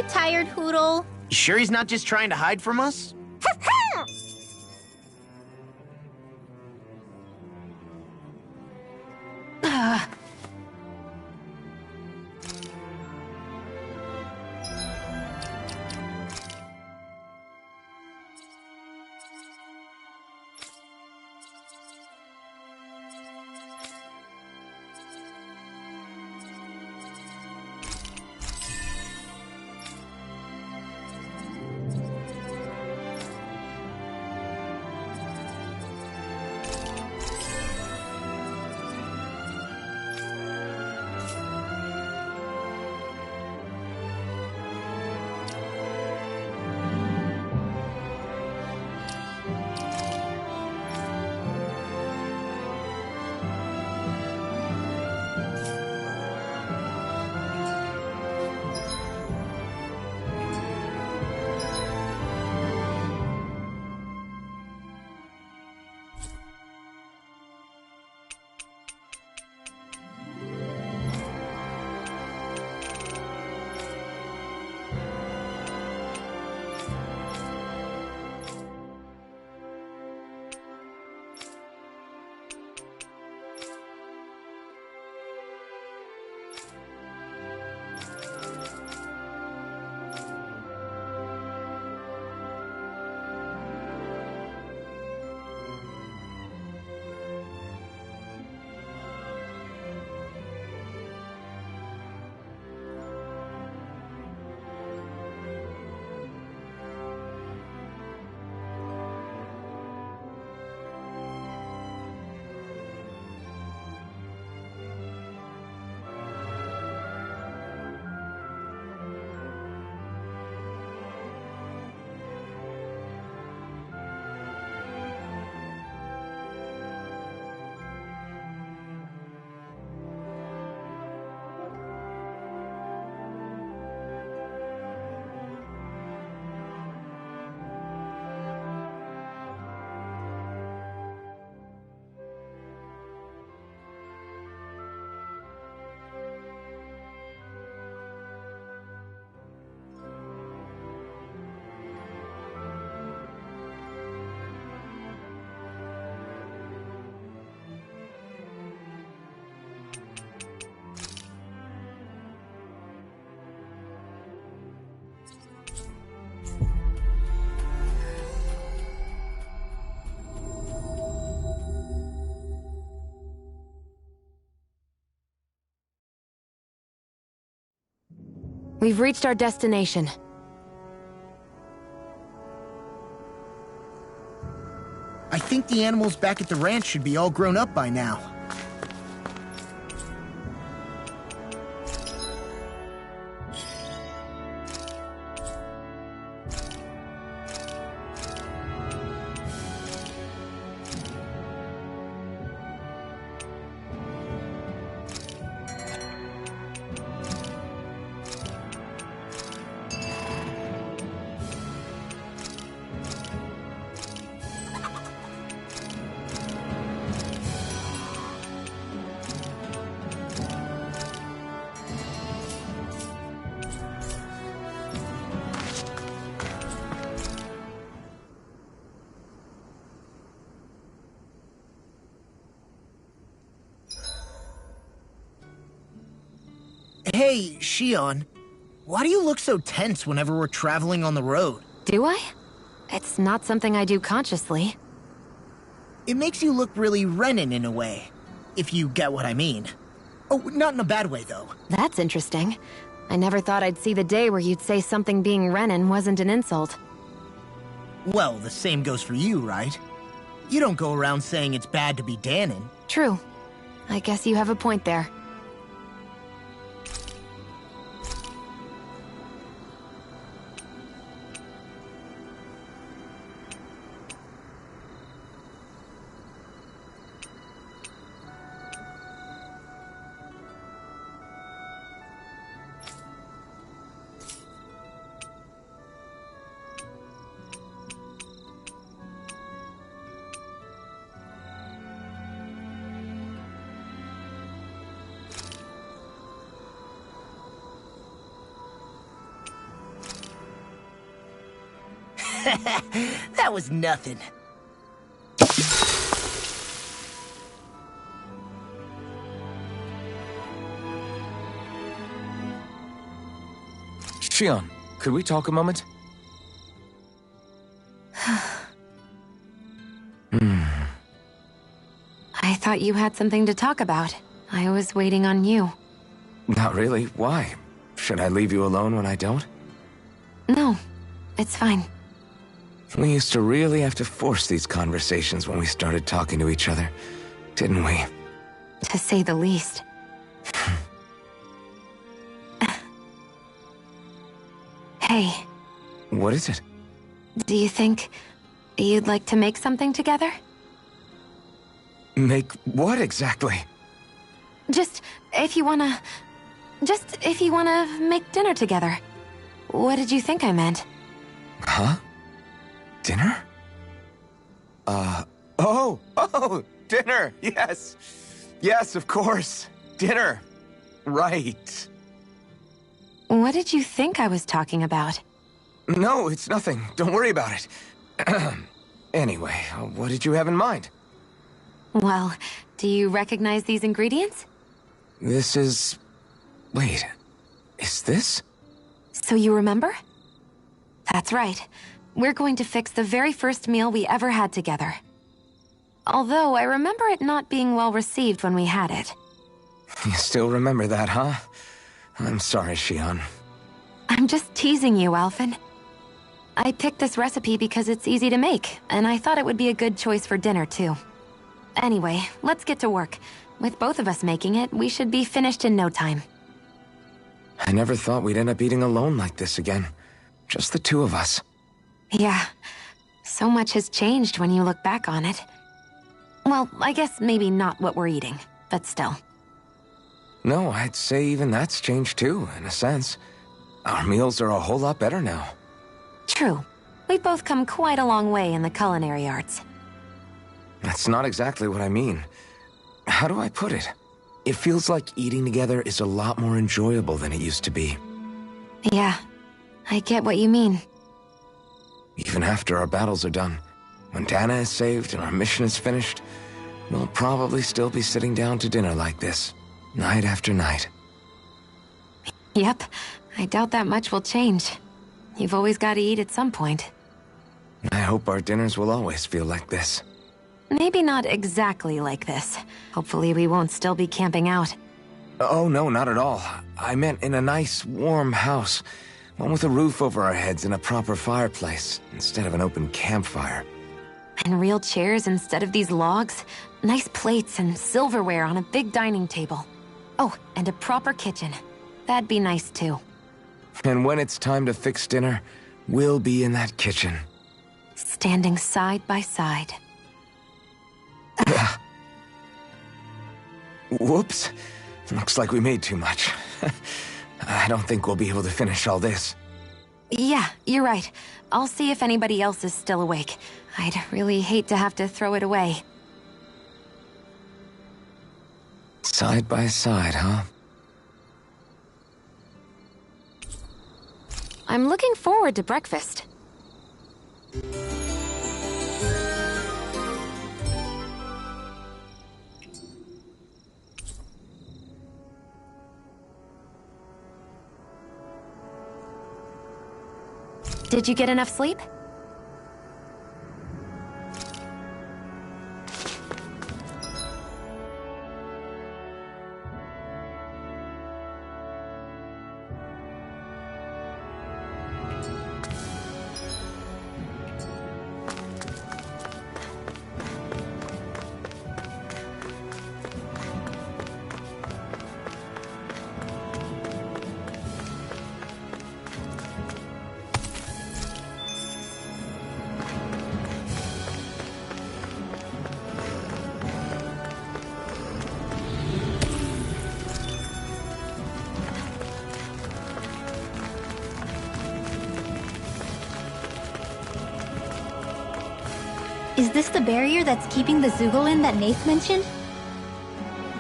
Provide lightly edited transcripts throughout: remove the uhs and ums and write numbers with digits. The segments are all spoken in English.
you tired, Hootle? You sure he's not just trying to hide from us? We've reached our destination. I think the animals back at the ranch should be all grown up by now. Hey, Shion. Why do you look so tense whenever we're traveling on the road? Do I? It's not something I do consciously. It makes you look really Renin in a way, if you get what I mean. Oh, not in a bad way, though. That's interesting. I never thought I'd see the day where you'd say something being Renin wasn't an insult. Well, the same goes for you, right? You don't go around saying it's bad to be Danon. True. I guess you have a point there. That was nothing. Shion, could we talk a moment? I thought you had something to talk about. I was waiting on you. Not really. Why? Should I leave you alone when I don't? No, it's fine. We used to really have to force these conversations when we started talking to each other, didn't we? To say the least. Hey, What is it? do you think you'd like to make something together? Make what exactly? Just if you wanna make dinner together. What did you think I meant? Huh? Dinner? Dinner! Yes! Yes, of course! Dinner! Right. What did you think I was talking about? No, it's nothing. Don't worry about it. Anyway, what did you have in mind? Well, do you recognize these ingredients? This is... Wait, is this? So you remember? That's right. We're going to fix the very first meal we ever had together. Although I remember it not being well received when we had it. You still remember that, huh? I'm sorry, Shion. I'm just teasing you, Alphen. I picked this recipe because it's easy to make, and I thought it would be a good choice for dinner, too. Anyway, let's get to work. With both of us making it, we should be finished in no time. I never thought we'd end up eating alone like this again. Just the two of us. Yeah. So much has changed when you look back on it. Well, I guess maybe not what we're eating, but still. No, I'd say even that's changed too, in a sense. Our meals are a whole lot better now. True. We've both come quite a long way in the culinary arts. That's not exactly what I mean. How do I put it? It feels like eating together is a lot more enjoyable than it used to be. Yeah, I get what you mean. Even after our battles are done, when Dana is saved and our mission is finished, we'll probably still be sitting down to dinner like this, night after night. Yep, I doubt that much will change. You've always got to eat at some point. I hope our dinners will always feel like this. Maybe not exactly like this. Hopefully we won't still be camping out. Oh, no, not at all. I meant in a nice, warm house. One with a roof over our heads and a proper fireplace, instead of an open campfire. And real chairs instead of these logs. Nice plates and silverware on a big dining table. Oh, and a proper kitchen. That'd be nice too. And when it's time to fix dinner, we'll be in that kitchen. Standing side by side. Whoops. Looks like we made too much. I don't think we'll be able to finish all this. Yeah, you're right. I'll see if anybody else is still awake. I'd really hate to have to throw it away. Side by side, huh? I'm looking forward to breakfast. Did you get enough sleep? Is this the barrier that's keeping the Zoogle in that Nath mentioned?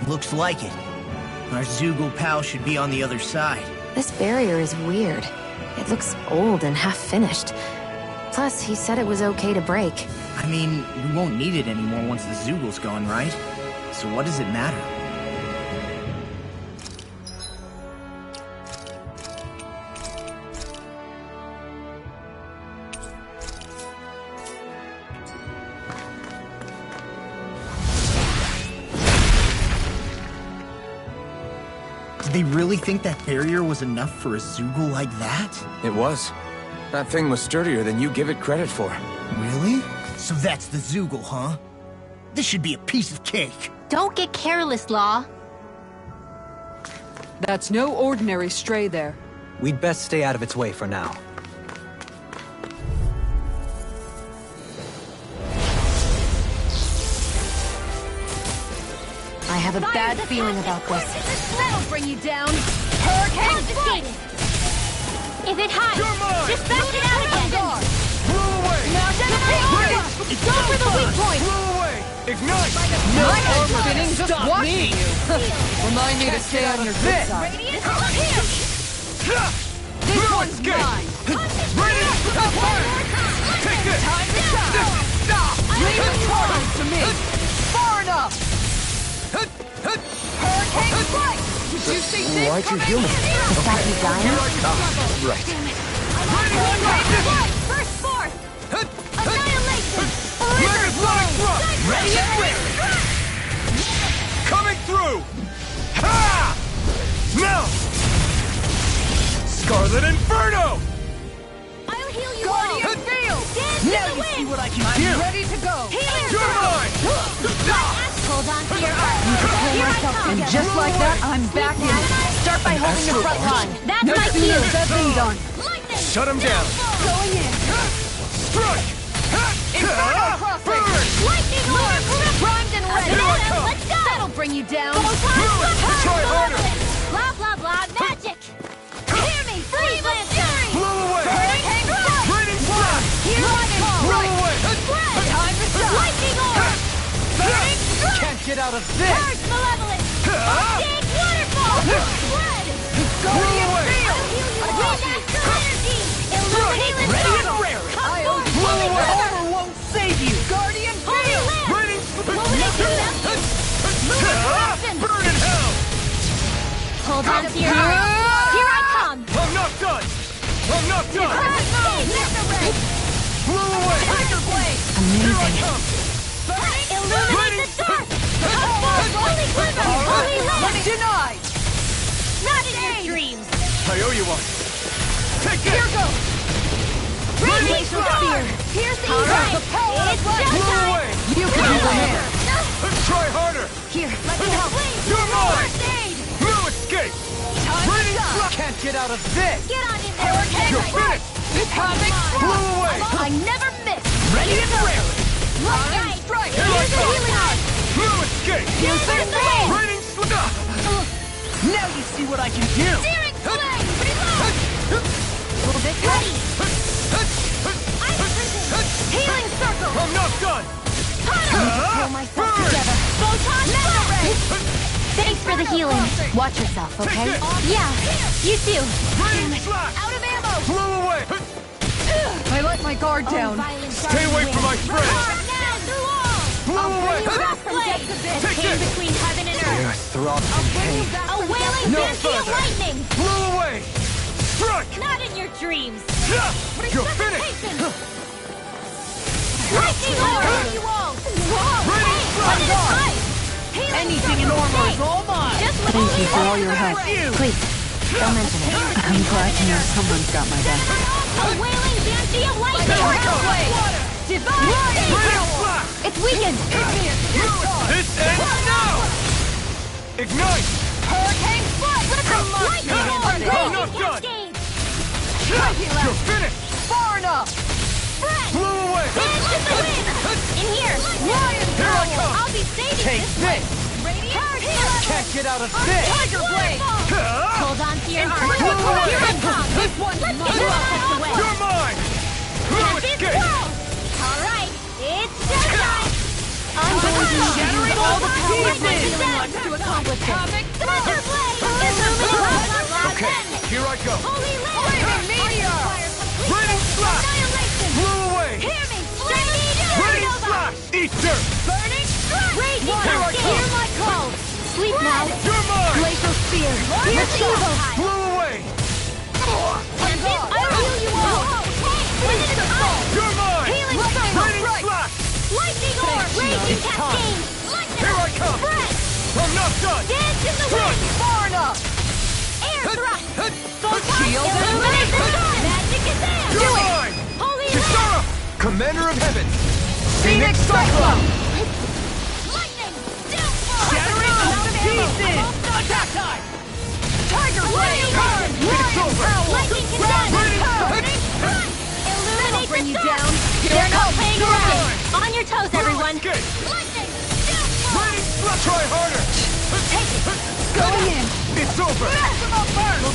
Looks like it. Our Zoogle pal should be on the other side. This barrier is weird. It looks old and half-finished. Plus, he said it was okay to break. I mean, we won't need it anymore once the Zoogle's gone, right? So what does it matter? Did they really think that barrier was enough for a Zoogle like that? It was. That thing was sturdier than you give it credit for. Really? So that's the Zoogle, huh? This should be a piece of cake. Don't get careless, Law. That's no ordinary stray there. We'd best stay out of its way for now. I have a bad feeling about this. That'll bring you down. Hurricane defeated. If it hides, just back it out again. Go for the weak point. Ignite! No arm spinning, just watching you. Remind me to stay on your good side. Radiant here. This one's mine. Take this! Time to stop. Leave it close to me. Far enough. Hurricane strike. Did you see this? Why'd you heal me? Is that you dying? Right. First forth. Annihilation. Ready and ready! Coming through! Ha! Now! Scarlet Inferno! I'll heal you all. Dance Now in the you see wind. what I can do. I'm ready to go. Healing You're mine! Hold on to your heart. Here I come. And just like that, I'm back now. Start by holding the front line. That's No my sooner cue. is that thing done. Lightning. Shut him down! Going in. Strike! Inferno crossing. Burn! Lightning orb. Primed and ready. Here I come. Let's go. That'll bring you down. Try harder! Blah, blah, blah. Magic. Hear me. Freeze and fury. Blow away! Hurricane strike. Raining blast! Here I come. Blow away! Spread. Time to stop. Lightning orb. Burning strike. Can't get out of this. Purge malevolence. Big waterfall. Spread. Guardian away. field. I'll heal you all. Astral energy. Illuminating Ready circle. and rare. Come I'll forth. blow Holy away. river. Armor won't save you. Guardian Holy field. land. Raining Illumination them. Corruption. Burn in hell! Hold on to your heart. Here I come. I'm not done! I'm not done! Blow away! Tiger blade. Here I come! Illuminate the dark. Holy quiver. Holy land. Denied. Not in your dreams. I owe you one. Take Here it! goes. Radiation spear. Piercing right. The power of It's light. just Blow time. away! You can do the hair. Try harder! Here, Let me help. You're mine! First aid. No escape! Time Raining to stop. blast! Can't get out of this. Get on in there. You're finished! Havoc Blow strike. away! I never miss. Ready and rare. Right. Strike. Here I Here's the come! healing art. No escape! Here's the wind. Raining slap! Now you see what I can do. Searing flame. Reload. Ready. Ice prison. Healing circle. I'm not done! pull myself Burn! together. Photon ray. Thanks for the healing. Watch yourself, okay? Take Yeah. You too. Raining slap! Out of ammo. Blow away! I let my guard down. Stay away from my friend! Now through all. Blow away! Blade. Take Came this! between heaven and earth. You're throbbing in pain. A wailing No banshee of further. lightning. Blow away! Strike! Not in your dreams. You're finished! Lightning orb. You all. Raining What is strike! high? Anything in armor is all mine. Just what Thank only you for all your Heaven help. can Please, don't mention it. I'm glad to know someone's got my back. A wailing banshee of lightning. Divine Raining slap! It's weakened. This ends now! Ignite! Hurricane strike. Lightning orb. I'm not done! Cascade. You're finished! Far enough. Spread. Blow away! Dance in the wind. In here. Lion Here I power. come! I'll be saving Take this. this. Radiant Can't get out of this. Tiger blade. Hold on to your heart. Blow away! Here I come. This one's Let's mine. get this away. You're mine! No Champions escape! grow. All right. It's showtime. I'm going to Shattering all the Lightning pieces. death. to accomplish this. Thunder blade. Illuminate. Okay, here I go! Holy land. Flaming meteor. Raining slap! Annihilation. Blow done! Dance in the wind! Far enough! Air thrust! Shield Illuminate the sun! Magic is there! You're mine! Holy Kisara! Commander of Heavens! Phoenix Cyclone! lightning! Downfall! Shattering Out of pieces! ammo! Attack time! Tiger Blade! It's over! Lightning condensed! Burning sun! Illuminate Bring the you sun! down! They're not playing You're around! mine! On your toes, everyone! Escape! Lightning! Downfall! Raining slap! Try harder! Take it! Going in! It's over!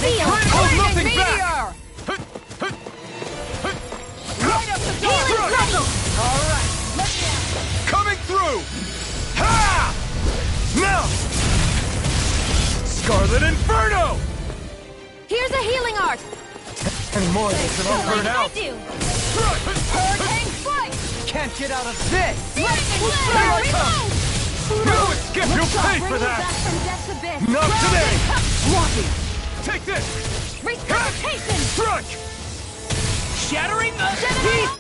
Feel! Hold nothing Meteor! back! Right up the Healing door! ready! Alright, let me out! Coming through! Ha! Now! Scarlet Inferno! Here's a healing art! Any more of this and I'll burn I out! do! Hurricane Strike! Can't get out of this! Lightning Here blade! I come! No escape! You'll pay for Bring you back that! from death's abyss! Not today! Walking! Take this! Resuscitation! Strike! Shattering the General!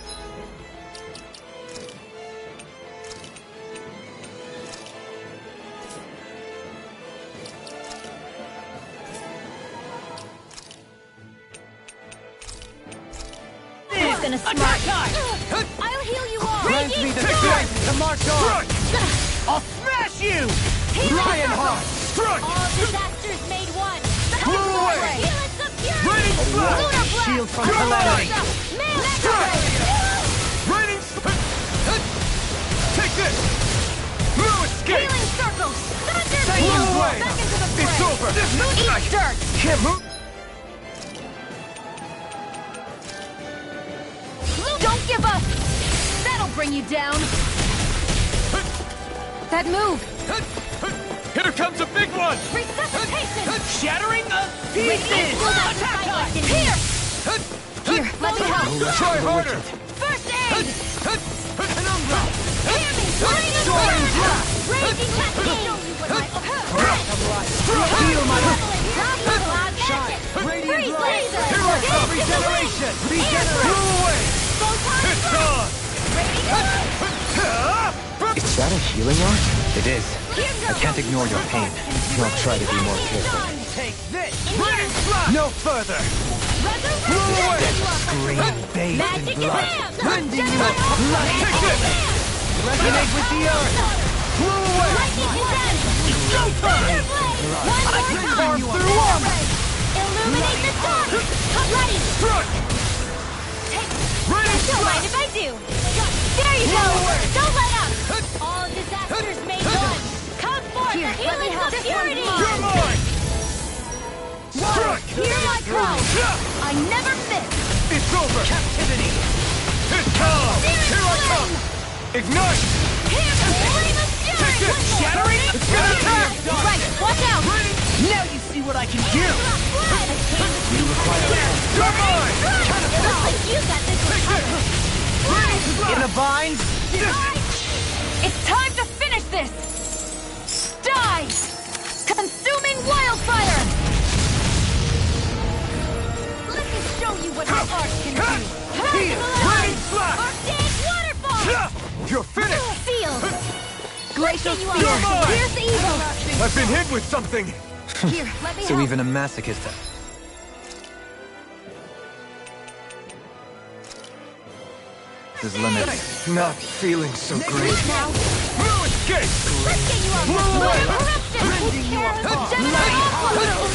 Who's gonna smart? I'll heal you all! Grant me the Raging strength to march on! Strike! I'll smash you! Lionheart! Strike! all disasters made one! Blew away! Helix of Fury! Raining slap! Lunar blast! Shield from You're calamity! Strike! Raining slap! Take this! No escape! Healing circle! Thunder Blew beam! away! Back into the fray! It's over! Eat dirt! Can't move! Don't give up! That'll bring you down! That move! Here comes a big one! Resuscitation! Shattering the Radiant pieces! will not fight in here! Here, let me help! Try harder! First aid! Penumbra! Hear me! Lightning blast! Raging cascade! Feel my Shine! Radiant Freeze light! laser! Here I come! Regeneration! Blew away! Photon It's blast! on! Is that a healing art? It is. I can't ignore your pain. I'll try to be more careful. Take this! Raining slap! No further! Blew away! Scream bathed in Magic blood. hand! Rending you up! Take this! Resonate with the earth! Blew away! Lightning condensed! Thunder blade! One more time! Carve through armor! Illuminate the sun! Come ready! Strike! Raining Don't mind slap! if I do! There you go! Don't let up! All disasters made one! Come forth, the healings of purity! You're mine! Strike! Hear my cry! I never miss! It's over! Captivity! It's come! Here I come! Ignite! Hear the flame of fury! Take this! Shattering! It's gonna attack! Right, watch out! Now you see what I can do! You require You're mine! Looks like you got this one covered! In a bind? It's time to finish this! Die! Consuming wildfire! Let me show you what my art can do! Here! Raining slap! Arctic waterfall! You're finished! Feel! Glacial You Spear! are! Here's the evil! I've been hit with something! Here, let me So help! even a masochist... This is limited. Not feeling so great. Now, No escape! let's get you up! Blow away! Lunar corruption! Rending you apart! General offload!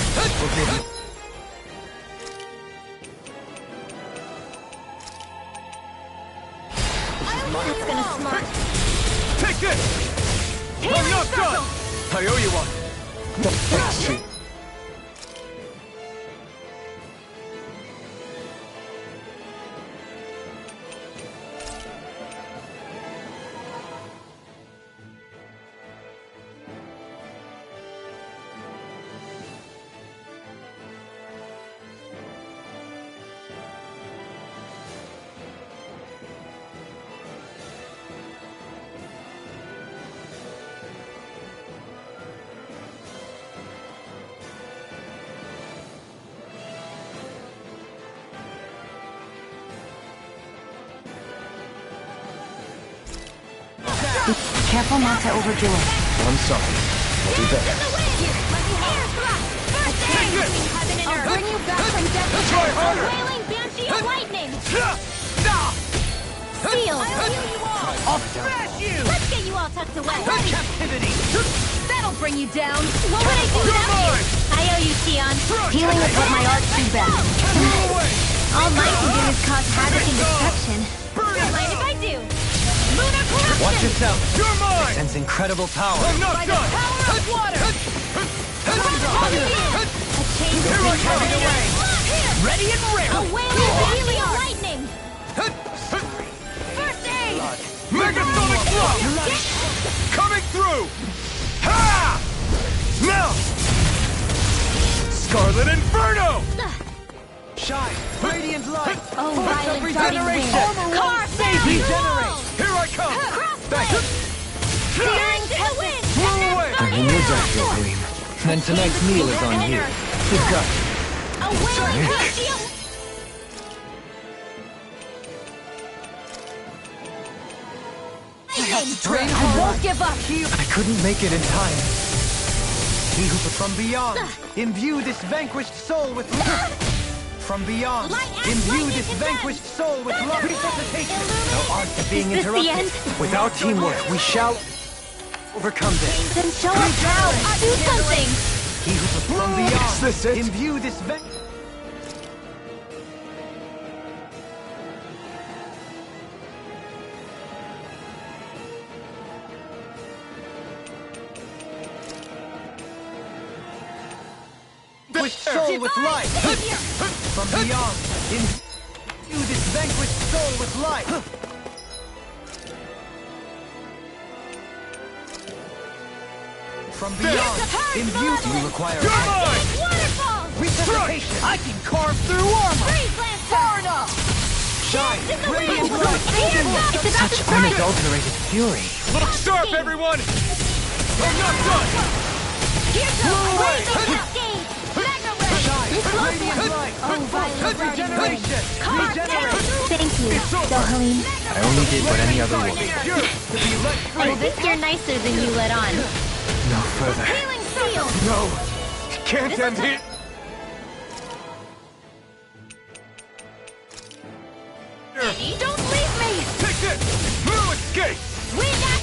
It's gonna smart! Take this! I'm not done! I owe you one! Careful not to overdo it. I'm sorry. We'll do better. I'll bring you back from death. Try harder! Wailing Banshee of Lightning! Stop! Seal! I'll smash you! Let's get you all tucked away! Captivity! That'll bring you down. What would I do You're without you? mine! I owe you, Sion. Healing is what my arts do best. Move away! All mine can do is cause havoc and destruction. Burn Don't it! mind if I do. Lunar corruption! Watch yourself. You're mine! Sense incredible power. I'm not By the done! power of water. A change Here I come! Ready and A ready. wailing Banshee of Lightning! First aid! Megasonic blow! Coming through! Ha! Now! Scarlet Inferno! Shine. Radiant light. Oh, violent regeneration. darting wind! Car save Regenerate. Here I come! Crossfire! Searing to the wind! Blow away! I'm in your death, Gleam. Then tonight's meal is on you. Good God. A wailing Banshee of... Train hard. Won't give up. I couldn't make it in time. He who from beyond, imbue this vanquished soul with love. From beyond, Light as imbue lightning this can vanquished soul with love. Resuscitation. No art of being Is this the interrupted. end? With our teamwork, we shall overcome this. Then show us how! Do something! He who from beyond, this it? imbue this vanquished soul with light. From beyond, imbue this vanquished soul with light. From beyond, imbue you require You're mine! Waterfall! resuscitation. I can carve through armor. Freeze Lancer! Far enough. Shine, In the radiant wind! light. It's about to Such strike! unadulterated fury. Look sharp, everyone! I'm not done! Here's the Blazing Cascade! Magna Ray! Shine, radiant light. Oh, violent Regeneration. Regenerate. Thank you, It's over. Dohalim. I only did what any other would. Yours to be let free! Oh, this you're nicer than you let on. No further. Healing Seal! No! Can't end here! Don't leave me! Take this! No escape! Wind at...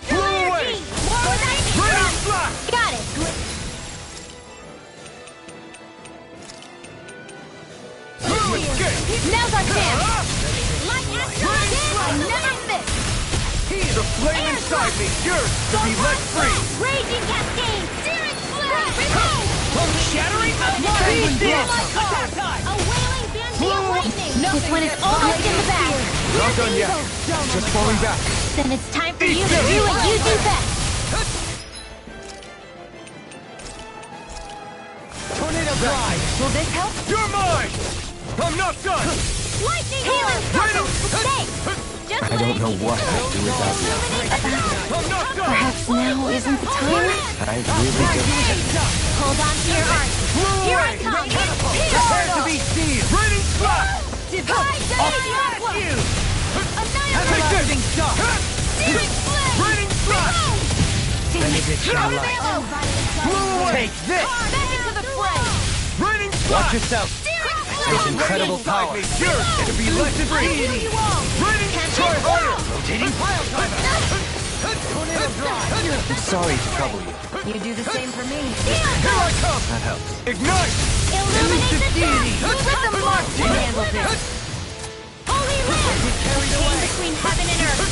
Blow away! More lightning! Radiant blast! Got it! No escape! Now's our chance! Light action! I never miss! The flame inside me, yours to be let free! Raging Cascade! Searing Flare! Shattering the Sanguine blast. blast. Attack time. A wailing Banshee Blow of up. Lightning! This one is almost in the bag! Not done yet. Just falling back. Then it's time for you to do what you do best! Tornado glide. Will this help? You're mine! I'm not done! Lightning healing purple! Stay! Just I don't know what I'd do without you. I'm not done! Perhaps now isn't the time? I really don't. Hold on to your heart! Here I come! Prepare to be sealed. Radiant blast! Divide Aqua! Annihilate! Everlasting shock. Searing Flame! Radiant blast! Benediction light. Oh, violent Blow away! Take this. Back into the fray! Radiant Watch blast! yourself. Searing Sense Flame! incredible Inside power. me, yours to be let I free! heal you all! Radiant Can't try take harder! down. Rotating pile driver. Tornado glide. I'm sorry to trouble you. You do the same for me. Here I come! That helps. Ignite! Illuminate the deity. dark! Let the mark handle this. Holy land! Chain between heaven and earth!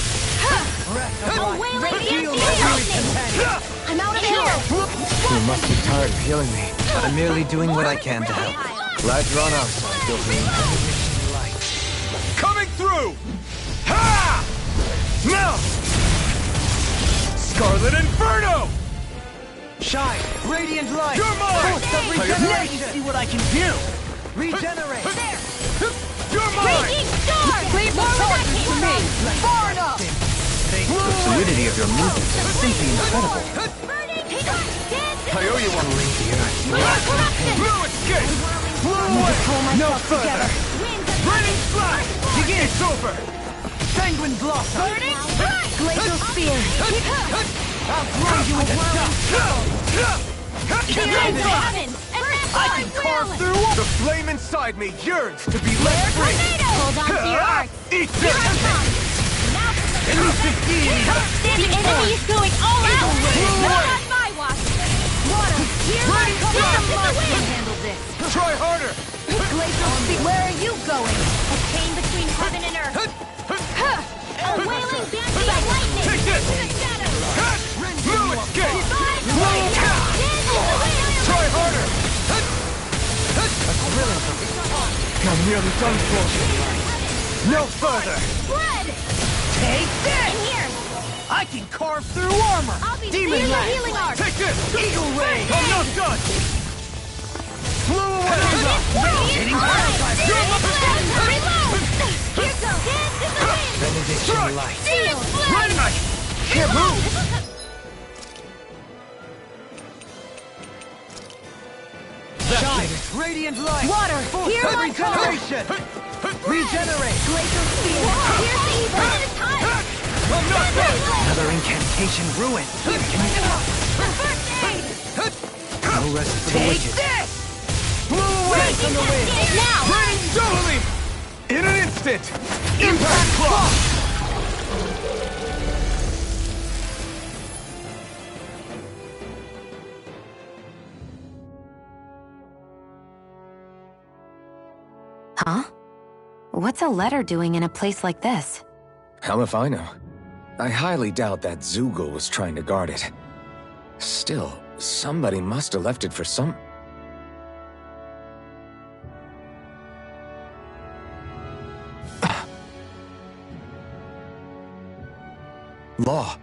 Breath A of life. wailing Feel Banshee of my Lightning! companion. I'm out of here! You must be tired of healing me. I'm merely doing what I can to help. Glad you're on our side, Gilbert. Coming through! Ha! Now! Scarlet Inferno! Shine, radiant light. You're mine! Force of Now you regeneration. see what I can do. Regenerate. You're mine! Raging Storm! Leave the More where that charges came to me. from! Far enough. The fluidity of your movements is simply incredible. Burning Dance! I owe you one. Lunar corruption! No escape! Blow away! No further. Winds of Radiant blast! It's over! Sanguine blossom. burning strike! Glacial spear. I'll grind you into dust! I can Carve through the flame inside me yearns to be let free! Hold on to your arts. Eat Here this! I come! Now for the Elusive being! The enemy is going all out! Not on my watch! Water, here I come! This is the wind! Handle this! Try harder! Glacial Sea, where are you going? A chain between heaven and earth! A wailing banshee of lightning! Take this! To the shadows! No escape! Find the way! Stand in the wind! Try harder! I'm nearly done for. No further! Blood! Take this! In here! I can carve through armor! I'll be Demon your Ray! healing art! Take this! Eagle Ray! I'm not done! Blow away! Getting Reload! Here goes! Dance in the wind! Benediction light! Steel! Run! Can't move! Shine! Radiant light! Water! Here I come! Regeneration! Regenerate! Glacial Steel! Here's the evil! It is time! I'm not done! Another incantation ruined. First aid! No rest for the Take wicked. this! Blow away from the wind! Now! Rain Dolan! In an instant! Impact Claw! Huh? What's a letter doing in a place like this? Hell if I know. I highly doubt that Zoogle was trying to guard it. Still, somebody must have left it for some... Law.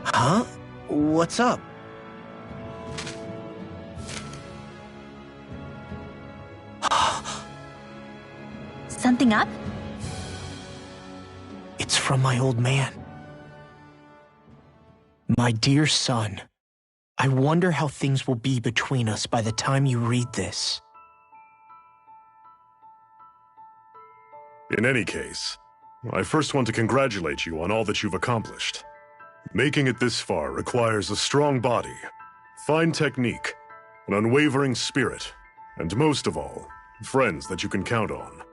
Huh? What's up? Something up? It's from my old man. My dear son, I wonder how things will be between us by the time you read this. In any case, I first want to congratulate you on all that you've accomplished. Making it this far requires a strong body, fine technique, an unwavering spirit, and most of all, friends that you can count on.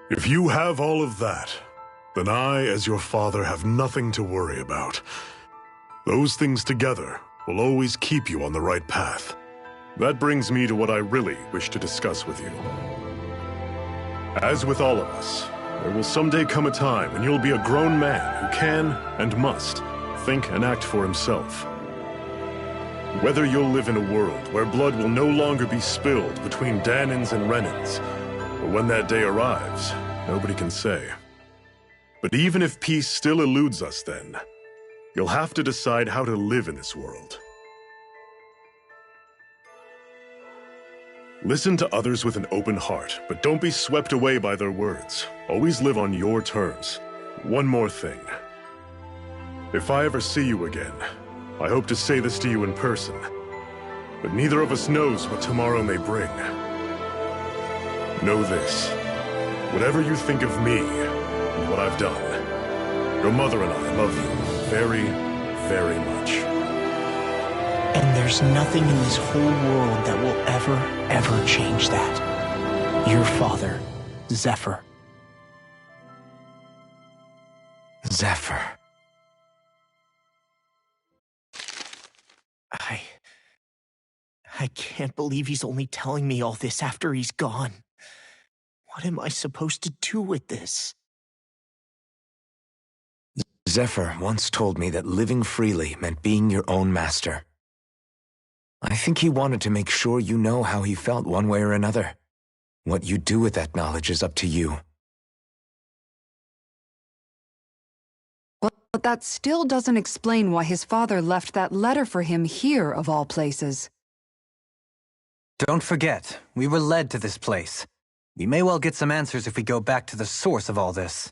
If you have all of that, then I, as your father, have nothing to worry about. Those things together will always keep you on the right path. That brings me to what I really wish to discuss with you. As with all of us, there will someday come a time when you'll be a grown man who can and must think and act for himself. Whether you'll live in a world where blood will no longer be spilled between Dahnans and Renans, or when that day arrives, nobody can say. But even if peace still eludes us then, you'll have to decide how to live in this world. Listen to others with an open heart, but don't be swept away by their words. Always live on your terms. One more thing. If I ever see you again, I hope to say this to you in person, but neither of us knows what tomorrow may bring. Know this. Whatever you think of me and what I've done, your mother and I love you very, very much. And there's nothing in this whole world that will ever change that. Your father, Zephyr. Zephyr. I can't believe he's only telling me all this after he's gone. What am I supposed to do with this? Zephyr once told me that living freely meant being your own master. I think he wanted to make sure you know how he felt one way or another. What you do with that knowledge is up to you. But that still doesn't explain why his father left that letter for him here, of all places. Don't forget, we were led to this place. We may well get some answers if we go back to the source of all this.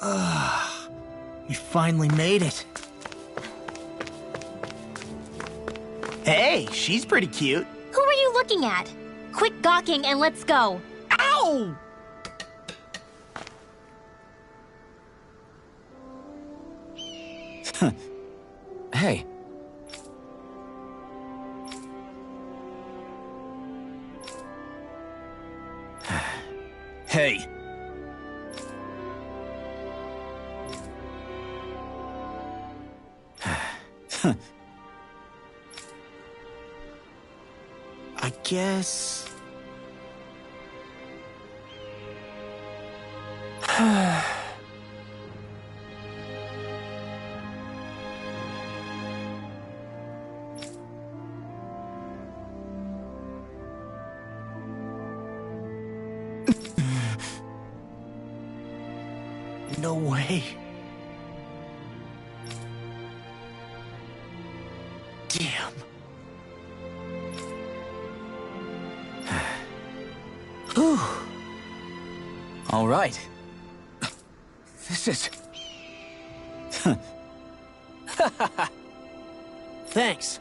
We finally made it. Hey, she's pretty cute. Who are you looking at? Quit gawking and let's go. Ow! Hey. Hey. I guess... No way. Damn. Whew. All right. This is... Thanks.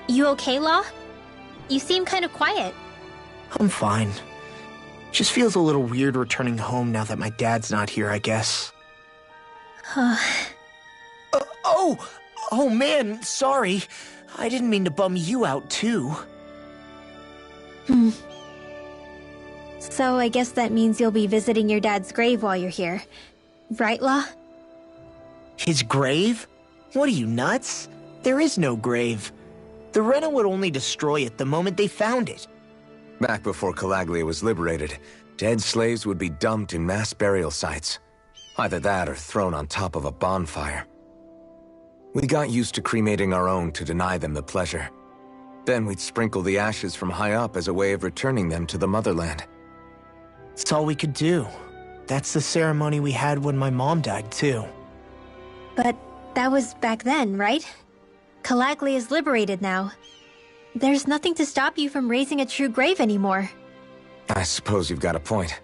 You okay, Law? You seem kind of quiet. I'm fine. Just feels a little weird returning home now that my dad's not here, I guess. Oh man, sorry. I didn't mean to bum you out, too. So I guess that means you'll be visiting your dad's grave while you're here. Right, Law? His grave? What are you, nuts? There is no grave. The Rena would only destroy it the moment they found it. Back before Calaglia was liberated, dead slaves would be dumped in mass burial sites. Either that or thrown on top of a bonfire. We got used to cremating our own to deny them the pleasure. Then we'd sprinkle the ashes from high up as a way of returning them to the motherland. It's all we could do. That's the ceremony we had when my mom died, too. But that was back then, right? Calaglia is liberated now. There's nothing to stop you from raising a true grave anymore. I suppose you've got a point.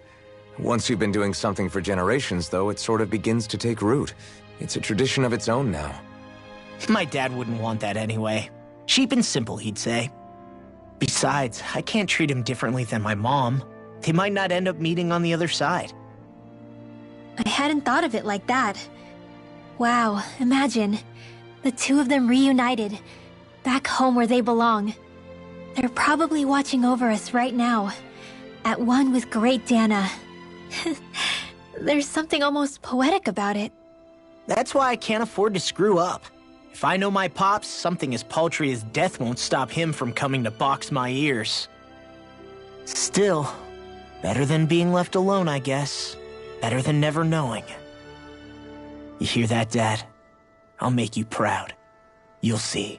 Once you've been doing something for generations, though, it sort of begins to take root. It's a tradition of its own now. My dad wouldn't want that anyway. Cheap and simple, he'd say. Besides, I can't treat him differently than my mom. They might not end up meeting on the other side. I hadn't thought of it like that. Wow, imagine. The two of them reunited, back home where they belong. They're probably watching over us right now, at one with Great Dana. There's something almost poetic about it. That's why I can't afford to screw up. If I know my pops, something as paltry as death won't stop him from coming to box my ears. Still, better than being left alone, I guess. Better than never knowing. You hear that, Dad? I'll make you proud. You'll see.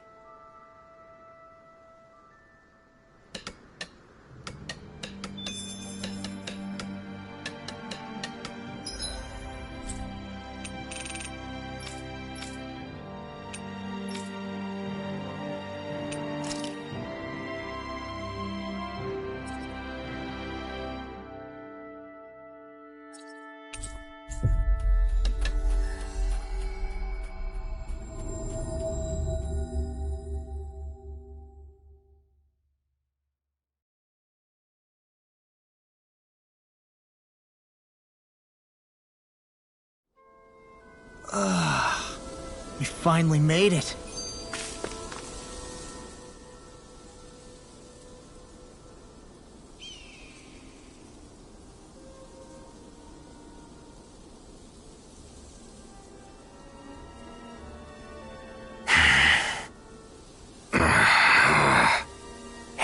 We finally made it.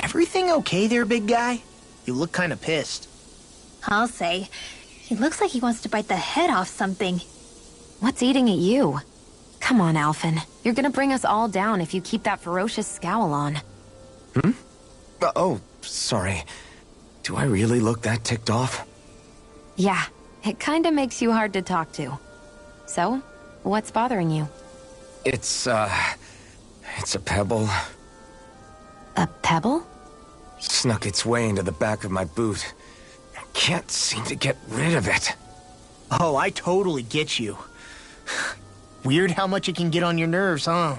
Everything okay there, big guy? You look kind of pissed. I'll say. He looks like he wants to bite the head off something. What's eating at you? Come on, Alphen. You're gonna bring us all down if you keep that ferocious scowl on. Oh, sorry. Do I really look that ticked off? Yeah, it kinda makes you hard to talk to. So, what's bothering you? It's a pebble. A pebble? Snuck its way into the back of my boot. I can't seem to get rid of it. Oh, I totally get you. Weird how much it can get on your nerves, huh?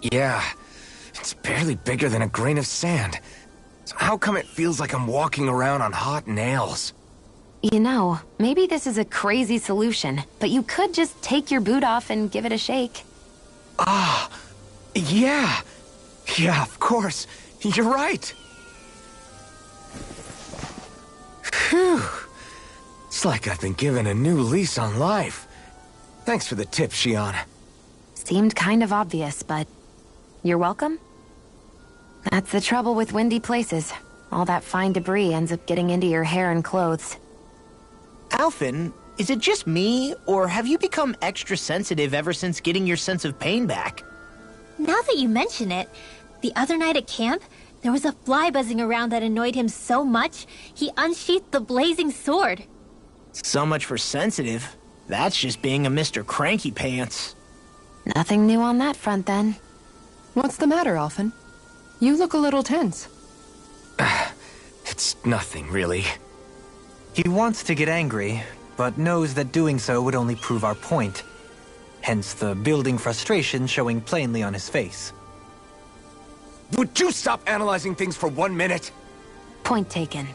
Yeah, it's barely bigger than a grain of sand. So how come it feels like I'm walking around on hot nails? You know, maybe this is a crazy solution, but you could just take your boot off and give it a shake. Yeah. Yeah, of course. You're right. Phew. It's like I've been given a new lease on life. Thanks for the tip, Shion. Seemed kind of obvious, but you're welcome? That's the trouble with windy places. All that fine debris ends up getting into your hair and clothes. Alphen, is it just me, or have you become extra sensitive ever since getting your sense of pain back? Now that you mention it, the other night at camp, there was a fly buzzing around that annoyed him so much, he unsheathed the blazing sword. So much for sensitive. That's just being a Mr. Cranky Pants. Nothing new on that front, then. What's the matter, Alphen? You look a little tense. It's nothing, really. He wants to get angry, but knows that doing so would only prove our point. Hence the building frustration showing plainly on his face. Would you stop analyzing things for 1 minute? Point taken.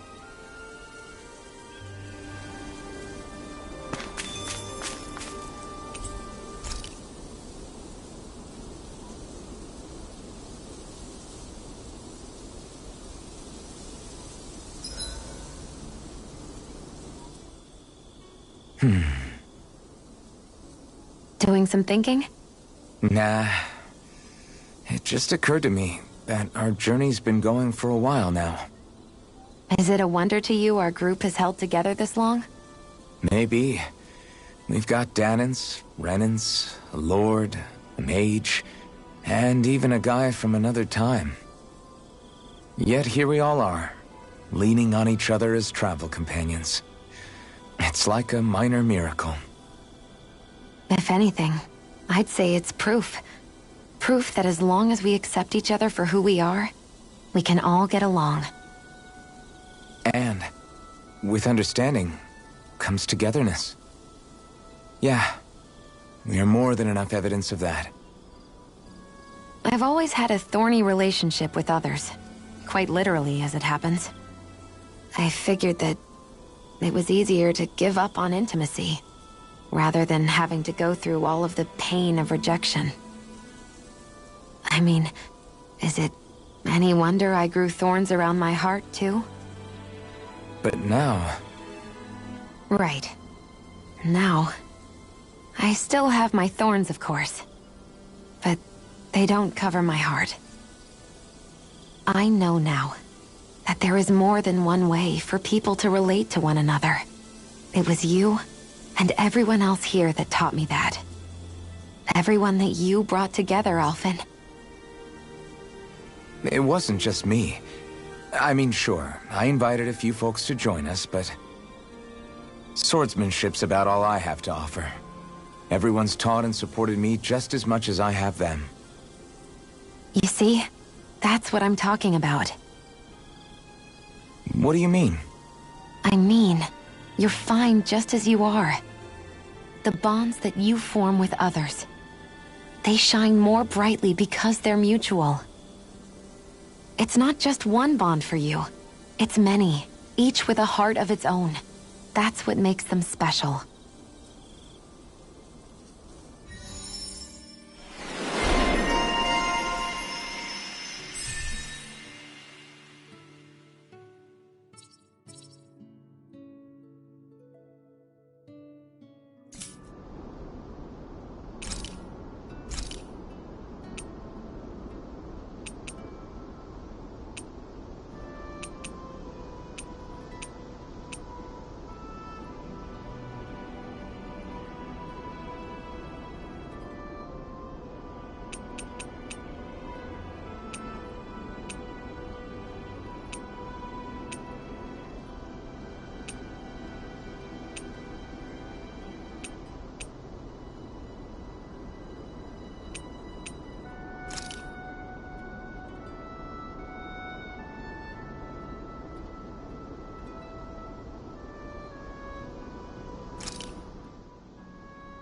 Doing some thinking? Nah. It just occurred to me that our journey's been going for a while now. Is it a wonder to you our group has held together this long? Maybe. We've got Danans, Renans, a lord, a mage, and even a guy from another time. Yet here we all are, leaning on each other as travel companions. It's like a minor miracle. If anything, I'd say it's proof. Proof that as long as we accept each other for who we are, we can all get along. And with understanding comes togetherness. Yeah, we are more than enough evidence of that. I've always had a thorny relationship with others. Quite literally, as it happens. I figured that it was easier to give up on intimacy, rather than having to go through all of the pain of rejection. I mean, is it any wonder I grew thorns around my heart, too? But now... Right. Now... I still have my thorns, of course. But they don't cover my heart. I know now that there is more than one way for people to relate to one another. It was you and everyone else here that taught me that. Everyone that you brought together, Alphen. It wasn't just me. I mean, sure, I invited a few folks to join us, but swordsmanship's about all I have to offer. Everyone's taught and supported me just as much as I have them. You see? That's what I'm talking about. What do you mean? I mean, you're fine just as you are. The bonds that you form with others, they shine more brightly because they're mutual. It's not just one bond for you. It's many, each with a heart of its own. That's what makes them special.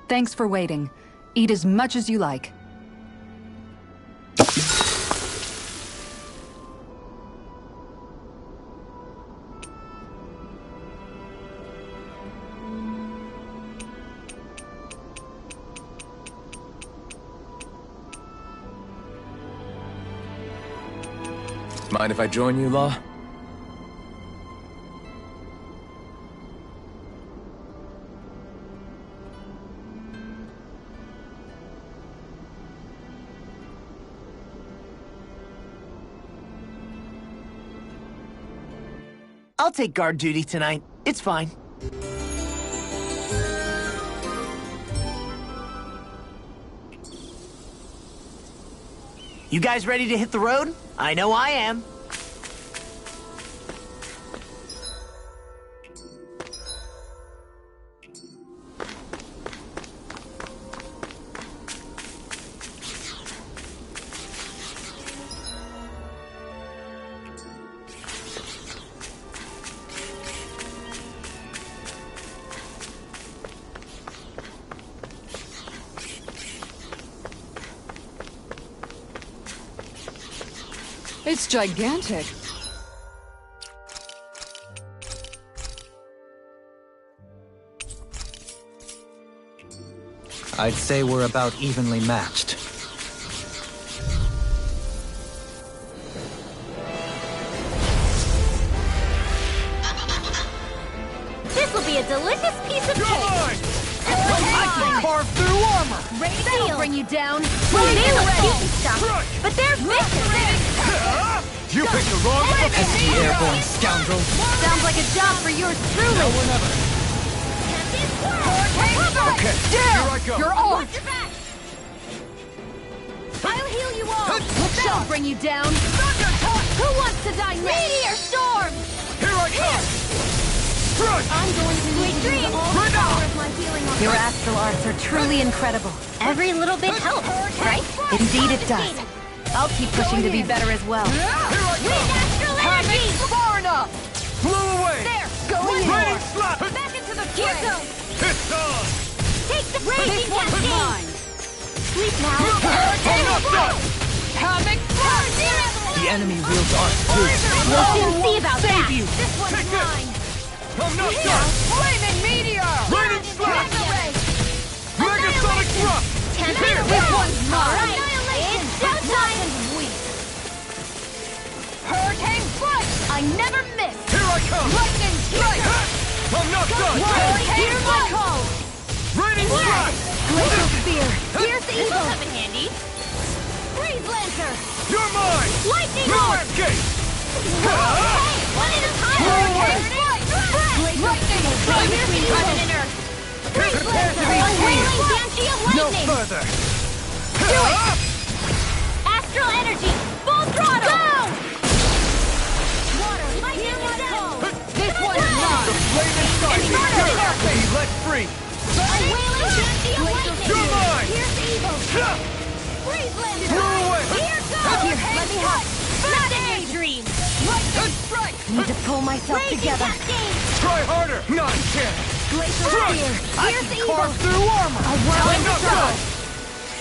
Thanks for waiting. Eat as much as you like. Mind if I join you, Law? I'll take guard duty tonight. It's fine. You guys ready to hit the road? I know I am. It's gigantic. I'd say we're about evenly matched. This will be a delicious piece of cake! I can carve through armor! That'll bring you down! Well, they look cute and stuff, but they're vicious! You picked the wrong Empty airborne scoundrel! Sounds like a job for yours truly! Now or never. Okay, here I go! You're off! I'll heal you all! That'll bring you down! Who wants to die next? Meteor storm! Here I come! I'm going to need to use all the power of my healing on Your astral arts are truly incredible. Every little bit helps, right? Indeed it does. I'll keep pushing to be better as well. Wind astral energy! Far enough! Blew away! There! Going in! Raining slap! Back into the fray! It's on! Take the raging cascade! Sleep now! I'm not done! Havoc! The enemy wields arts too. We'll soon see about that! you. This one's Take this. mine! I'm not done! Flaming meteor! Raining slap! Megasonic Annihilation! thrust! Here! This one's mine! Annihilation! It's showtime! Hurricane Flight! I never miss! Here I come! Lightning Strike! I'm not done! Hear my call! Raining slap! Glacial Spear! Here's evil! Have it handy! Freeze Lancer! You're mine! Lightning No Orb! escape! Hey! One at a time! Hurricane Flight! Lightning! Here's evil! Freeze Lancer! A wailing Banshee of No Lightning! further! let free! You're mine! Here's evil! Freeze Lancer! Throw away! Here goes! Here, let me help! Not in your dreams! Lightning strike! Need to pull myself together. Try harder! Not a chance! Glacial Crush! Spear! I Here's can evil! carve through armor! A whirling Enough strike! done!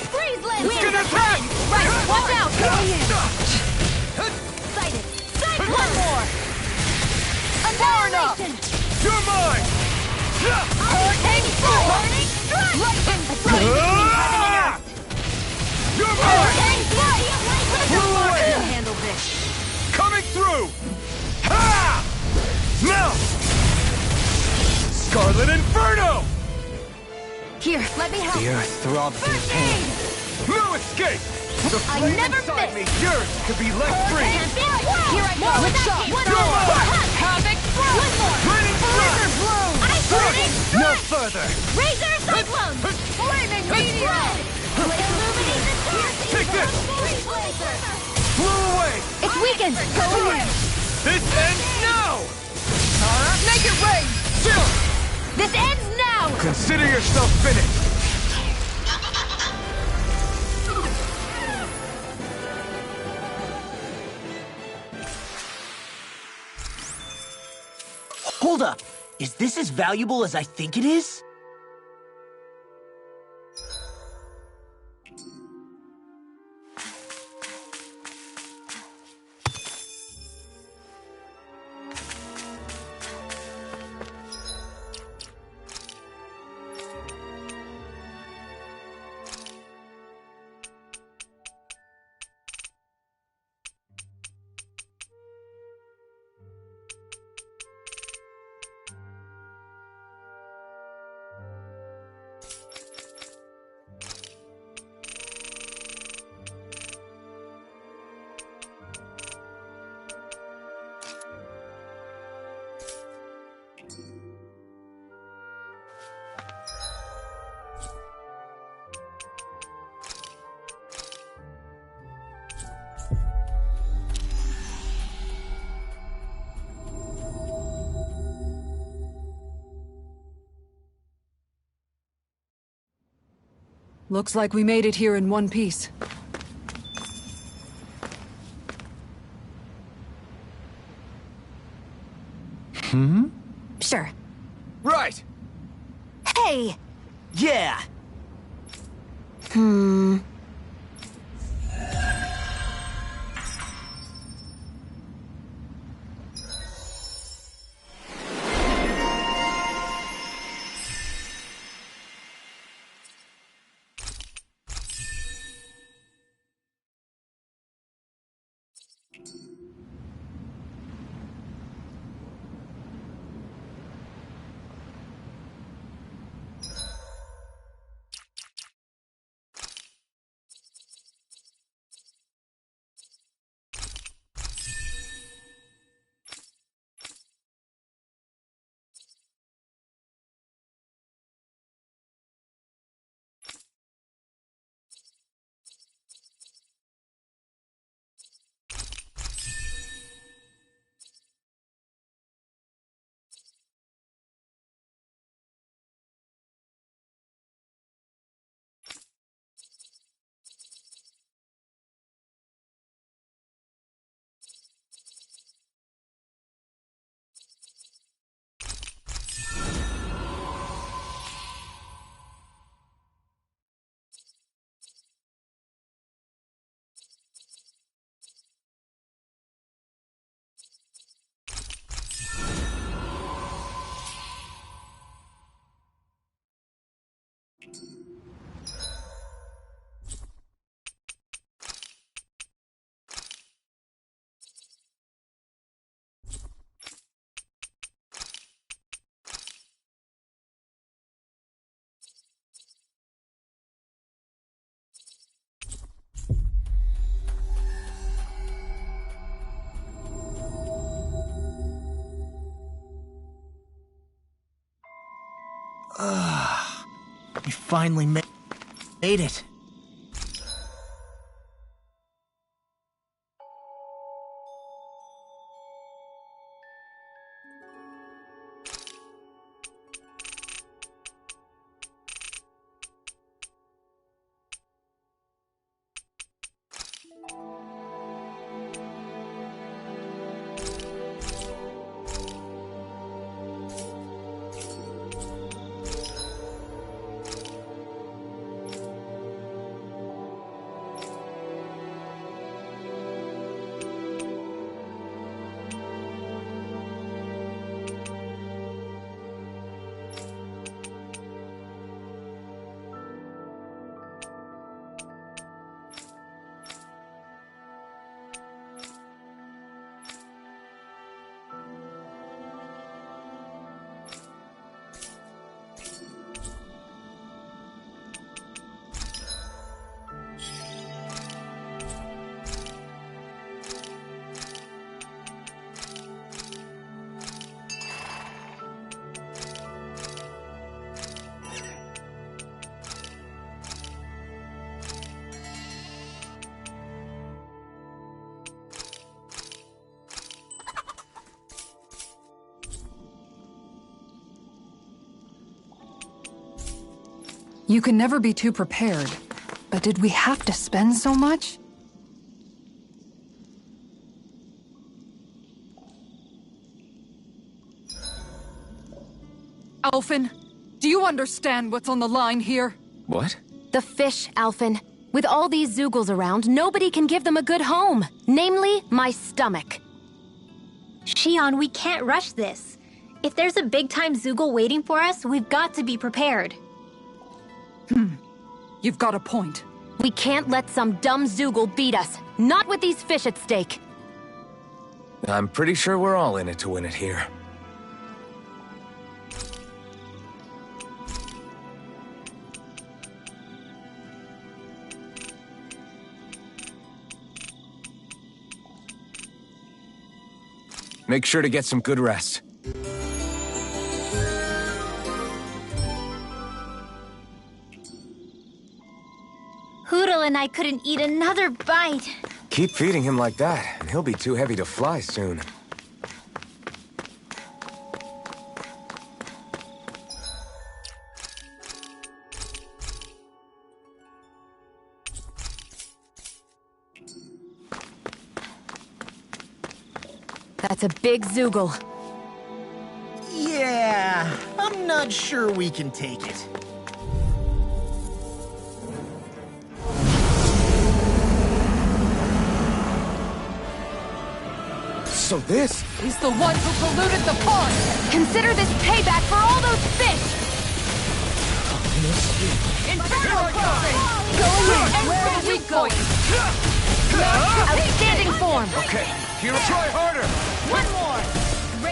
Freeze Lancer! It's gonna attack! Right, watch out! Going in! Sighted! Sight! One more! Annihilation! You're mine! Hurricane Strike! Lightning Strike! Ah! You're mine! Hurricane Strike! Flew away! Handle this. Coming through! Ha! Now! Scarlet Inferno! Here, let me help. The earth throbs in pain. No escape! The I flame never inside miss. me yearns to be let free! Here I go. One shot. One You're more. mine. Havoc. One more. Lightning Blizzard strike! blow. Ice burning No strike. further! Razor cyclone. Flaming meteor. Illuminate the dark. Take this. Freeze laser. Flew away! It's weakened. Going in. This ends now! Make it rain. Chill! This ends now. Consider yourself finished! Hold up. Is this as valuable as I think it is? Looks like we made it here in one piece. Sure. Right! Hey. Yeah. We finally made it. You can never be too prepared. But did we have to spend so much? Alphen, do you understand what's on the line here? What? The fish, Alphen. With all these Zeugles around, nobody can give them a good home. Namely, my stomach. Shion, we can't rush this. If there's a big-time Zeugle waiting for us, we've got to be prepared. You've got a point. We can't let some dumb Zeugle beat us. Not with these fish at stake. I'm pretty sure we're all in it to win it here. Make sure to get some good rest. Hootle and I couldn't eat another bite. Keep feeding him like that, and he'll be too heavy to fly soon. That's a big Zeugle. Yeah, I'm not sure we can take it. So this... He's the one who polluted the pond! Consider this payback for all those fish! Inferno crossing! Where are we going? Outstanding form! Okay, Kira, try harder! One more!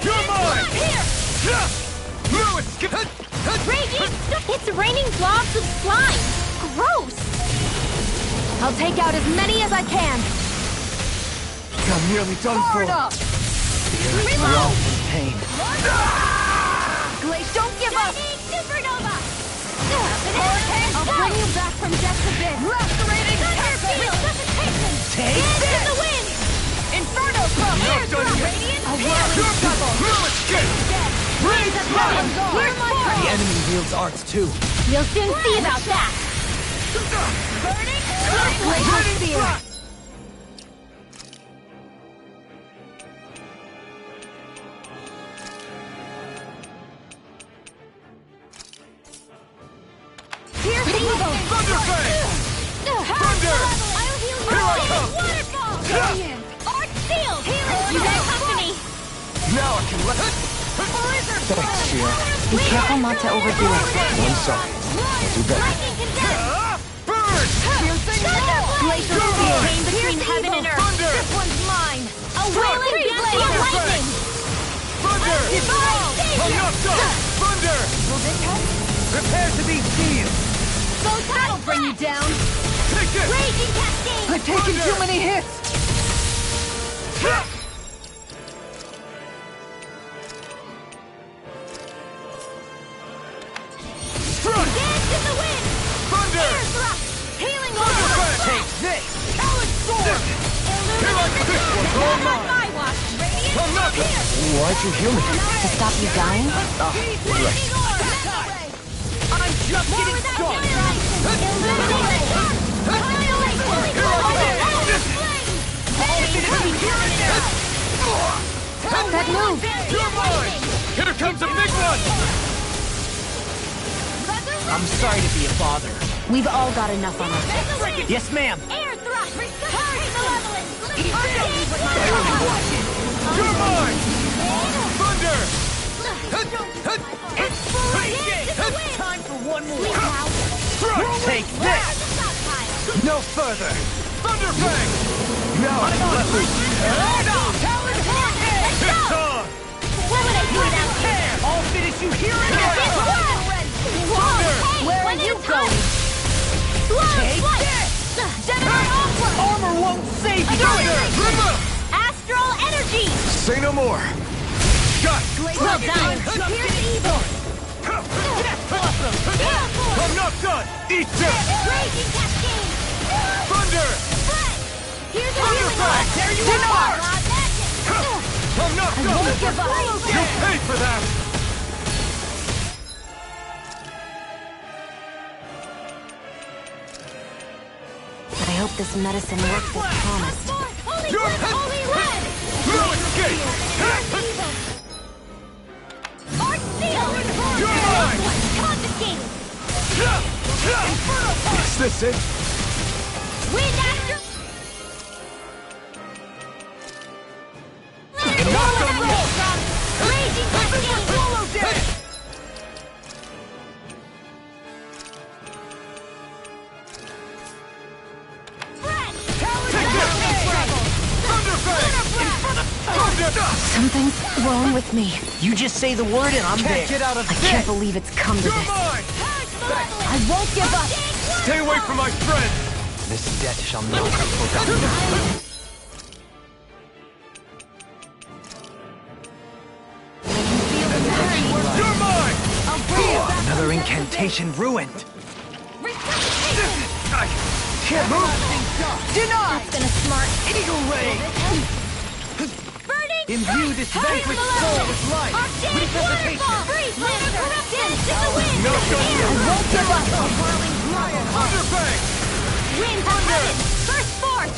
You're mine! Here! No, it's... Radiant! It's raining blobs of slime! Gross! I'll take out as many as I can! I'm nearly done Hard for. up! Reload! Pain. Glace, don't give up! Supernova! I'll bring you back from death's abyss! Lacerating Thunderfield! Resuscitation! Take Dance in this! the wind! Inferno from Not done yet. Radiant! A whirling trouble! No escape! Raise a I'm power! gone. Hear my The call! enemy wields arts too. You'll soon see about that! Burning! Glacial Spear! Here's the evil! Thunderfang! Thunder! I'll heal you! Here I come! Waterfall! Art Seal! You got company! Now I can let... Thanks, Shira. Be careful not to overdo it. I'm sorry. I'll do better. Lightning condemned! Burn! Glacial Spear! Pain between heaven and earth! Thunder! This one's mine! A wailing blade of lightning! Thunder! I'm not done! Thunder! Prepare to be sealed! That'll bring you down! Take it! Raging Cascade! I've taken too many hits! Strike! Dance in the wind! Thunder! Air thrust! Healing Thunderfang! Take this! Talon Sword! Here I come! This one's all Not mine! my watch! Radiant! I'm not... Why'd you heal me? To stop you dying? Right. I'm just getting started! That move! You're mine! Here comes a big one! I'm sorry to be a bother. We've all got enough on us. Yes, ma'am. Air thrust! Malevolence! You're mine! Thunder! Time for one more. Strike! Take this! No further. Thunderfang! Now I can let loose. Talon Vortex! It's on! What would I do without you? I'll finish you here and Thunder! Where are you going? Take this! Generate Aqua! Armor won't save you! Thunder! Astral Energy! Say no more! Got it! Well done! Here's evil! I'm not done! Eat this! Raging Cascade! Thunder! Here's a Thunderfang! There you are! Magic! I'm not done! Won't give up! You'll pay for that! hope this medicine works as promised. Holy Flip, Holy Red! No escape! Art Seal! You're mine! Confiscated! Is this it? Wind After... Knock them low! Raging Cascade! Swallow dead! Something's wrong with me. You just say the word and I'm there. Can't get out of I this! can't believe it's come to You're this. mine! I won't give up! Stay away from my friend! This debt shall not be forgotten. You're mine! Another incantation ruined. I can't move! Deny! That's been a smart... Eagle Ray! Burning Imbue this Strike! vanquished soul with life! Arctic Waterfall! Freeze Lancer! Dance in the wind! No, don't Here! do it. Won't give up! Thunderfang! Winds of heaven! First force!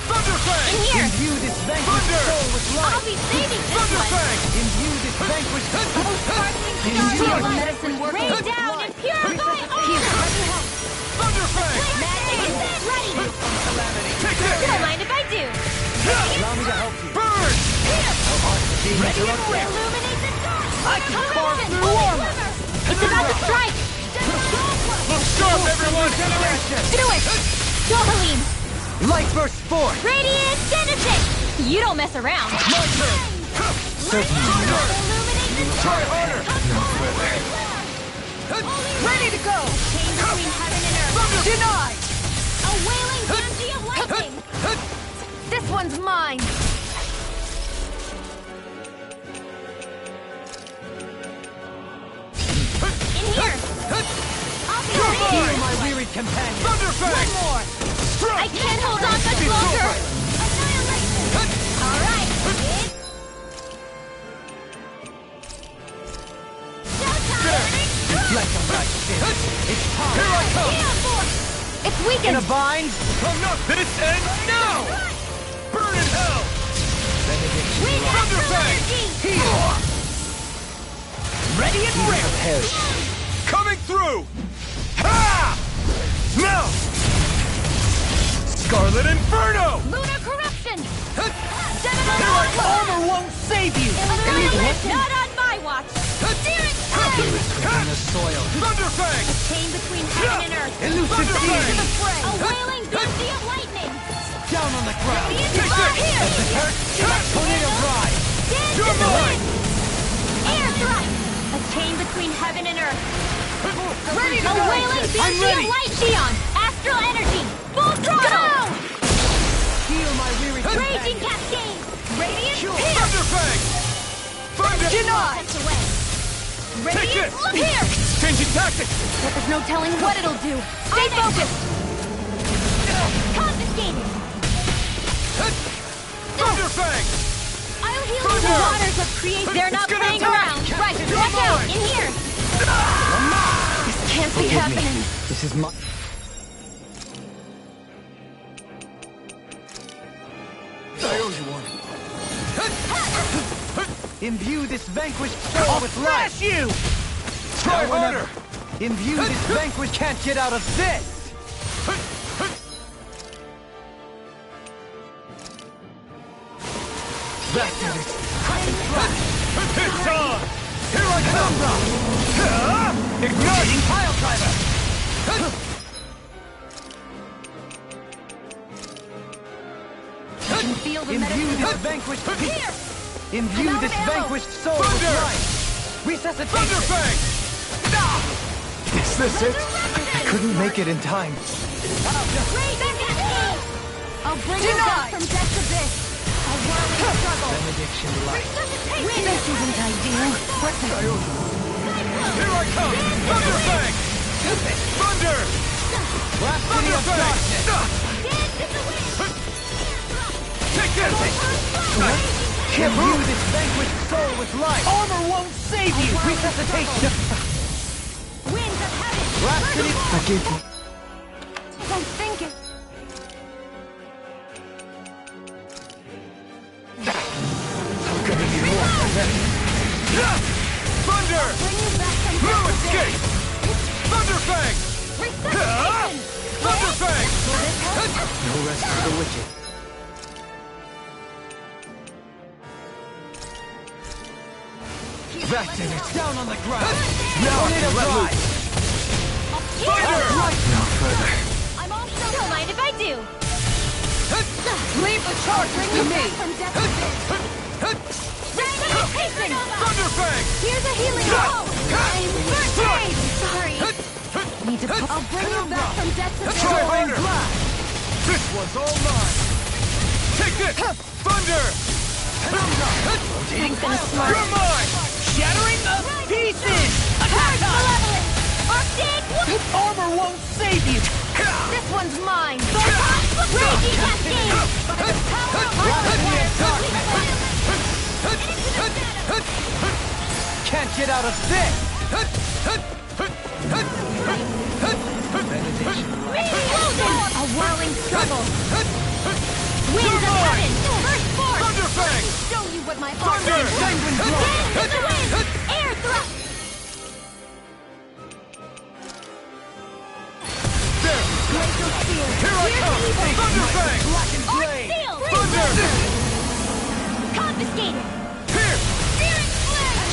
Thunderfang! In here! Imbue this vanquished Thunder! soul with I'll life! be saving this one! Thunderfang! Imbue this vanquished See if the medicine works. Rain down and purify all! Thunderfang! Magic is ready! Take this! Don't mind if I do! Allow me to help you. Burn! Ready and ready! Illuminate the dark! I can carve Corruption! through Holy armor! Quiver! It's about to strike! Look sharp, everyone! Generation! Do it! Dohalim! Light burst forth! Radiant Genesis! You don't mess around! My turn! Certainly not. Illuminate the Try harder! Ready to go! chain between heaven and earth! Denied! A wailing energy of lightning! This one's mine! In here! I'll be You're ready! mine, my wearied companion! Thunderfang! One more! I can't hold on much longer! Annihilation! Alright! Let them right in. It's time! Here I come! It's In a weakened! bind? Come not this end now! Burn in hell! Wind Thunderfang! energy! Heal! Ready and ready. Coming through! Ha! Now! Scarlet Inferno! Lunar corruption! Armor won't save you. Illumination! Not on my watch! Within the soil. Thunderfang! Chain between heaven and earth! Elusive To Thunderfang! the fray! A wailing energy of lightning! Down on the ground! Radiant Take fire! this! Tornado Ride! Dance You're in the mine! wind! Air thrust! A chain between heaven and earth! Ready to A go! wailing I'm energy of ready! light! Xion! Astral energy! Full throttle! Heal my weary Raging cascade! Radiant pierce! Thunderfang! Thunder! Denied! Sent away! Take Radiant this! look here! Changing tactics! There's no telling what it'll do. Stay focused! Confiscated! Thunderfang! I'll heal you. The Thunder! waters of creation. They're not It's gonna playing attack! around. Right, You're watch out! mine! In here! This can't be Forgive me. happening. This is my... I owe you one. Imbue this vanquished soul with life! you. Try harder! Imbue this vanquished can't get out of this! Back to this! It's on! Here I come! Igniting pile driver! I can feel the Imbue medicine. this vanquished Imbue this vanquished soul with life! Resuscitation! Thunderfang! Is this it? I couldn't make it in time. Raging cascade! I'll bring you back from death's abyss! A whirling struggle! Benediction light. Resuscitation! This isn't ideal. What the... Here I come! Thunderfang! Thunder! Rhapsody of darkness! Dance in the wind! Take this! Imbue this vanquished soul with life! Armor won't save you. Resuscitation! Winds of heaven! Rhapsody... Forgive me. I think That's it. It's down on the ground. Now I can let loose. No further. I'm all don't mind if I do. Leave the charges to me! Thunderfang! Here's a healing first aid! Sorry. Need to I'll bring you back from death to Try harder! This one's all mine! Take this! Thunder! I'm gonna smart. You're mine! Shattering the pieces! Charge malevolent! Arctic! Armor won't save you! This one's mine! Raging cascade! By the power of Can't get out of this! A whirling struggle! Winds of heaven! First force! Thunderfang! Show you what my Thunder! arm is! Sanguine blow! Dance in the wind! Air thrust! There! Glacial spear! Here I come! Thunderfang! Blackened blade! Thunder! Confiscated! Here! Searing flame!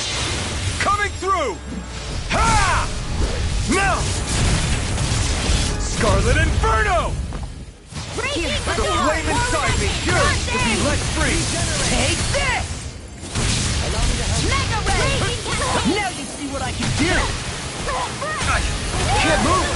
Coming through! Ha! Now! Scarlet Inferno! Raging The flame inside me yearns to be let free! Take this! Mega ray! Now you see what I can do! Can't move!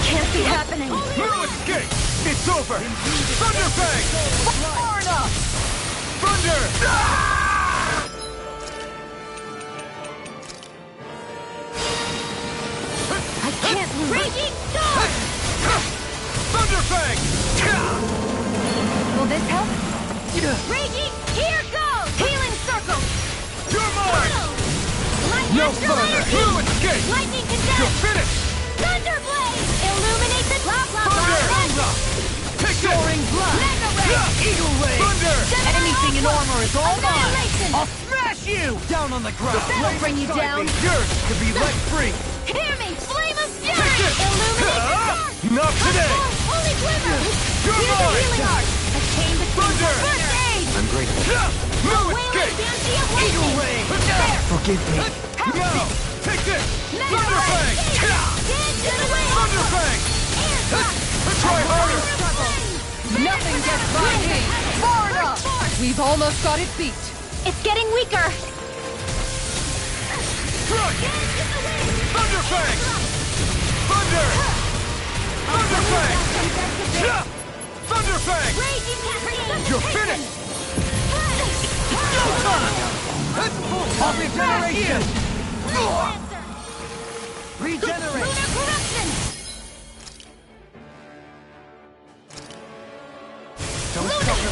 Can't be happening! No escape! It's over! Thunderfang! Far enough! Thunder! I can't lose! Raging storm! Thunderfang! Will this help? Raging, here goes! Healing circle! You're mine! No further! No escape! Lightning You're condensed! finished! Thunderblade! Illuminate the blah blah Thunder! Take Soaring blood! Mega ray! Eagle ray! Thunder! Anything in armor is all mine! Annihilation! I'll smash you! Down on the ground! That'll bring you down! Yours to be let free! Hear me! Flame of fury! Take this! Illuminate the dark! Not today! Holy glimmer! You're Here's a mine! healing art! A chain between Thunder! first aid! I'm grateful. No Wailing escape! Banshee of Eagle lightning! ray! There! Forgive me. Now! Take this! Mega Thunderfang! ray! Dance in the wind! Thunderfang! Air thrust! Try harder! Nothing gets by me! Far enough! We've almost got it beat. It's getting weaker! Crush! Thunderfang! Thunder! Thunderfang! Thunderfang! Raging cascade! You're finished! I'll regeneration! Regenerate! Lunar corruption!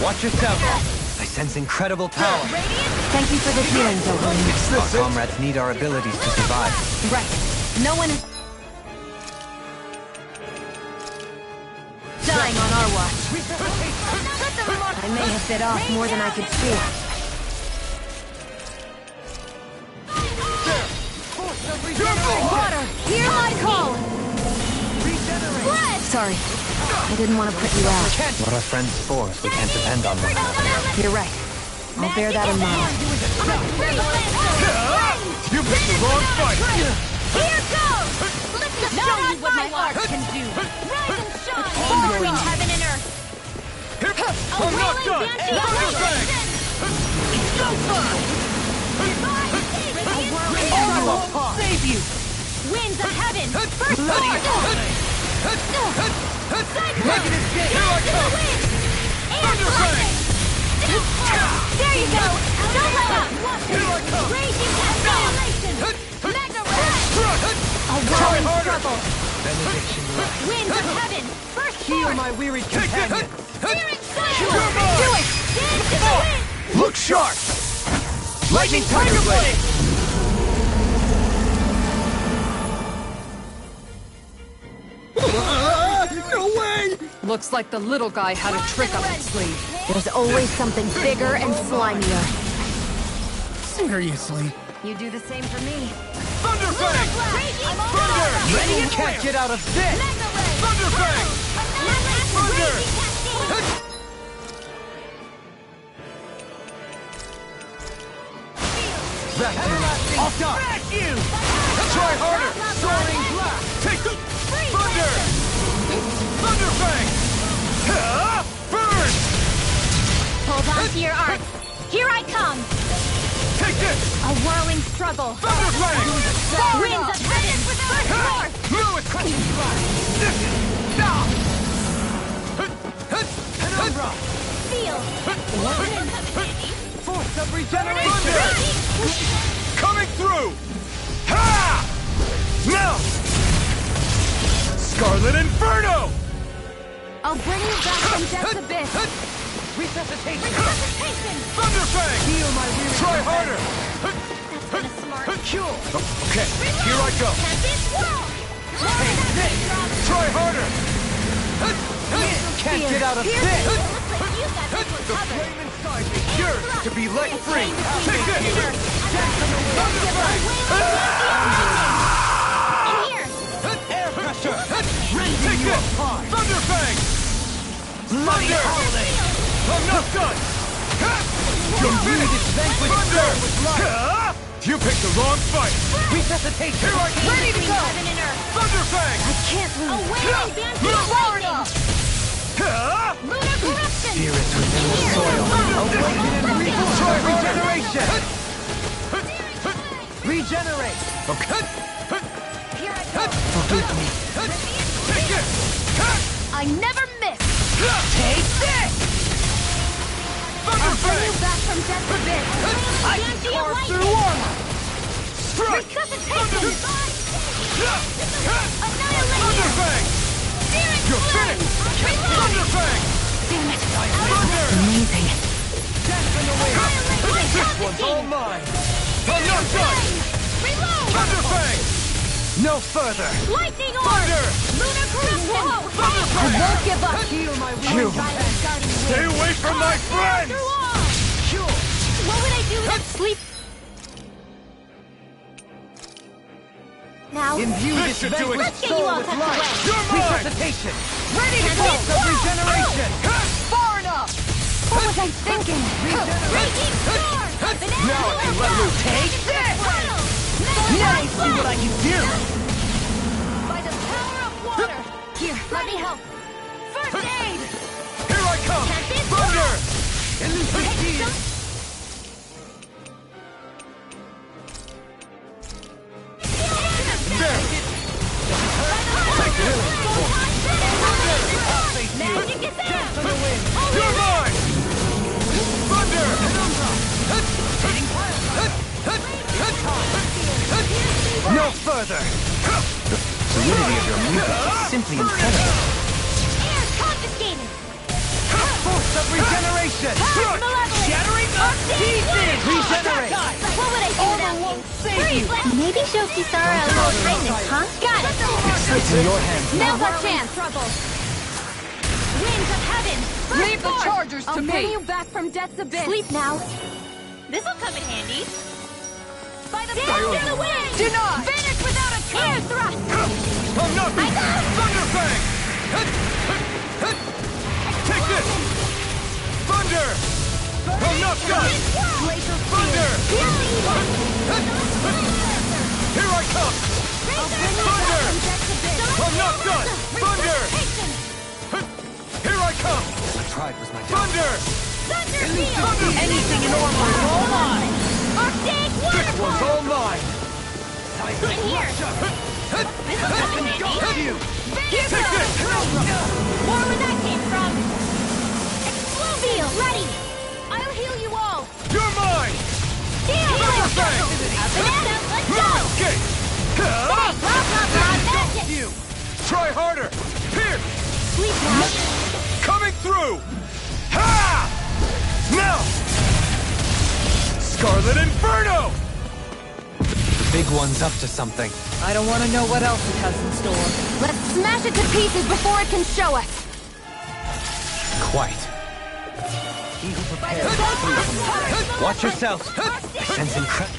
Watch yourself. I sense incredible power. Thank you for the healing, Zohan. Our comrades need our abilities to survive. Right. No one is dying on our watch. I may have bit off more than I could chew. Water, hear my call! Sorry, I didn't want to put you out. What are friends for if we can't depend on one another? You're right. I'll bear that in mind. You picked the wrong fight! Here goes! Let's show you what my art can do! Rise and shine! Between heaven and earth! I'm not done! Thunderfang! So far! Armor won't save you! Winds of heaven! First force! Negative gate! Here I come! Thunderfang! There you go! Don't let up! Here I come! Raging annihilation! Mega ray! A Try whirling harder! struggle! Benediction light. Winds of heaven! First Heal force! my wearied companion! Searing flame! You're mine! Do it! Dance in the wind! Look sharp! Lightning Tiger Blade! Looks like the little guy had a trick up his sleeve. There's always something bigger and slimier. Seriously. You do the same for me. Thunderfang! Thunder! Ready and Can't clear. get out of this! Thunderfang! Thunder! Off done. Try harder! Soaring blast! Take the thunder! Thunderfang! Burn! Hold on to your arcs. Here I come. Take this! A whirling struggle. Thunderfang! Winds of heaven without force. No, it's crushing blast! Penumbra! Feel. Force of regeneration! Coming through! Ha! Now! Scarlet Inferno! I'll bring you back from death's abyss. Resuscitation! Resuscitation! Thunderfang! Heal my weary. Try harder! That's been a smart. Cure! Okay, here I go! Tempest swirl. Take this! Try harder! Can't get out of Here. this! Looks like you got this one The covered. flame inside me yearns to be let free! Take this! In here. Air pressure! Take this! Thunderfang! Thunder! I'm not done! You're finished! Thunder! You picked the wrong fight! Resuscitation! Here I come! Ready to go. Heaven and earth. Thunderfang! I can't lose. Away, dancing lightning. Lunar corruption. Spirits within the soil. Awaken and try regeneration! Regenerate! Okay! Here I go. Forgive me. Take this! I never miss. Take this! I'll bring Thunderfang! you back from death's abyss. I can Dancing carve lightning. through armor! Strike! Resuscitation. Annihilation. Thunderfang! Spirit You're flame. finished! Reload. Thunderfang! Damn it. Thunder! Amazing. Death in the wind! Annihilation. This one's all mine! I'm not done! Reload. Thunderfang! No further! Lightning orb. Thunder! Lunar corruption. Thunderfang! Won't give up. Heal my You! weary. Stay away from my friends! Through all. Cure! What would I do without sleep? Now, Imbue This this should do it. vanquished let's get you soul all with tucked life! away. You're mine! Resuscitation! Ready to Force of go. regeneration! Far enough! What was I thinking? Raging storm. Now I can let loose. Take this. Now you see what I can do! By the power of water. Here, let me help. First aid. Here I come! Tempest Thunder! Elucidate! There! Magic is there. You're mine! Thunder! No further! The fluidity of your movement is simply incredible. Air confiscated. Force of regeneration! Shattering of Pieces! Regenerate! What would I do without you? Save you! Maybe show Kisara a little kindness, huh? Got it. It's in your hands now. Now's our chance. Winds of heaven. Leave the chargers to I'll bring me. you back from death's abyss. Sleep now. This'll come in handy. By the blast in the wind. Denied. Vanish without a air thrust. I'm not beat! Thunderfang! Take this! Thunder! I'm not done! Thunder! Here I come! Thunder! I'm not done! Thunder! Here I come! My pride was my Thunder! Thunder! Anything in armor is all mine! Arctic This one's waterfall. all mine! In here. This'll come in handy. You! Here Take goes. this! More where that came from. Explosion ready. I'll heal you all. You're mine! Thunderfang! Banana, let's go. Okay! Blah, blah, blah, magic. You! Try harder! Here! Sleep now. Coming through! Ha! Now! Scarlet Inferno! The big one's up to something. I don't want to know what else it has in store. Let's smash it to pieces before it can show us. quite. He who prepares. Watch yourself. I sense incredible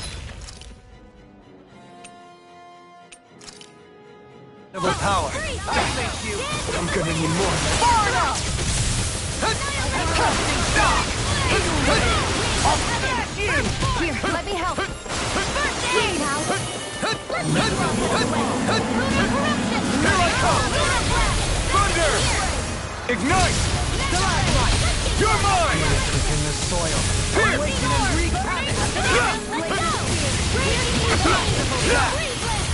power. I'm gonna need more. Here, let me help. Here now. Here I come! Thunder! Ignite! You're mine! Within the soil. Here!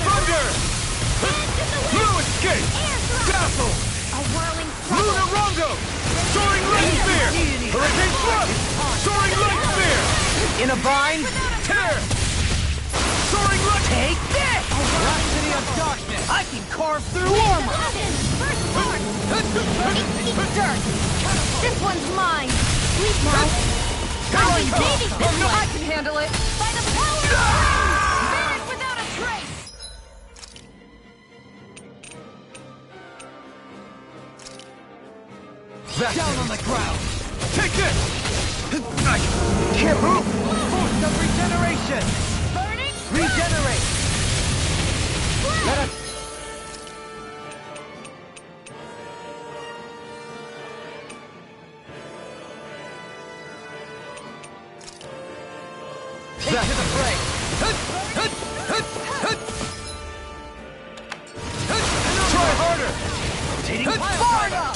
Thunder! No escape! Dazzle! Lunar Rondo! Soaring Light Spear! Hurricane Thrust! Soaring Light Spear! In a bind. Tear! Soaring Light... Take this! Rhapsody of darkness. I can carve through armor. Dirt. This one's mine. Sleep now. I can handle it. By the power of Spirit without a trace. Down on the ground. Take this! I can't move! Force of regeneration. Burning. Regenerate. Let us. Back to the fray. Try harder! Rotating Florida.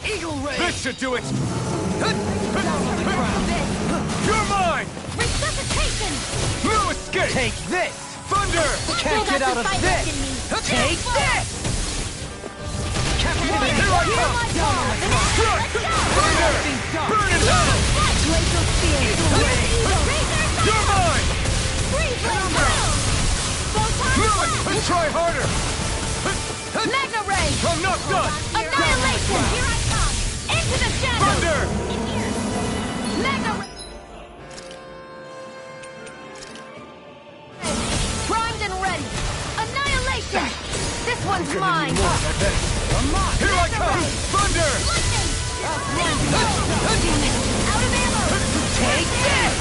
Eagle ray. This should do it! You're mine! Resuscitation. No escape! Take this. Thunder! Can't get out of this. Take this. Captain, Here I come! Strike! Thunder! Burn it down! Glacial Spear. You're mine! Let's try harder! Magna Ray. I'm not done! Annihilation. Here I come. Into the shadows. Thunder! Magna Ray. Primed and ready. Annihilation. This one's mine. Here I come! Thunder! Out of ammo. take this.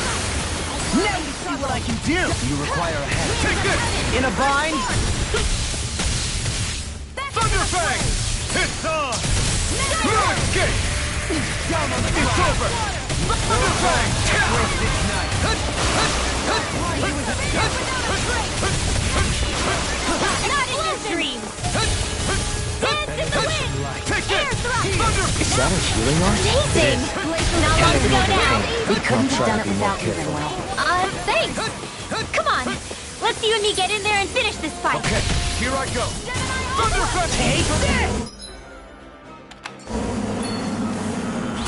Now you see what I can do. You require a hand. Take this! In a bind. Thunder Fang! It's on! No escape! Down on the It's over! Thunder Fang! Not in your dreams. Dance in the wind. Take this! Air thrust. Thunder! Is that a healing art? Amazing. Not long to go now. We couldn't have done it without you, Manuel. Thanks. Come on. Let's you and me get in there and finish this fight. Okay, here I go! Thunder Fang! Take this.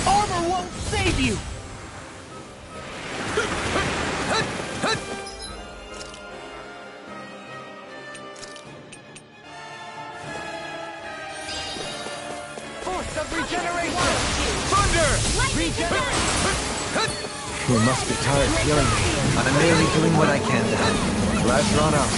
Armor won't save you. Force of regeneration! Thunder! You must be tired of healing me. I'm merely doing what I can to help. Glad you're on out.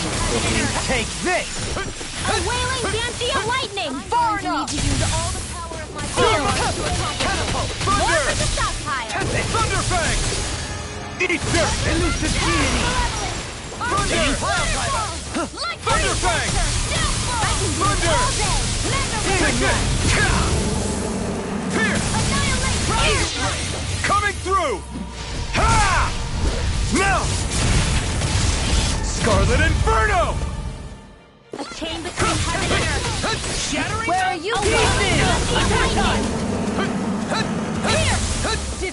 Take this. A wailing banshee of lightning. Far Going to enough. need to use all the power of my field to accomplish this. More Thunder! for the stockpile. Thunder Fang! Eat dirt! Elusive deity. Thunder! Thunder Fang! Thunder! Take this! Here! Coming through! Ha! Now! Scarlet Inferno! A chain between heaven and earth. Shattering! Where are you Here!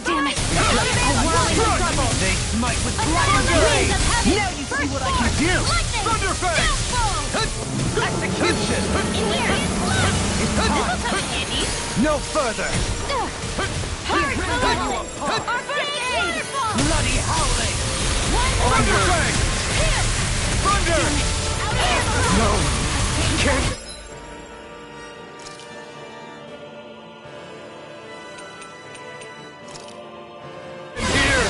Damn it. A whirling trouble. They smite with A blinding thousand ray. rays of heaven. Now you see what I can do. Thunder Fang! Execution. In here. This'll come in handy. No further. Here's the lesson. Our first aid. Bloody howling. Thunder Fang! Thunder! No. Can't. Here!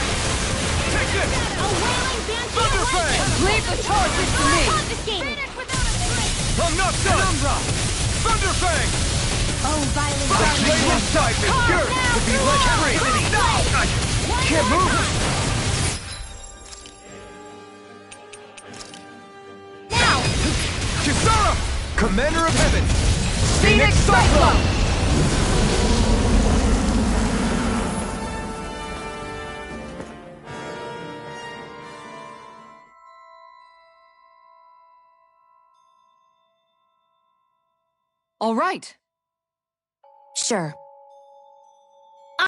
Take this! A wailing banshee Thunder of Fang! lightning. Leave the charges to me. Confiscated. I'm not done! Penumbra! Thunderfang! Oh, violent The flame inside me yearns to be let free! I can't move! Now! Kisara! Commander of Heaven! Phoenix Cyclone! All right. Sure.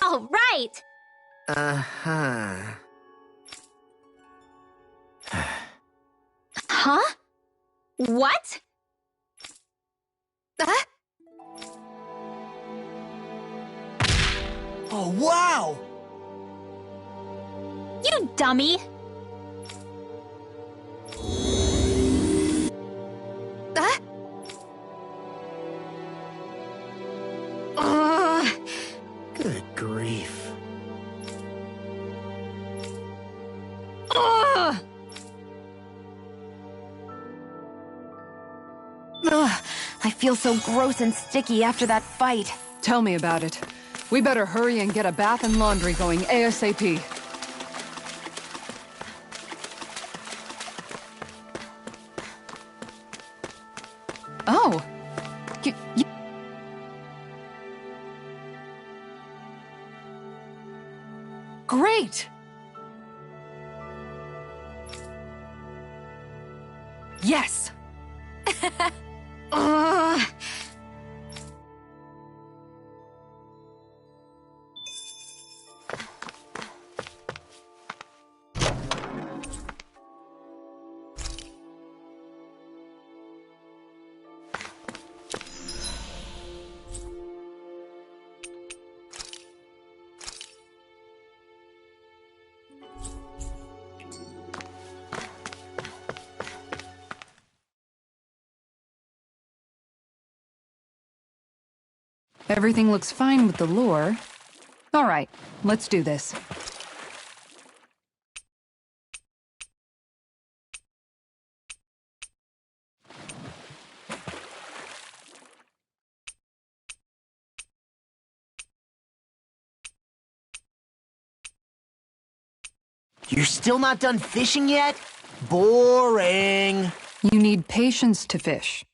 All right! Uh-huh. Huh? What? Oh, wow! You dummy! Good grief. Ugh, I feel so gross and sticky after that fight. Tell me about it. We better hurry and get a bath and laundry going ASAP. Oh. Great! Yes! Ugh. Everything looks fine with the lure. All right, let's do this. You're still not done fishing yet? Boring. You need patience to fish.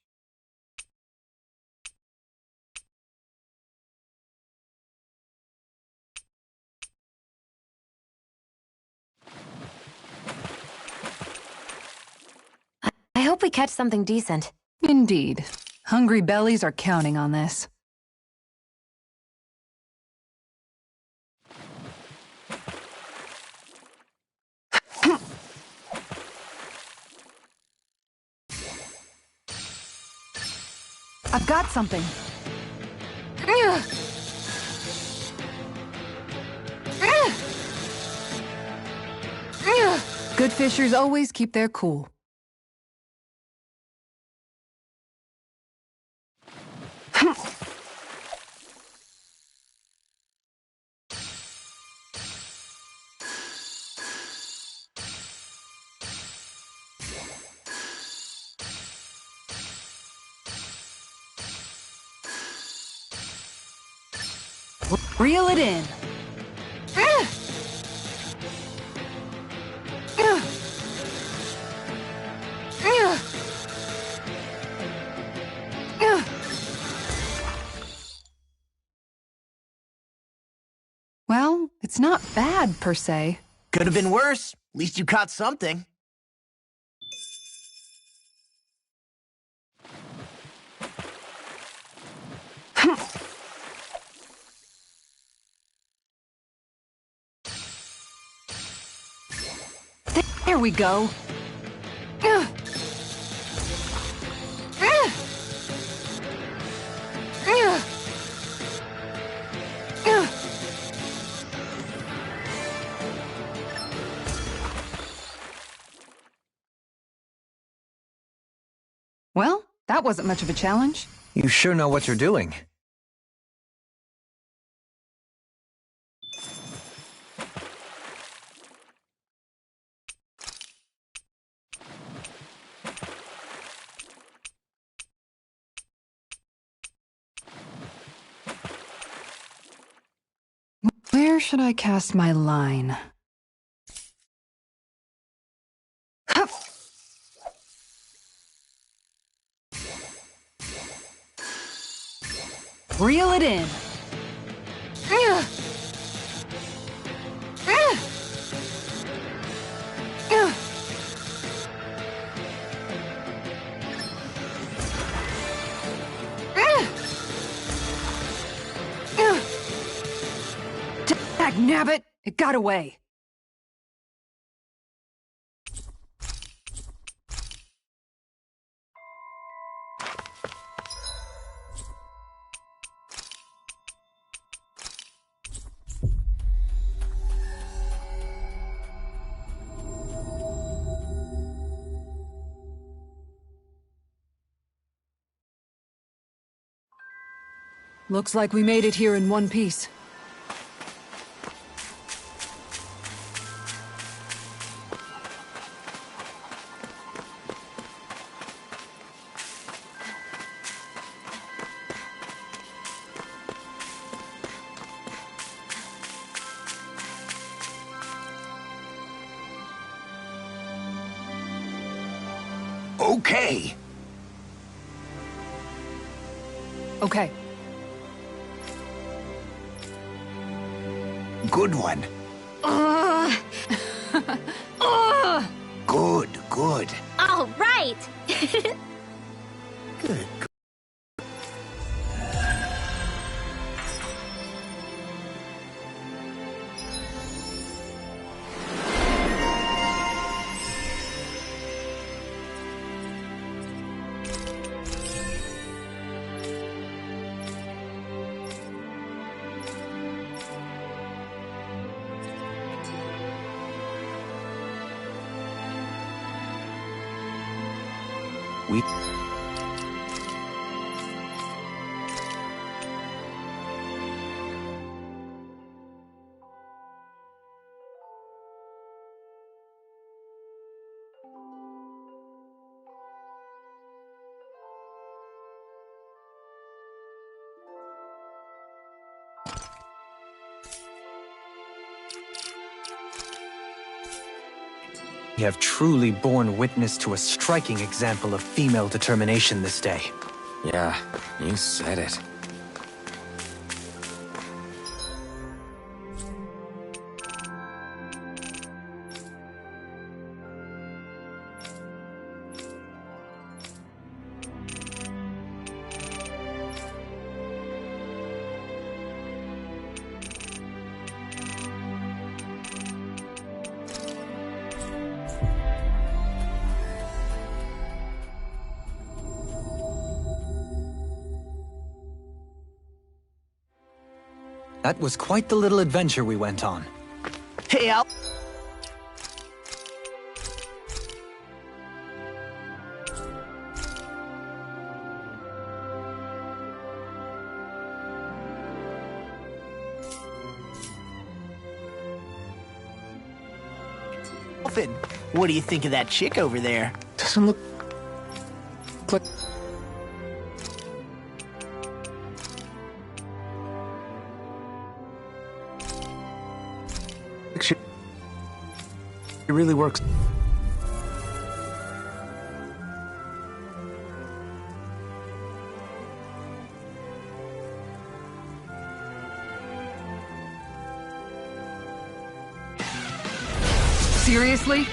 I hope we catch something decent. Indeed. Hungry bellies are counting on this. I've got something. Good fishers always keep their cool. Reel it in. Well, it's not bad, per se. Could have been worse. At least you caught something. There we go. Well, that wasn't much of a challenge. You sure know what you're doing. should I cast my line? Reel it in. Dagnabbit! It got away. Looks like we made it here in one piece. Okay. Okay. Good one. Good, good. All right! Good. We... We have truly borne witness to a striking example of female determination this day. Yeah, you said it. That was quite the little adventure we went on. Hey, Al. Alvin, what do you think of that chick over there? Doesn't look like... It really works. Seriously?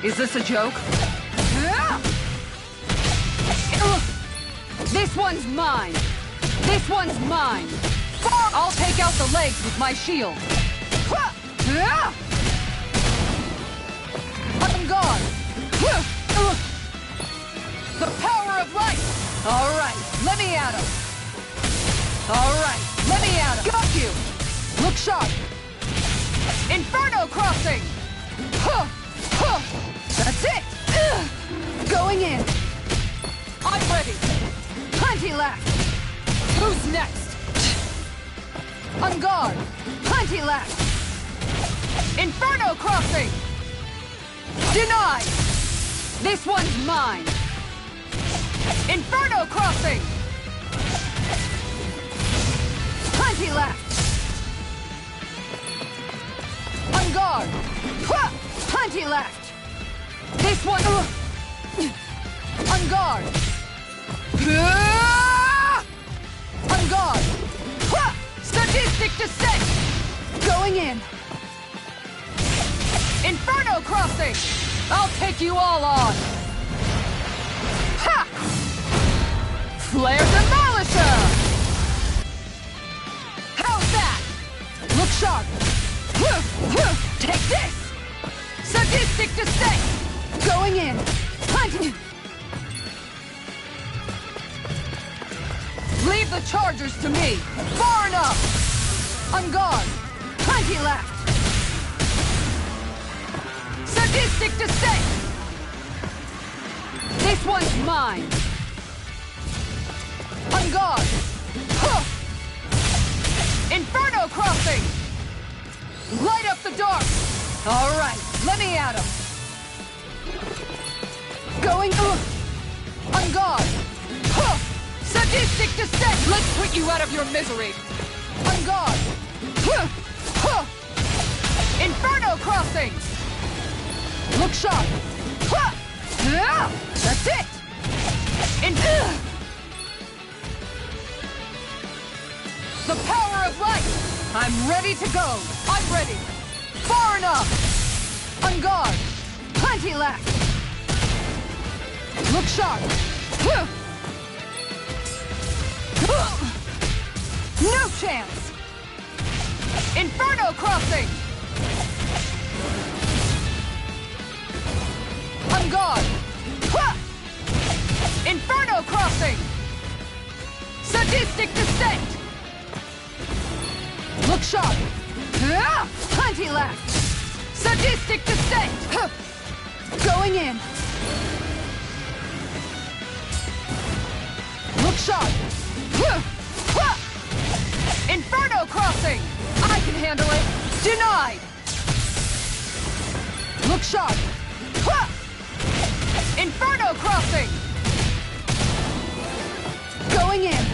Is this a joke? This one's mine! This one's mine! I'll take out the legs with my shield! On guard! The power of light! Alright, let me at him! Alright, let me at him! Got you! Look sharp! Inferno crossing! That's it! Going in! I'm ready! Plenty left! Who's next? On guard! Plenty left! Inferno crossing! Denied! This one's mine! Inferno crossing! Plenty left! On guard! Ha! Plenty left! This one... On guard! On guard! Ha! Sadistic descent! Going in! Inferno crossing! I'll take you all on! Ha! Flare Demolisher! How's that? Look sharp! Take this! Sadistic descent! Going in! Hunting! Leave the chargers to me! Far enough! On guard! Plenty left! Sadistic descent! This one's mine! On guard! Huh. Inferno crossing! Light up the dark! Alright, let me at him! Going... On guard! Huh. Sadistic descent! Let's put you out of your misery! On guard! Huh. Huh. Inferno crossing! Look sharp! Ha! That's it! The power of light! I'm ready to go! I'm ready! Far enough! On guard! Plenty left! Look sharp! No chance! Inferno crossing! On guard! Ha! Inferno crossing! Sadistic descent! Look sharp! Plenty left! Sadistic descent! Going in! Look sharp! Inferno crossing! I can handle it! Denied! Look sharp! Inferno crossing! Going in!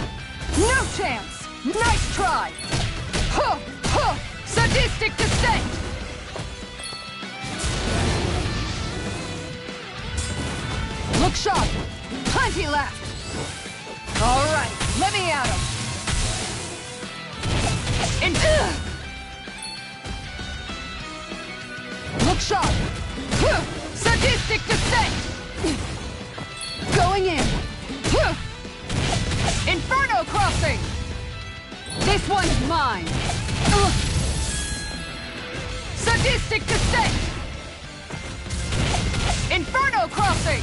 No chance! Nice try! Huh! Huh! Sadistic descent! Look sharp! Plenty left! Alright, let me at him! Look sharp! Sadistic descent! Going in! Inferno crossing! This one's mine! Sadistic descent! Inferno crossing!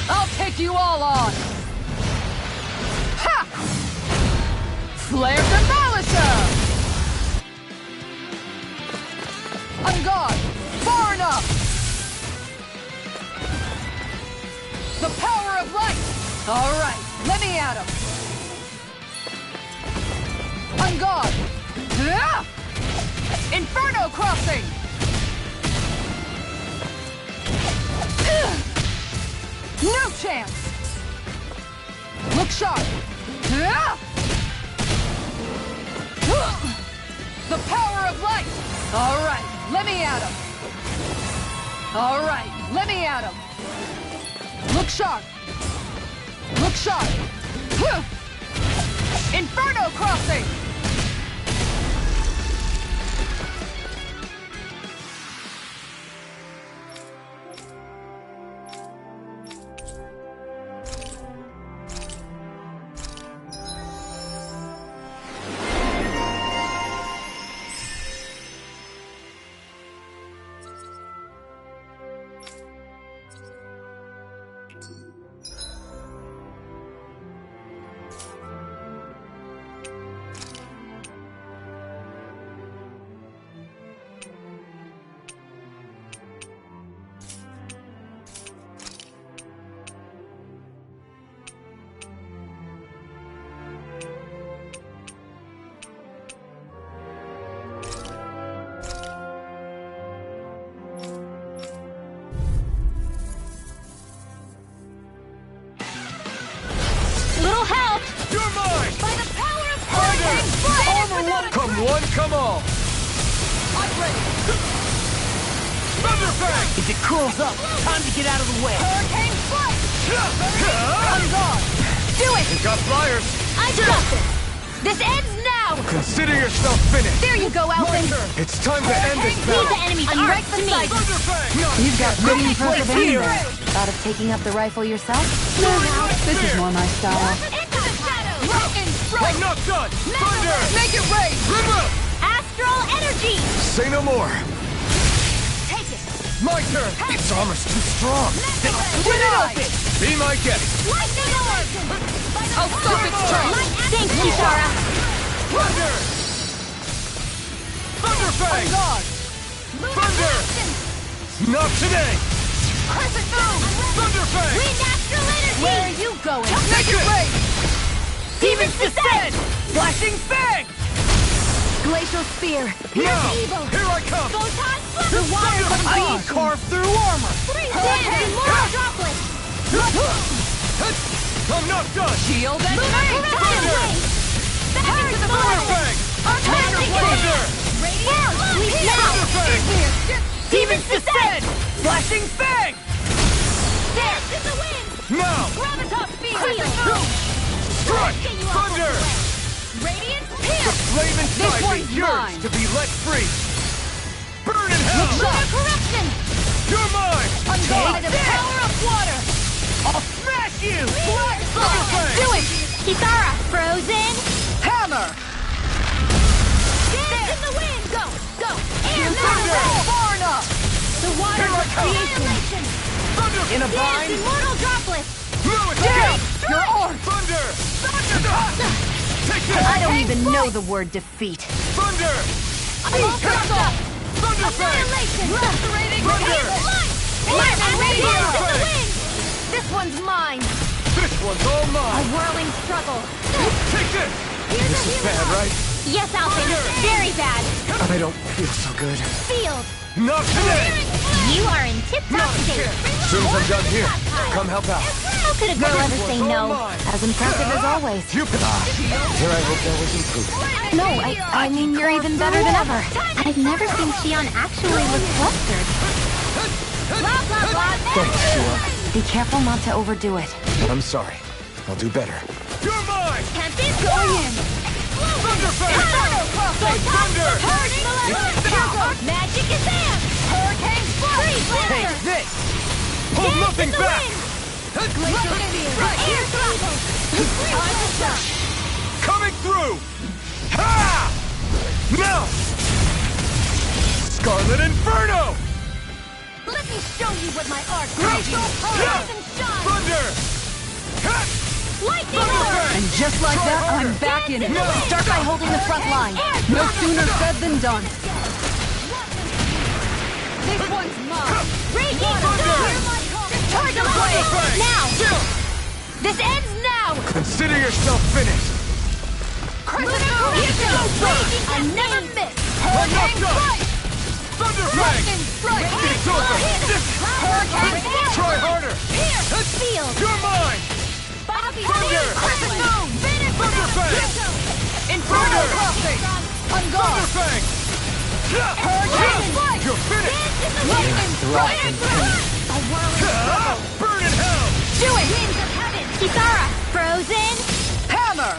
I'll take you all on! Ha! Flare Demolisher! On guard! Far enough! The power of light! Alright, let me at him! On guard! Inferno crossing! No chance! Look sharp! The power of light! Alright, let me at him! Alright, let me at him! Look sharp! Look sharp! Inferno crossing! One come all! I'm ready! Thunderfang! If it curls up, time to get out of the way. Hurricane Strike! On guard! Do it! You got flyers! I got this! This ends now! Consider yourself finished! There you go, Alvin! It's time to end this Leave battle! the enemy's right to me! You've got pretty impressive aim there. Thought of taking up the rifle yourself? No, this is more my style. Into the shadows! Hurricane Strike! I'm not done! Thunder! Make it rain! River! Astral energy! Say no more! Take it! My turn! Its armor's too strong! Split it open! Be my guest! Lightning alert! I'll stop its track! Thanks, Kisara! Thunder! Thunderfang! God! Thunder! Not today! Crescent Moon! Thunderfang! Wind astral energy! Where are you going? Make Take it it! rain! Demon's descent! Flashing Fang! Glacial Spear! Now! evil. Here I come! Photon The flux! wires of I God! can carve through armor. Freeze dance! Immortal droplet! I'm not done! Shield and Lunar rain! corruption wave! Back into the Thunderfang! Magic Thunder! Radiant! Leap now! Thunderfang! Demon's descent! Flashing Fang! Dance in the wind! Now! Gravitas field! Crescent Moon! Strike! Get you off Thunder! the way. Radiant The pierce! flame inside me one's yearns mine. to be let free! Burn in hell! Lunar corruption! You're mine! Take the power of water! I'll smash you! Thunderfang! Do it! Kisara! Frozen! Hammer! Dance in the wind! Go! Go! Air Thunder! now! Far enough! The water Here I of come. creation! Thunder! In a Dance bind. immortal droplet! No escape! Your orb! Thunder! Thunder! Take this! I don't even know the word defeat. Thunder! I'm all covered up! Thunderfang! Annihilation! Lacerating Thunder! Light! Light and radiant! dance in the wind! This one's mine! This one's all A mine! whirling struggle! Take this! Here's This is bad, right? Yes, Alvin! Very bad! I don't feel so good. Field! Not today! You are in tip-top shape! Soon as I'm done here, come help out. How could a girl ever say no? As impressive as always. You can... Here I hope there was improvement. No, I mean, you're even better than ever. I've never seen Shion actually look flustered. Blah, blah, blah! Thanks, Shion. Be careful not to overdo it. I'm sorry. I'll do better. You're mine! Tempest going in! Thunderfang! Thunder! Magic is there! Hurricane Strike! Freeze Take Lancer! this! Hold nothing in the back! Glacial Spear! Air travel! Time to shine! Coming through! Ha! Now! Scarlet Inferno! Let me show you what my art Glacial Rise and shine! Thunder! Ha! Lightning alert! And just like that, I'm back in it! Start by holding the front line. No sooner said than done! This one's mine! Raging Thunder! storm! Target away! Now! This ends now! Consider yourself finished! Crescent Raging! I never miss! I'm not done! Thunderfang! Lightning Strike! It's over! Hurricane Try harder! Field! You're mine! Thunder! Crescent Moon! Thunderfang! Inferno Thunder! Crossing! On guard! Thunderfang! Hurricane Strike! You're finished! Lightning Strike! Burn in hell! Do it! Winds of heaven! Kisara! Frozen! Hammer!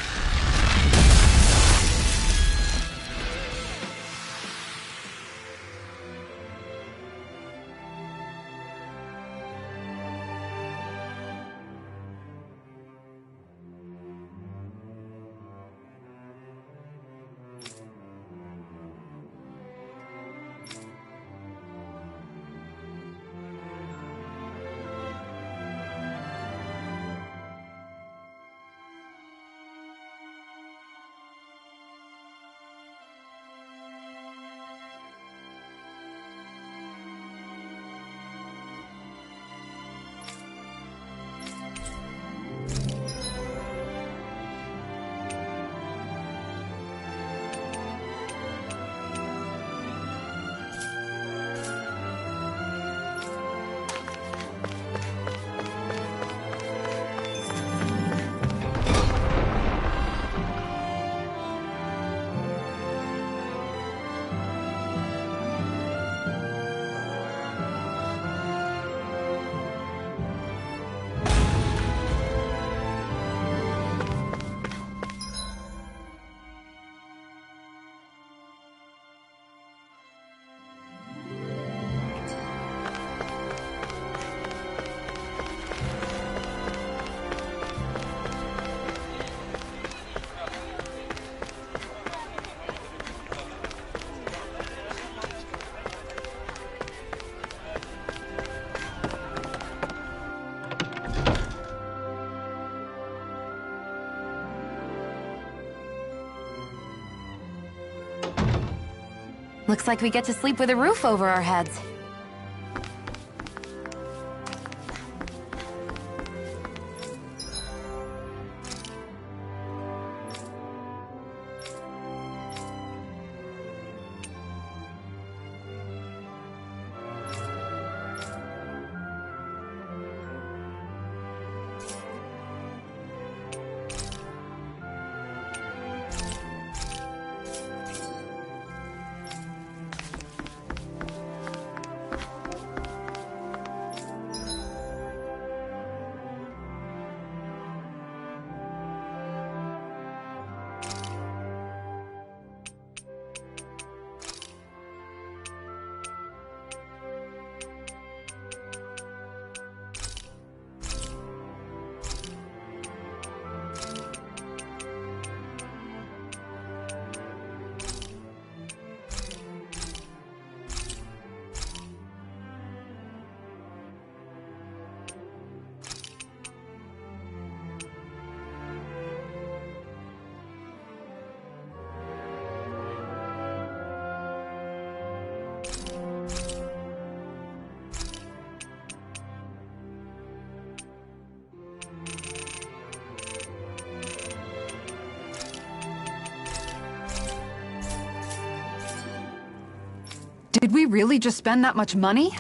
Looks like we get to sleep with a roof over our heads. Did we really just spend that much money?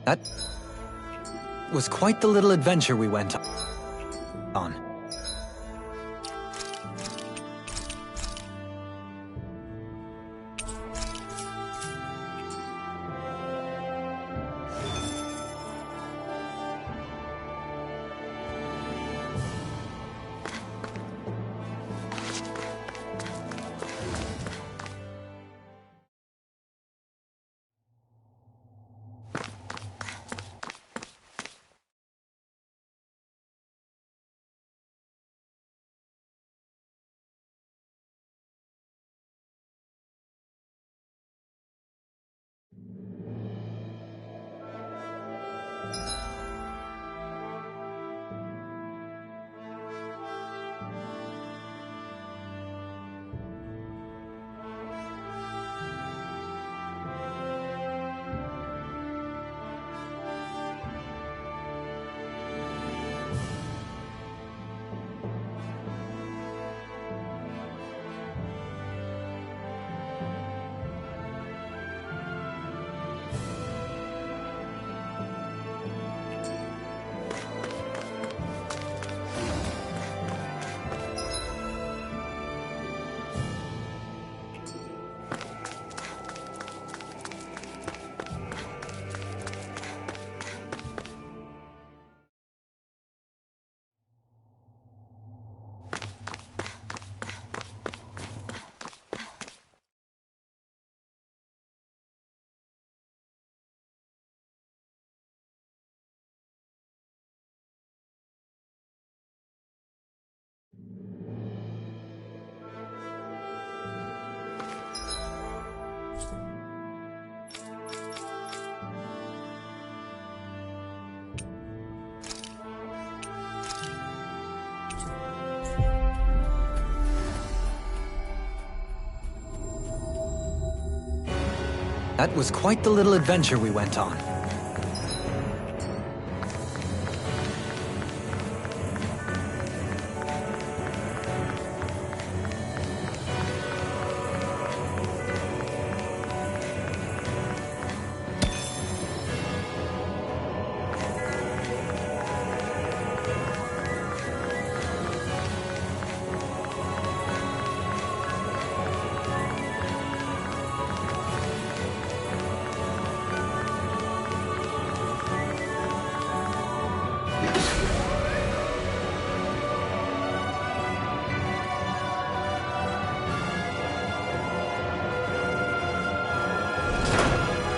That was quite the little adventure we went on. That was quite the little adventure we went on.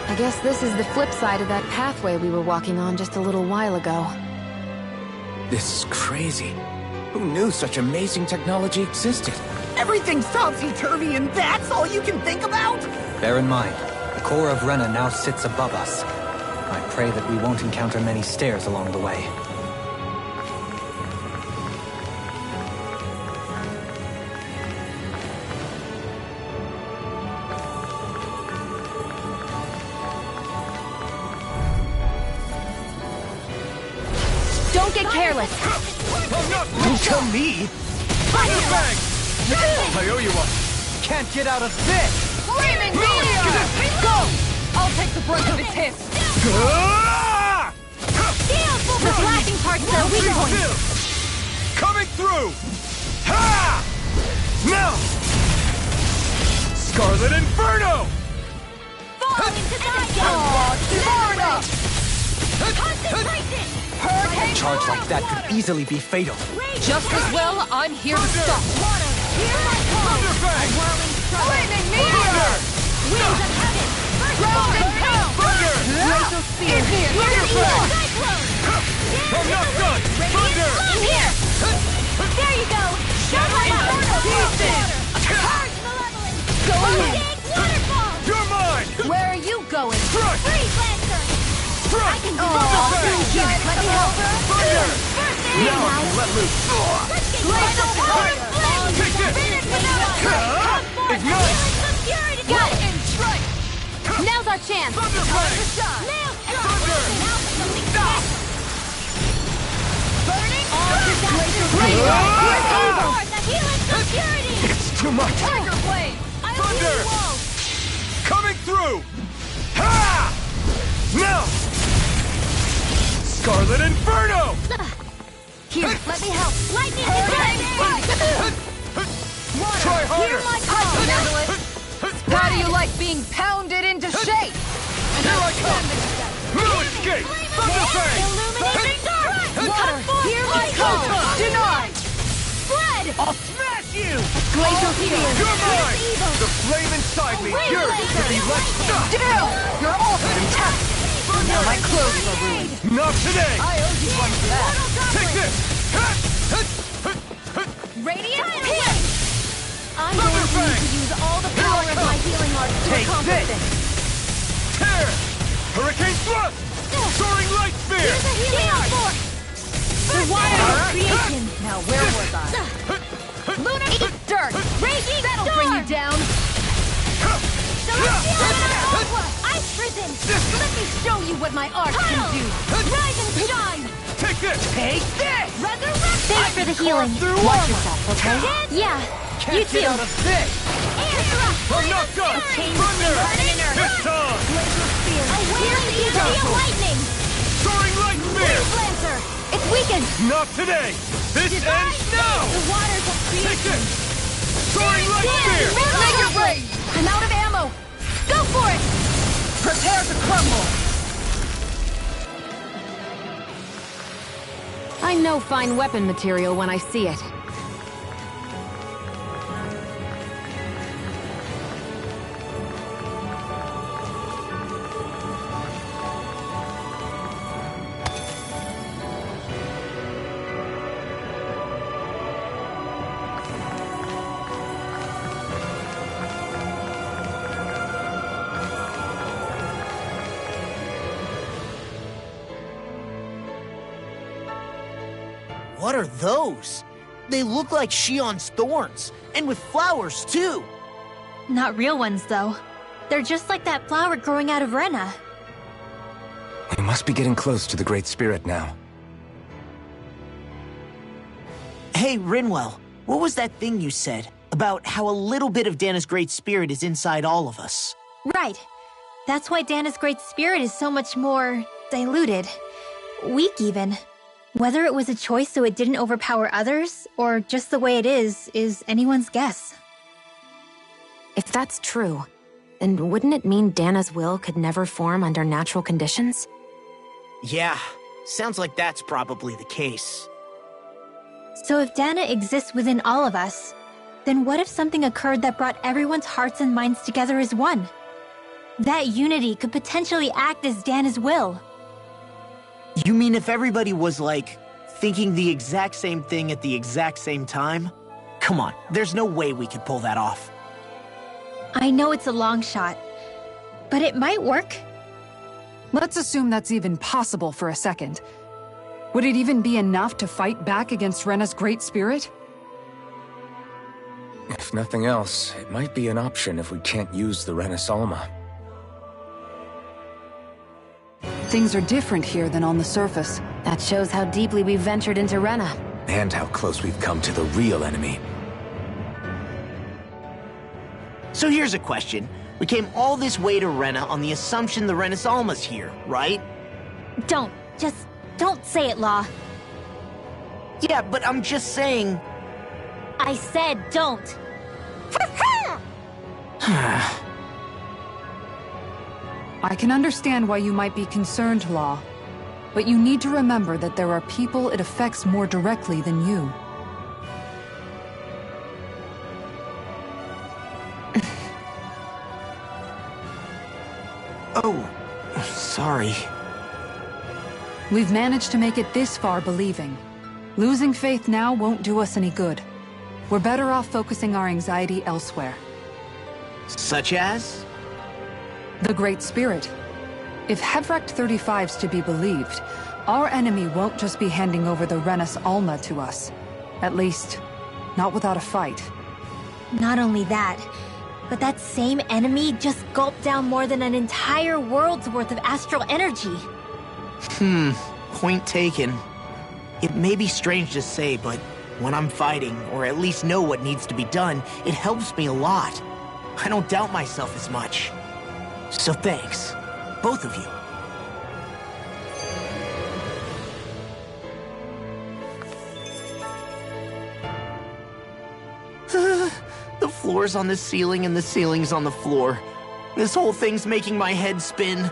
I guess this is the flip side of that pathway we were walking on just a little while ago. This is crazy. Who knew such amazing technology existed? Everything's topsy-turvy and that's all you can think about? Bear in mind, the core of Rena now sits above us. I pray that we won't encounter many stairs along the way. Don't get careless! Don't tell me! Thunderbang! I owe you one! Can't get out of this! Flaming meteor! Go! I'll take the brunt of its hits! The flashing part's their weak point. Coming through! Ha! Now! Scarlet Inferno! Fall into Sparta! concentration! Hurricane! Charge like that could easily be fatal. Just as well, I'm here to stop. Water, hear my call! Thunderbang! Whirling struggle! Flaming meteor! Winds of heaven! First Ground and fall! pound! Thunder! Laser spear! Thunderbang! Cyclone! I'm not done! Thunder! In here! There you go! Shattering Water! pieces! Charge malevolence! Going in! Big waterfall! You're mine! Where are you going? Crush! Freeze Lancer! Crush! can do Thunderbang! Here, let me help. Thunder! First aid! Now, let loose! Let's get Laser power fire! flame! Take this! Finish without come forth! Ignite! Feelings of purity! Got it! And strike! Now's our chance! Thunderbang! Nailed it! Thunder! Now for something Stop! Burning! Laser flame! Come forth! The healings of purity! It's too much! Tiger blade! I'll Thunder! heal you all! Coming through! Ha! Now! Scarlet Inferno! Here, let me help! Lightning Hurricane strike! Water! Try harder! Hear my call! Handle it! How do you like being pounded into shape? Here I come! No escape! Thunderbang! Illuminating strike! Water! Hear my call! Denied! Spread! I'll smash you! Glacial spear! You're mine! Evil! The flame inside me Rain yearns to laser! be let stop! Down! You're ultimate intact! Now my clothes are ruined. Not today! I owe you one for that. Take this! Radiant Healing! I'm going to need to use all the power of my healing arts to Take accomplish this! this. Tear! Hurricane Thrust! Soaring Light Spear! Here's a healing art! The wire of creation! Now where was I? Lunar eat dirt! Raging That'll storm! bring you down! Celestial Ice prison! Let me show you what my art can Tunnel! do! Rise and shine! Take this! Take this! Resurrect! Thanks for the healing. Watch yourself, okay? Yeah, Can't you get too. out of this! Air thrust! I'm not done! Thunder! This time! A wailing fury of lightning! Soaring Light Spear! Lancer! It's weakened. Not today! This ends now! The waters of Take creation! this! Soaring Light Spear! Laser blade! I'm out of ammo! Go for it! Prepare to crumble! I know fine weapon material when I see it. What are those? They look like Shion's thorns, and with flowers too. Not real ones, though. They're just like that flower growing out of Rena. We must be getting close to the Great Spirit now. Hey, Rinwell, what was that thing you said about how a little bit of Dana's Great Spirit is inside all of us? Right. That's why Dana's Great Spirit is so much more diluted. Weak, even. Whether it was a choice so it didn't overpower others, or just the way it is anyone's guess. If that's true, then wouldn't it mean Dana's will could never form under natural conditions? Yeah, sounds like that's probably the case. So if Dana exists within all of us, then what if something occurred that brought everyone's hearts and minds together as one? That unity could potentially act as Dana's will. You mean if everybody was, like, thinking the exact same thing at the exact same time? Come on, there's no way we could pull that off. I know it's a long shot, but it might work. Let's assume that's even possible for a second. Would it even be enough to fight back against Rena's Great Spirit? If nothing else, it might be an option if we can't use the Rena Alma. Things are different here than on the surface. That shows how deeply we've ventured into Rena. And how close we've come to the real enemy. So here's a question. We came all this way to Rena on the assumption the Rena Alma's here, right? Don't say it, Law. Yeah, but I'm just saying... I said don't. I can understand why you might be concerned, Law. But you need to remember that there are people it affects more directly than you. Oh, sorry. We've managed to make it this far believing. Losing faith now won't do us any good. We're better off focusing our anxiety elsewhere. Such as? The Great Spirit. If Hevracht 35's to be believed, our enemy won't just be handing over the Rena Alma to us. At least, not without a fight. Not only that, but that same enemy just gulped down more than an entire world's worth of astral energy. Point taken. It may be strange to say, but when I'm fighting, or at least know what needs to be done, it helps me a lot. I don't doubt myself as much. So thanks, both of you. The floor's on the ceiling and the ceiling's on the floor. This whole thing's making my head spin.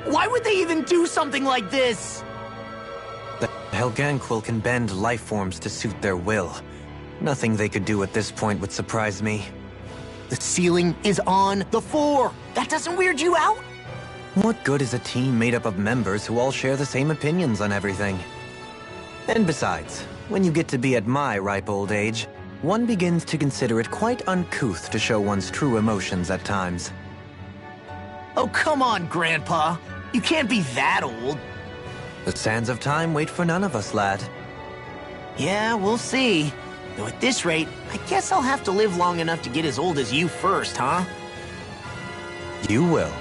Why would they even do something like this? The Helganquil can bend life forms to suit their will. Nothing they could do at this point would surprise me. The ceiling is on the floor. That doesn't weird you out? What good is a team made up of members who all share the same opinions on everything? And besides, when you get to be at my ripe old age, one begins to consider it quite uncouth to show one's true emotions at times. Oh, come on, Grandpa. You can't be that old. The sands of time wait for none of us, lad. Yeah, we'll see. Though at this rate, I guess I'll have to live long enough to get as old as you first, huh? You will.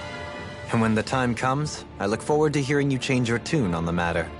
And when the time comes, I look forward to hearing you change your tune on the matter.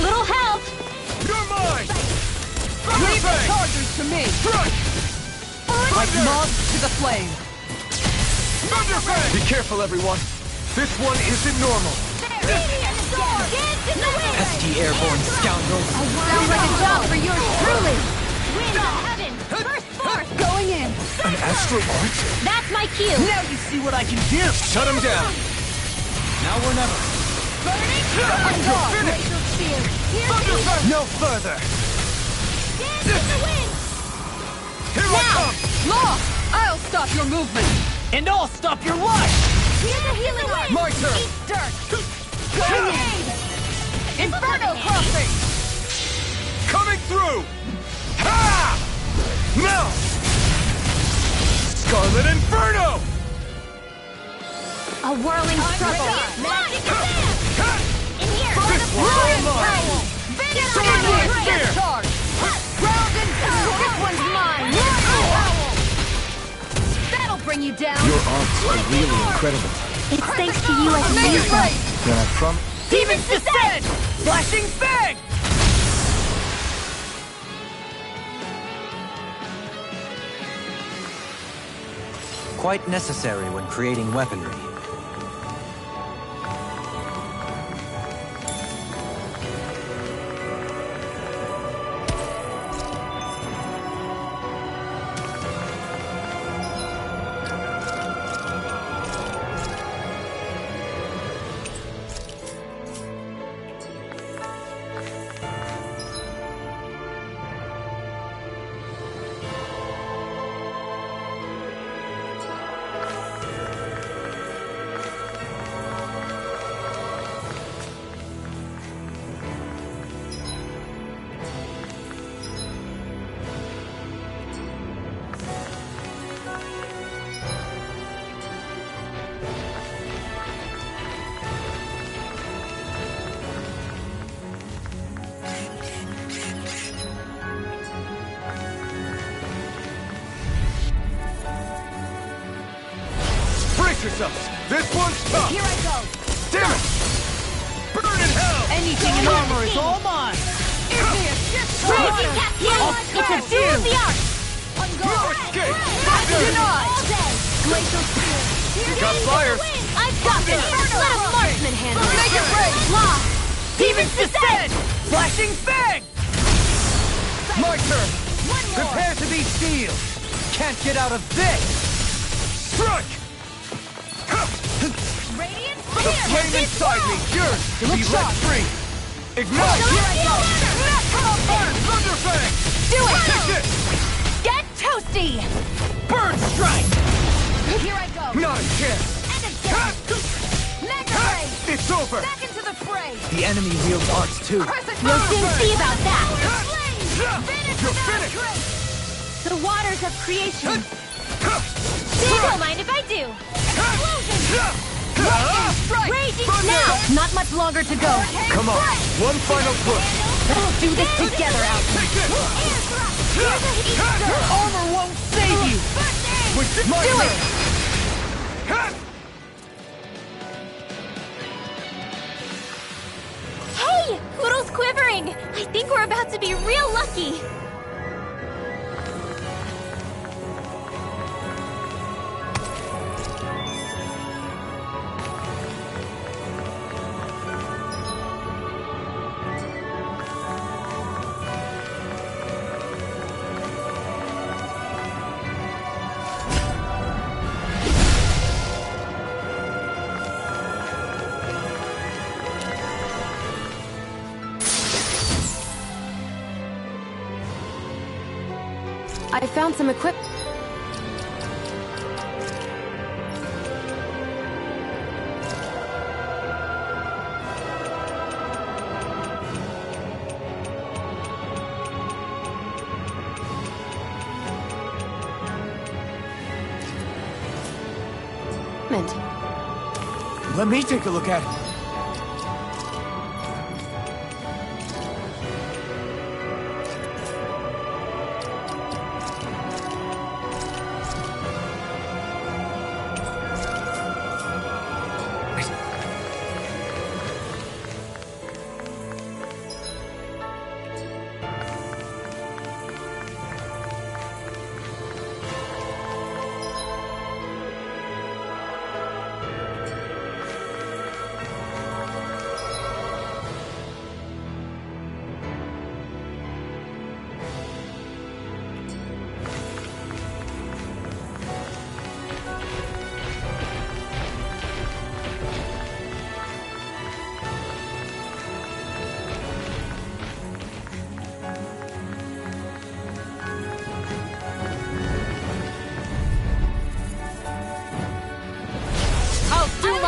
Little help! You're mine! Leave the chargers to me! Like moths to the flame! Thunderfang! Be careful, everyone. This one isn't normal. Pesky airborne scoundrels! Sounds like a job for yours truly! Wind of heaven! Burst forth! Going in! An astral arch? That's my cue! Now you see what I can do! Shut him down! Now or never. You're finished! Thunderfang! No further! Dance in the wind! Here I stop your movement! And I'll stop your life! Here's a healing art! My turn! Eat dirt! Inferno crossing! Coming through! Ha! Now! Scarlet Inferno! A whirling struggle! Magic sand! In here! This one's all mine! Sword Spear! Round and power! This one's mine! That'll bring you down! Your arts are really incredible. It's thanks to you I can use them. Then I prom- Demon's Descent! Flashing Fang! Quite necessary when creating weaponry. Brace yourselves! This one's tough! Here I go! Damn it! Burn in hell! Anything in armor is all mine! It's a deal! The art! No escape! Denied! All day! Glacial spear! You got fires! I've got this! Let a marksman handle it! Make it break! Lost! Demon's Descent! Flashing Fang! My turn! One more! Prepare to be sealed! Can't get out of this! Strike! Radiant The flame spear! inside me yearns to be let free! Ignite! Here I go! Burn! Thunderfang! Do it! Take this! Get toasty! Burn strike! Here I go! Not a chance! And again! Mega ray! It's over! Back into the fray! The enemy wields arts too. Crescent You'll soon Thunderfang! see about that! You're finished! The waters of creation! Don't mind if I do! Raging now! Not much longer to go! Come on, one final push! Let's do this together, Alfie! Take this! Your armor won't save you! With my Do it! turn! Hey! Poodle's quivering! I think we're about to be real lucky! I found some equip... Let me take a look at it.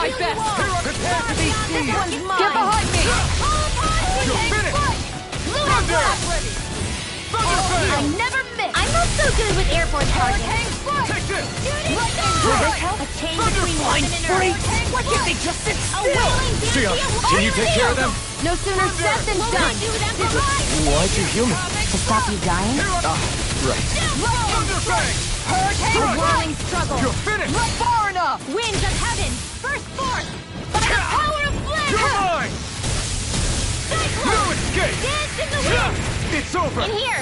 my best! Prepare to be seized! This one's mine! Get behind me! You're finished! Thunder! Thunder I Fang! never miss! I'm not so good with airborne targets! Take this! A chain between one and an earth! Why can't they just sit A still? wailing Sia, dandy can you take care of them? No sooner said than done! Why'd you human? To stop you dying? Right. Thunder Fang! A whirling struggle! You're finished! Far enough! Winds of heaven! Burst forth! By the power of flame! You're mine! No escape! Dance in the wind! It's over! In here!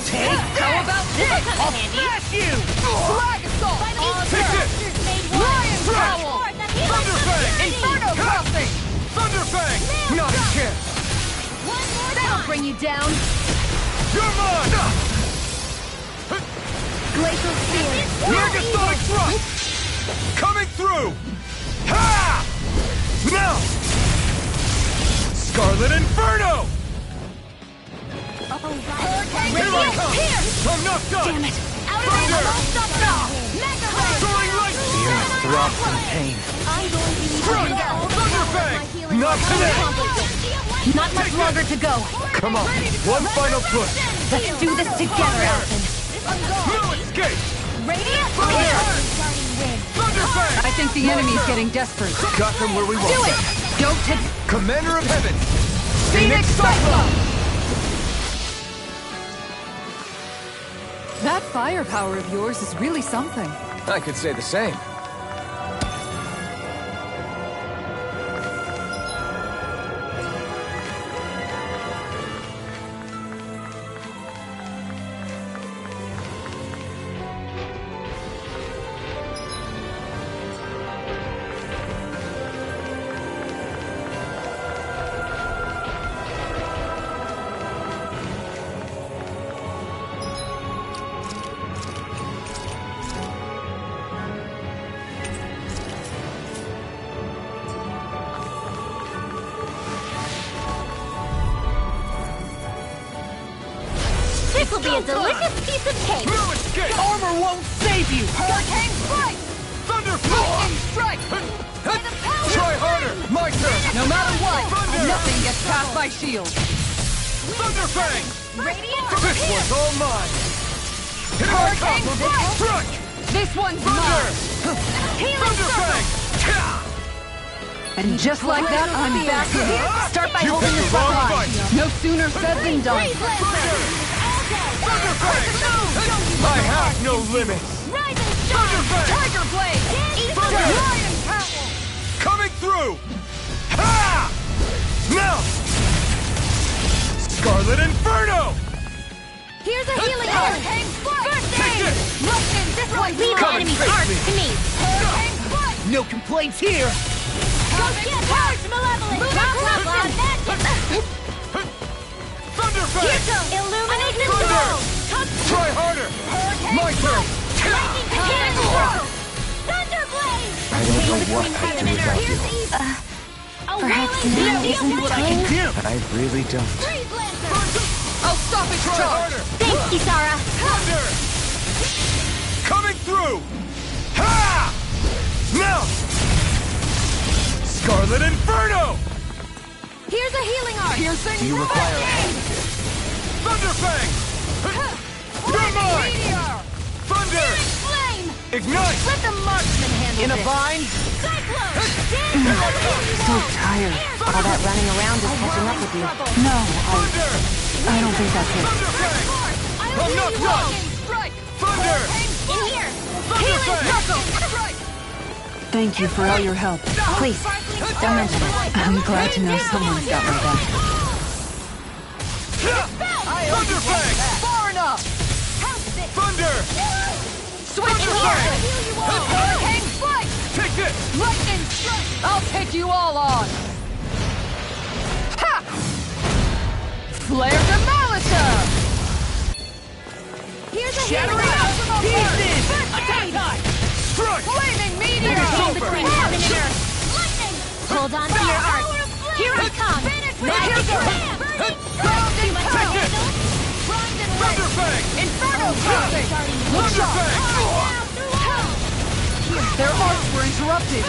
How about this? I'll smash you! Flag assault! By the Take this! monsters made one! Lion Burst Howl! forth the healing Thunder of Fang! the Inferno crossing! Thunder Fang! Not a chance! One more That'll time! bring you down! You're mine! Glacial Spear! Megasonic thrust! Coming through! Ha! Now! Scarlet Inferno! Here I come! I'm not done! Damn it! Out of Thunder! it! Won't stop now! Mega Ray! Soaring light! The earth throbs in pain. I'm going to use Run! Thunder Fang! Not today! Not much longer to go. Come on, one final push! Let's do this together, Alphen. No escape! Radiant Thunder! Fire! Thunder Fang! I think the enemy's getting desperate. Got them where we want Do it! them. Don't take... Commander of Heaven! Phoenix Cyclone! That firepower of yours is really something. I could say the same. This will be a delicious piece of cake. No escape! Armor won't save you! Hurricane Strike! Thunder Lightning Fang! Strike! Try harder! My turn! No matter what, Thunder! nothing gets past my shield. Thunder Fang! Radiant This one's all mine! Here I come! Strike! This one's Thunder! mine! Thunder Fang! And just like that, I'm back here. Start by You holding picked the the wrong spotlight. fight! No sooner said than done. Freeze Lancer! Thunder Fang! I have no limits! Rising Thunder Storm! Fang! Tiger Blade! Eat Thunder! the Lion Cowl! Coming through! Ha! Now! Scarlet Inferno! Here's a healing arm! First Take aid! this! Lightning! This one! Leave the Come and enemy's face arc me. to me! No complaints here! Go get Charge Malevolent! Thunder Fang! Illuminate the Thunder! soul! Try harder! My turn! Lightning cannon throw! Thunder Blade! I don't know what I'd do without you. A perhaps wailing now dandy isn't the time? Do! I really don't. Freeze Lancer! I'll stop its Try charge! harder! Thanks, Kisara! Thunder! Coming through! Ha! Now! Scarlet Inferno! Here's a healing arm! Piercing Do you require a hand? Thunder Fang! You're mine! Meteor! Thunder! Flame! Ignite! Let the marksman handle In a this! bind? Cyclone! Dance! So tired. All that running around is catching up with you. No, Thunder! I don't think that's it. Thunder Fang! I'm not done! Lightning Strike! Thunder! In here! Thunder Fang! Strike! Thank you for all your help. Please, don't mention it. I'm glad to know someone's got my back. Thunder Fang! Far enough! Thunder! Switch Thunder here! Fang! Hurricane Strike! Take this! Lightning Strike! I'll take you all on! Ha! Flare Demolitor! Here's a Shattering healing out arm! pieces! First Attack aid! time! Strike! Flaming Meteor! Chain between heaven and earth! Lightning! Hold on to your arc! Here I come! Magic slam! Take this! Thunder Fang! Inferno Crossing! Thunder Fang! Their arcs were interrupted!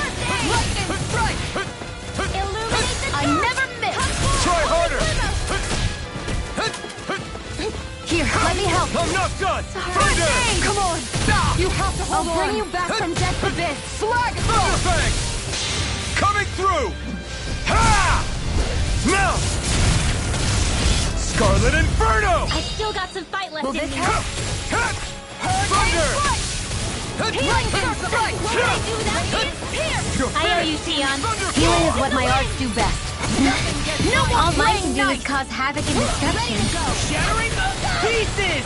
Lightning Strike! me help. I'm not done! Thunder! Come on! You have to hold on! I'll bring you back from death's abyss. Flag it off! Thunderfang! Coming through! Ha! Now! Scarlet Inferno! I still got some fight left Will in this me. help? Thunder! Lightning strike! What did I do without you? Here! I owe you, Tion. Healing is what my arts do best. No more All I can playing do nice. is cause havoc and destruction. Shattering the pieces!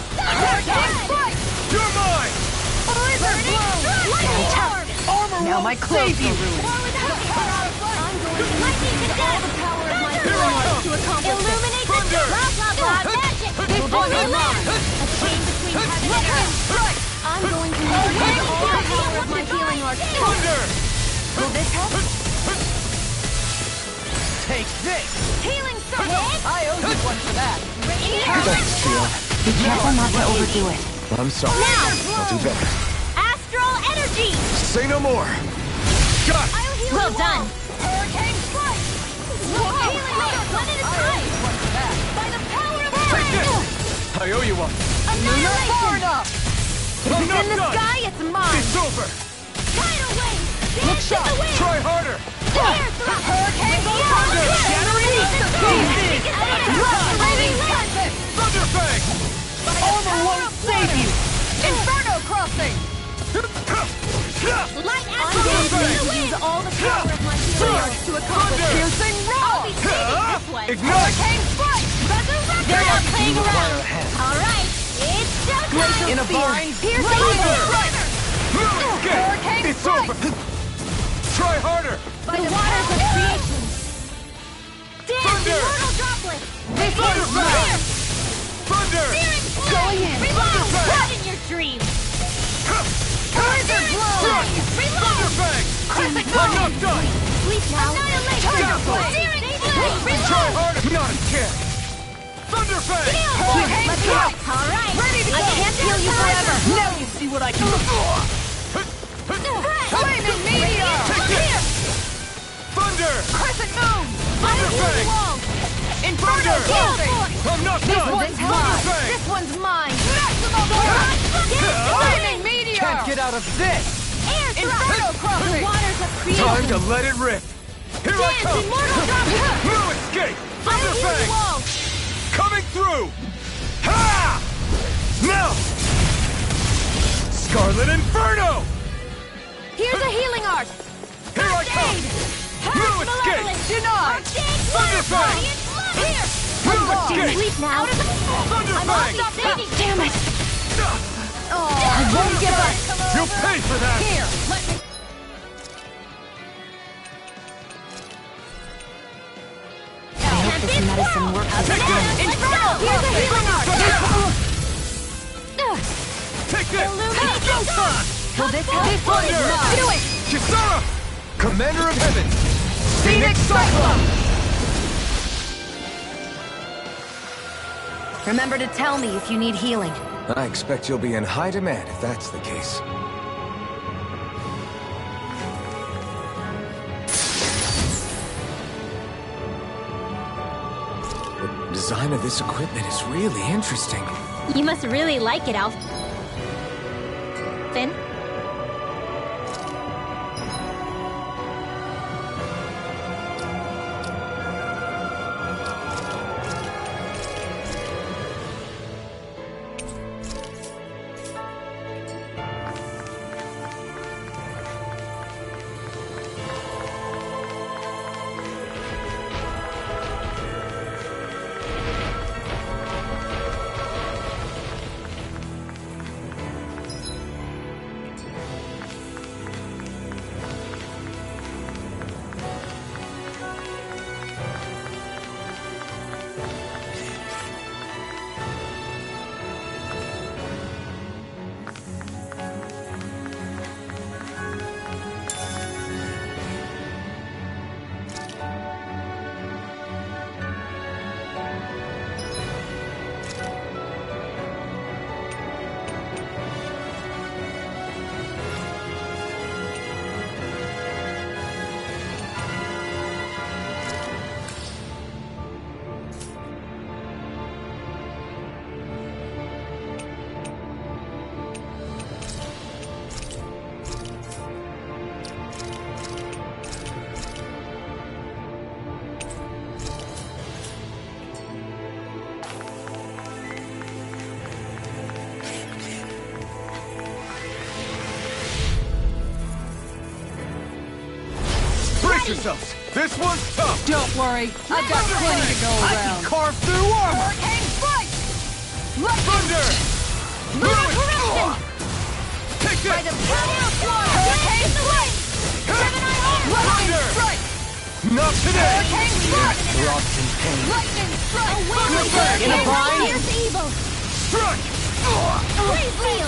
You're mine! Blizzard blow! Lightning arm! Armor Now won't my clothes save you! are ruined. Lightning to death! Here I come! Illuminate the Thunder! blah blah blah magic! Holy land! A chain between heaven and earth! I'm going to use all the power of my healing arts. Thunder! Will this help? Take this! Healing circle! I owe you one for that. Thanks, Tion. Be careful not to overdo it. I'm sorry. I'll do better. Astral energy! Say no more! Got it! Well done! Hurricane strike! Healing layers one at a time! By the power of Take fire! this! I owe you one. Far Annihilation! enough! If I'm it's not in the done. sky, it's mine. It's over! Tidal wave! Dance in the wind! Try harder! Air thrust! Hurricane Thunderfang! Armor won't save you! Inferno crossing! Light I'm astral going to in the use wind! all the power of my healing arts to accomplish Thunder! Piercing I'll raw! be saving this one! Ignite! Hurricane strike! They're not playing around! Alright, it's showtime! In a bind! Piercing strike! Hurricane It's strike! over! Try harder! By the waters of creation! Dance, Thunder! immortal droplet! Thunderfang! Thunder! Searing flame! Reload! What in your dreams? Blizzard blow! Thunderfang! I'm not done! Sleep now! Annihilation! Down! Searing flame! Try Reload! harder! Not a chance! Thunderfang! Let me help! Alright! I can't heal you forever! Now you see what I can do! Flaming meteor! Here! Thunder! Crescent moon! Thunderfang! Inferno Thunder! crossing! I'm not This done! one's mine! Thunderfang! This one's mine! Maximum blast! Flaming meteor! Can't get out of this! Air Inferno thrust! The crossing! waters of creation! Time to let it rip! Here I Dance, come! immortal droplet! No escape! I'll heal you Thunderfang! all! Coming through! Ha! Now! Scarlet Inferno! Here's a healing art! Here I come! No escape! Denied! Thunderfang! Here! No escape! Sleep now! Thunderfang! Damn it! I won't give up! You'll pay for that! Here, let me... I hope this medicine works as Take planned. this! Inferno! Here's a healing art! Take this! Illuminate the sun! Will this help? This one is mine! Do it! Kisara! Commander of Heaven! Phoenix Cyclone! Remember to tell me if you need healing. I expect you'll be in high demand if that's the case. The design of this equipment is really interesting. You must really like it, Alf. Finn? Brace yourselves. This one's tough. Don't worry, I've got plenty to go I can around. carve through armor. Hurricane strike! Thunder! Lunar correction! Take By the this! power of water! Hurricane strike! Gemini Thunder! strike! Not today! Hurricane strike! Rocks in pain. Lightning strike! Thunder! In a bind! Here's evil! Strike! Freeze wheel!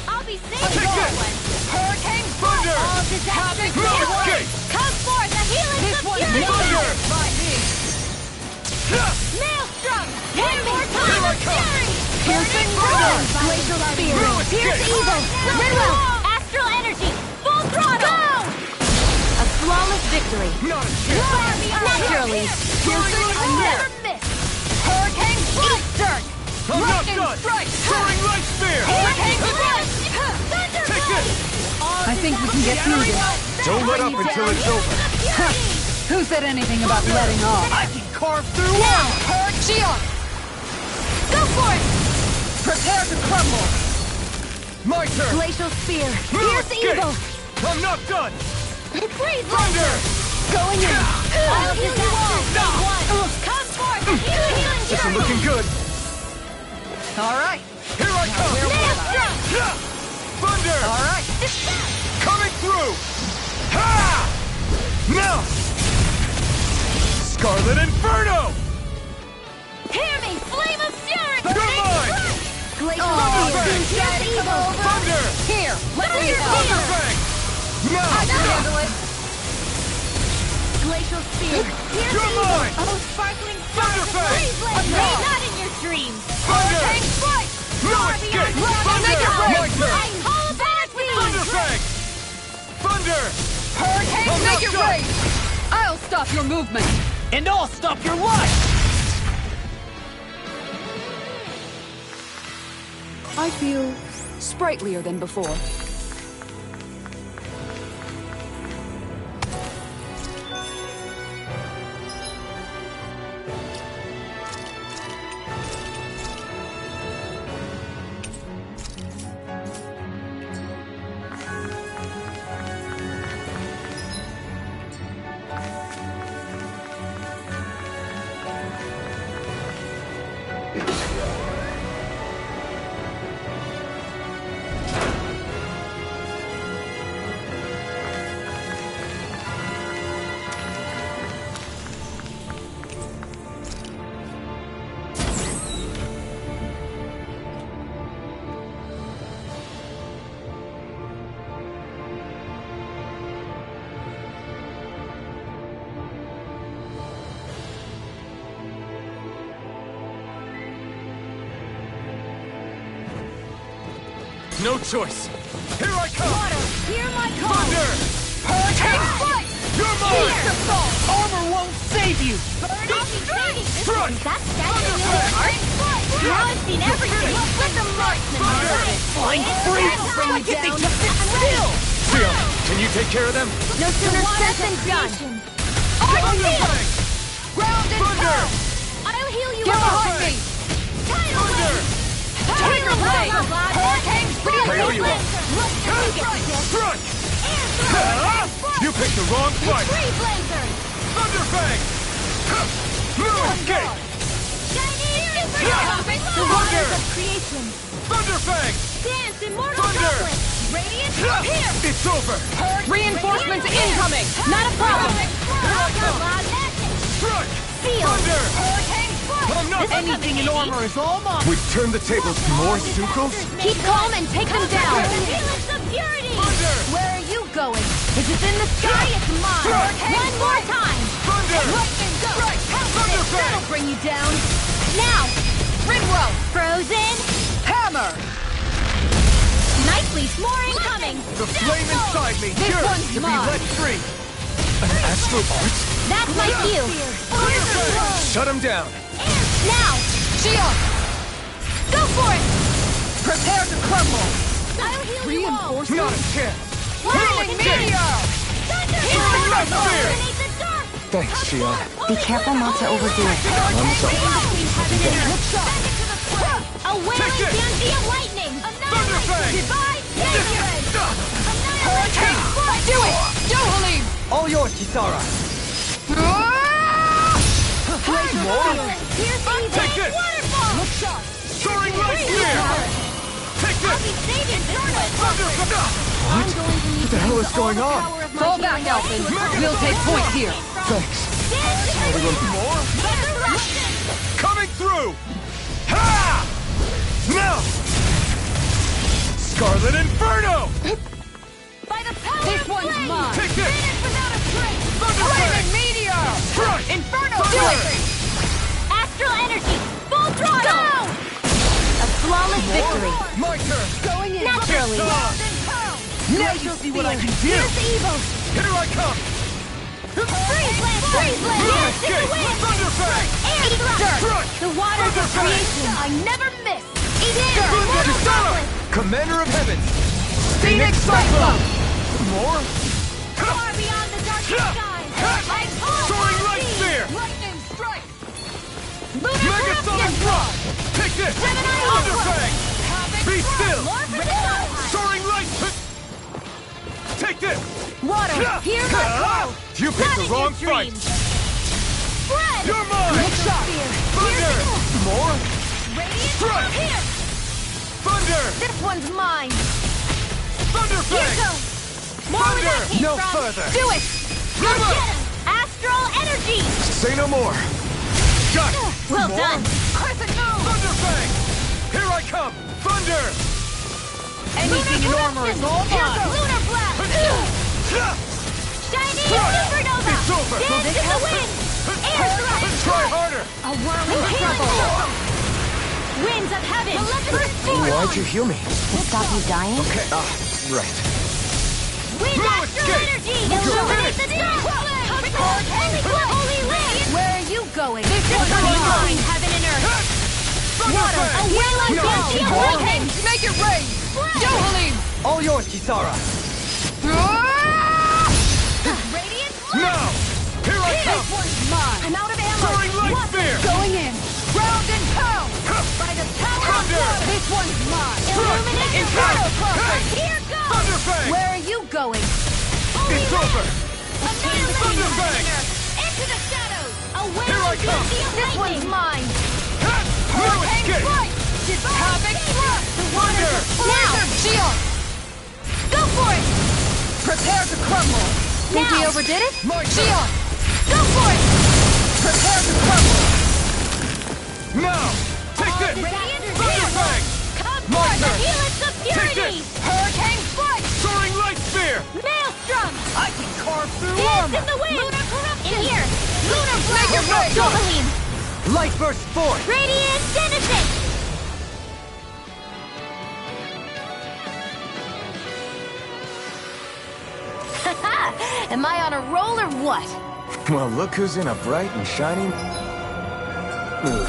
I'll be safe Take as this! always! Hurricane Thunder! All disasters No get away! escape! Come forth, the healing of fury! Thunder! By me! Maelstrom! One more time! Here I come! Fury! Piercing Burn! Thunder! Glacial spear! No Pierce escape! evil! Ridwell! Astral energy! Full throttle! Go! A flawless victory! Not a chance! Far beyond naturally! Piercing I never miss! Hurricane strike! Dirt! I'm not Lightning done! strike! Soaring light spear! Hurricane strike! Thunder Take blade! I think we can get through this. Don't let up until it's over. Who said anything about letting off? I can carve through Now! armor! Shion, Go for it! prepare to crumble. My turn! Glacial spear! No Pierce escape! evil! I'm not done! Freeze Thunder! Going in! I'll heal you all! One! Come forth! Healing This is journey! looking good! All right, Here I come! Maelstrom! Thunder! all right. Coming through! Ha! Now! Scarlet Inferno! Hear me! Flame of fury! You're mine! Glacial Thunder! spear! Pierce evil! Thunder! Here, let me Thunder! stop. Thunder Fang! Now! I can handle it. Glacial spear! Pierce You're evil! mine! Oh, sparkling Thunder stars! Fang! Freeze blade! Not in your dreams! Thunder! Hurricane strike! No Far escape! beyond Thunder! Make it My rain! turn! I call back with Thunder Fang! Thunder! Hurricane, I'm make not it done. rain. I'll stop your movement. And I'll stop your life! I feel sprightlier than before. No choice! Here I come! Water! Hear my call! Thunder! Hurricane strike! You're mine! Armor won't save you! Burning strike! Strike! That's your heart? Now I've seen everything! Let the marksman Thunder! Flying free! Bring me Get down! they just sit still! Sion, can you take care of them? No sooner said than done! Thunder Fang! Ground and Thunder! I'll heal you Get all! behind me. Tidal Thunder! wave! Tidal wave! Hurricane There you are. Strike! Ah! You picked the wrong fight! Free blazer! Thunder Fang! No escape! Chinese Thunder! The waters of creation! Thunder Fang! Dance immortal Thunder! conflict! Radiant here! It's over! Reinforcements incoming. Not a problem. Strike! Seal! Thunder! Hurricane strike! I'm not... Anything in armor is all mine! We've turned the tables to more Stukos? Keep calm and take them down! Helix of purity! Thunder! Where are you going? If it's in the sky, it's mine! Strike! One more time! Thunder! Lightning go! Thunder Fang! That'll bring you down! Now! Ridwell, Frozen! hammer. Nicely! More incoming! The flame inside me This yearns one's to be mine. let free! An astral art? That's my cue! Shut him down! Now! Shion, Go for it! prepare to crumble. I'll heal you all! Not a chance! Lightning meteor. Thunder! Healing light spear! Eliminate the dark! Thanks, Shion. Be careful not to overdo it. I'm sorry. A wailing Take it! Genji of lightning! Thunder Fang! Goodbye, Savior! Ah! Hurricane! Do it. All yours, Kisara! Great more. Here's the Take this! waterfall! Look sharp! Soaring Light Spear! Take I'll be this! saving this one! What? What the hell is going on? Fall back, Elfin. We'll take point here. Thanks. More? Coming through! Ha! Now! Scarlet Inferno! By the power This of one's flame! mine. Take this! Finish without a trace! Flaming meteor! Strike! Inferno Thunder! blade! Astral energy! Full throttle! Go! A flawless victory! My turn! Going in. Naturally! Now you see what I can do! Here's the evil! Here I come! Freeze blast! Freeze blast! No Dance in the escape! wind! Thunderfang! Air thrust! Strike! The waters of Thunderfang! creation! I never miss! Eat it! Thunder! Immortal Kisara! goblin! Commander of Heavens! Phoenix Cyclone! More? Far beyond the dark skies! I call Soaring on Light thee! Spear! Lightning strike! Lunar Megasonic corruption! Rock! Take this! Gemini Thunderfang! Be still! More for the sky! Soaring Light! Take this! Water! Hear my call! You picked the Not in wrong your fight! dreams. Spread! You're mine! Next shot! Thunder! More? Radiant! Strike! Here! Thunder! This one's mine! Here Thunderfang! goes! More where that Thunder! came No from! further! Do it! Go River! get him! Astral energy! Say no more! Got it! Well More? done! Crescent moon! Thunderfang! Here I come! Thunder! Anything in armor is all Here mine. goes! Lunar blast! Shining supernova! It's over! Dance in the wind! Air thrust! Try harder! A whirling trouble! Winds of heaven! Why'd you heal me? To stop you dying? Right. Wind No astral escape! energy! Illuminate the dark! Holy land! Where are you going? This is mine! Heaven and earth! Water! A wailing No. gale! Hurricane, make it rain! Yohalim! All yours, Kisara! Radiant Now! Here I This come! one's mine! I'm out of ammo! Soaring Light What? Spear! Going in! Ground and pound! By the power of Thunder! water! This one's mine! Illuminate the Inferno! world! Hey! Here goes! Thunderfang! Where are you going? It's over! Thunderfang! Into the shadows! Away Here I come! This one's mine! No escape! Havoc thrust! The water! Now! Shield! Go for it! Prepare to crumble! Think we overdid it? My turn. Shield! Go for it! Prepare to crumble! Now! Take this! Radiant Thunderfang! Come My forth! The turn. helix of Take purity! this! Hurricane strike! Soaring Light Spear! Maelstrom! I can carve through Dance armor! in the wind! Lunar corruption! In here! Lunar Make it rain! blast! Dohalim! Light burst forth! Radiant genesis! Am I on a roll or what? Well, look who's in a bright and shiny mood.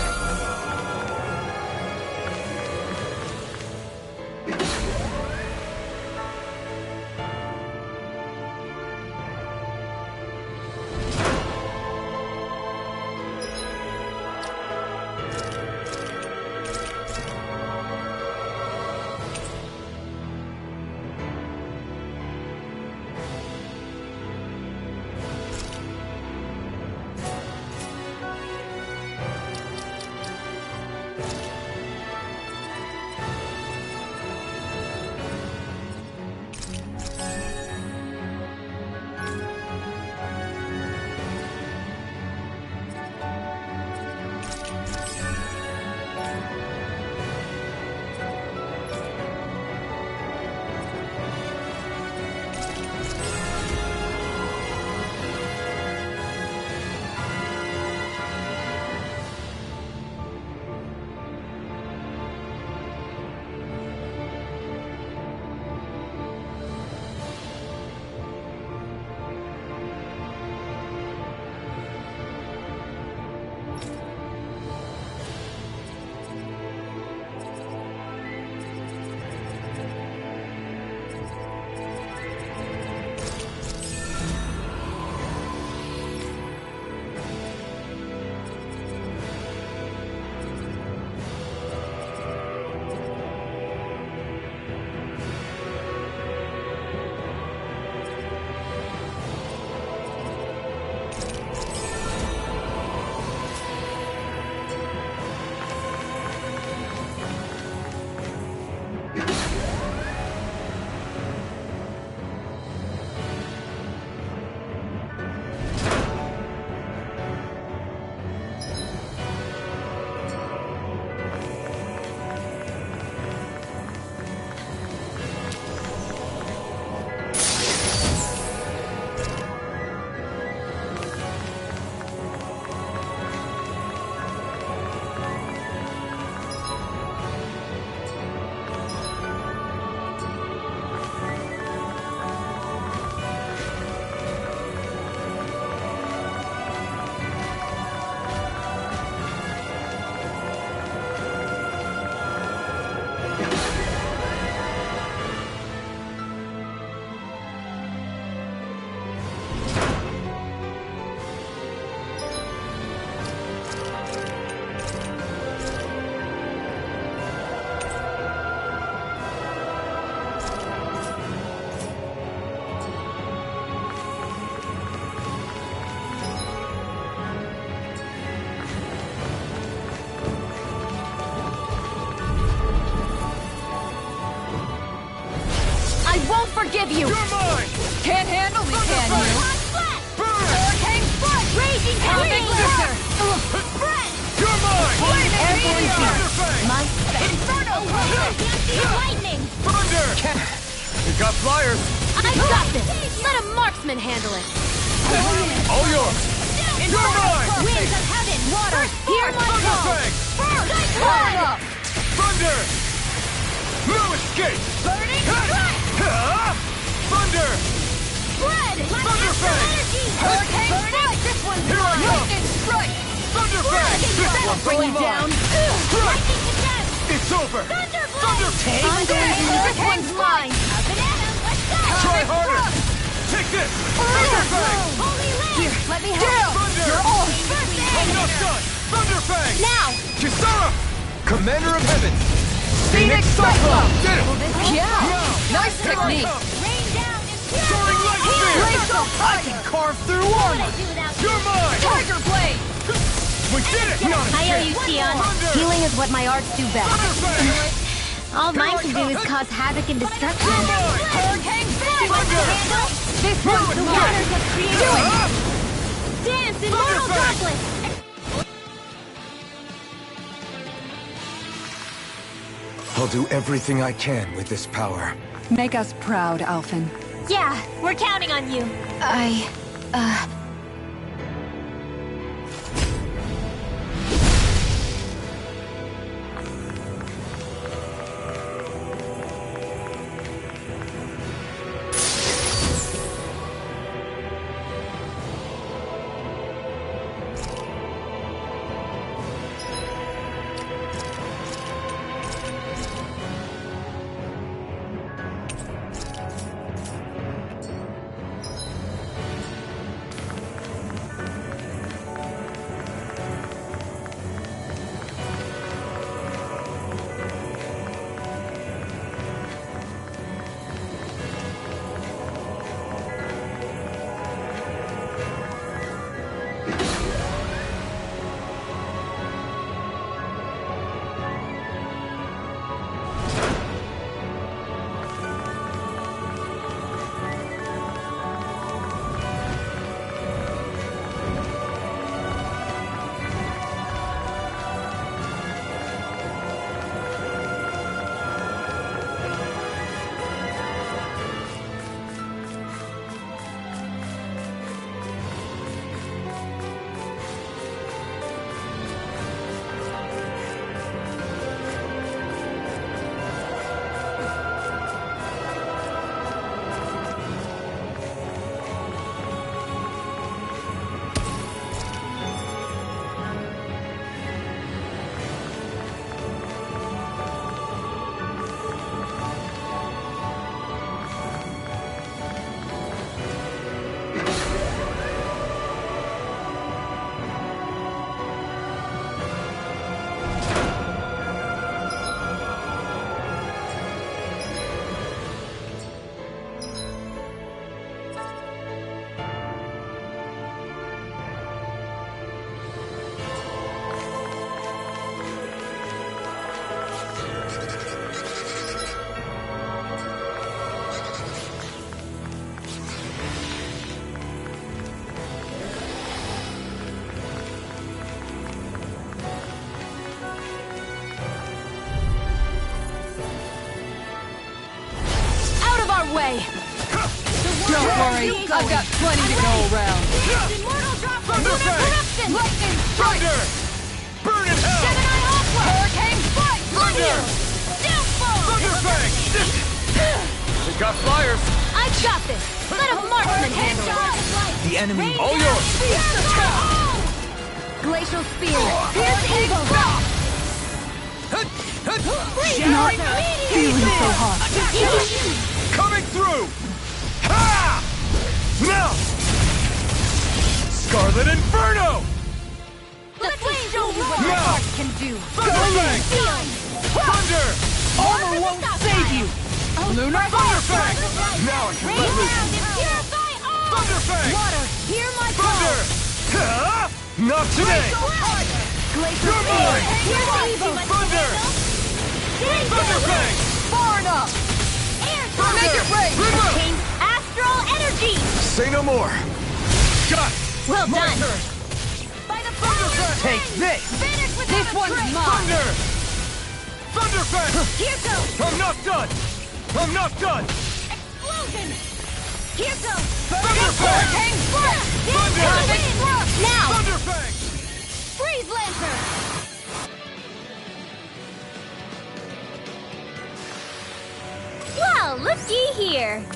I won't forgive you! You're mine! Can't handle me, can you? Hurricane Foot! Raging Hurricane! Spread! You're mine! Airborne Thunder Beast! Fang! My Inferno! Lightning! Thunder! You got flyers! I got this! Let a marksman handle it! All yours! You're mine! Winds of heaven! Water! Hear my Thunder call! Fang! Burn up! Thunder! No escape! Burning Thunder! Spread! Thunder Fang! Hurricane Foot! This one's Here I mine! come! Lightning Strike! Thunder Fang! This one's Bring all you down! mine! Lightning to death! It's over! Thunder Thunder Blade! I'm going to use this one's mine! A banana! Let's go! Try harder! Take this! Thunder Fang! Holy Land! Here, let me help. Thunder! You're off. I'm not done! Thunder Fang! Now! Kisara! Commander of Heaven! Phoenix Cyclone! Did it! Yeah! Nice technique! Rain down and Soaring Light Spear! Glacial I can carve through What armor! would I do without you? You're mine! Tiger Blade! We did it! Not a I owe you, chance. Xion. Thunder! Healing is what my arts do best. Thunder Fang! All mine can do is cause havoc and destruction. You're mine! Hurricane Fang! Thunder! This Do one's it! the Do it! waters of creation. Dance in Thunder mortal Fang! droplets. I'll do everything I can with this power. Make us proud, Alphen. Yeah, we're counting on you. Way. Don't worry, I've got plenty to go around. Immortal drop from Thunder lunar Fang! corruption. Lightning strike! Thunder! Burn in hell! Gemini Aqua. Hurricane Strike! Thunder! Downfall. Thunder Fang! We got flyers! I got this. Let a marksman handle it. The enemy. All yours! Glacial Spear. Pierce evil. Not feeling so hot. Coming through! Ha! Now! Scarlet Inferno! Let me show you what No! my heart can do. Thunder Fang! Thunder! Armor won't save you! Lunar Thunder Fire! Fang! Now I can Rain let loose! down and purify all. Thunder Fang! Water, hear my Thunder! call. Ha! Not today! Glacial You're Spear. mine! Pierce evil. Thunder! Thunder Fang! Far enough! Air Make it rain! Say no more. Got it. Well My done. turn. By the fire! Take this. Finish with This one's mine. Thunder! Thunderfang! Here goes! I'm not done! I'm not done! Explosion! Here goes! Thunderfang! Hurricane Blast! Thunder! Now! Thunderfang! Freeze Lancer! Well, looky here!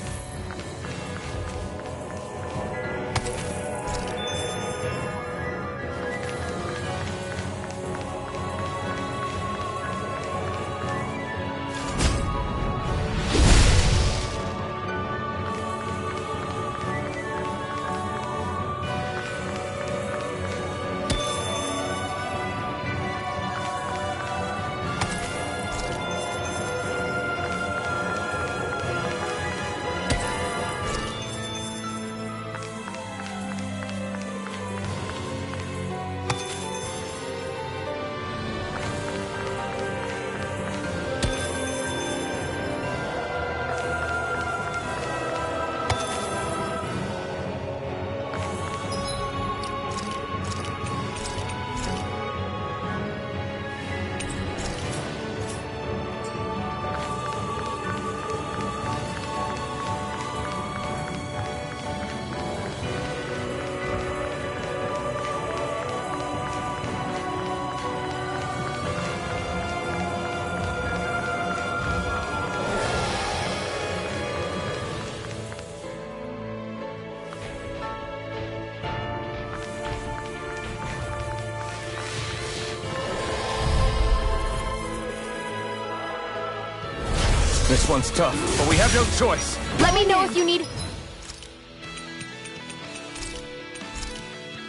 This one's tough, but we have no choice. Let me know if you need...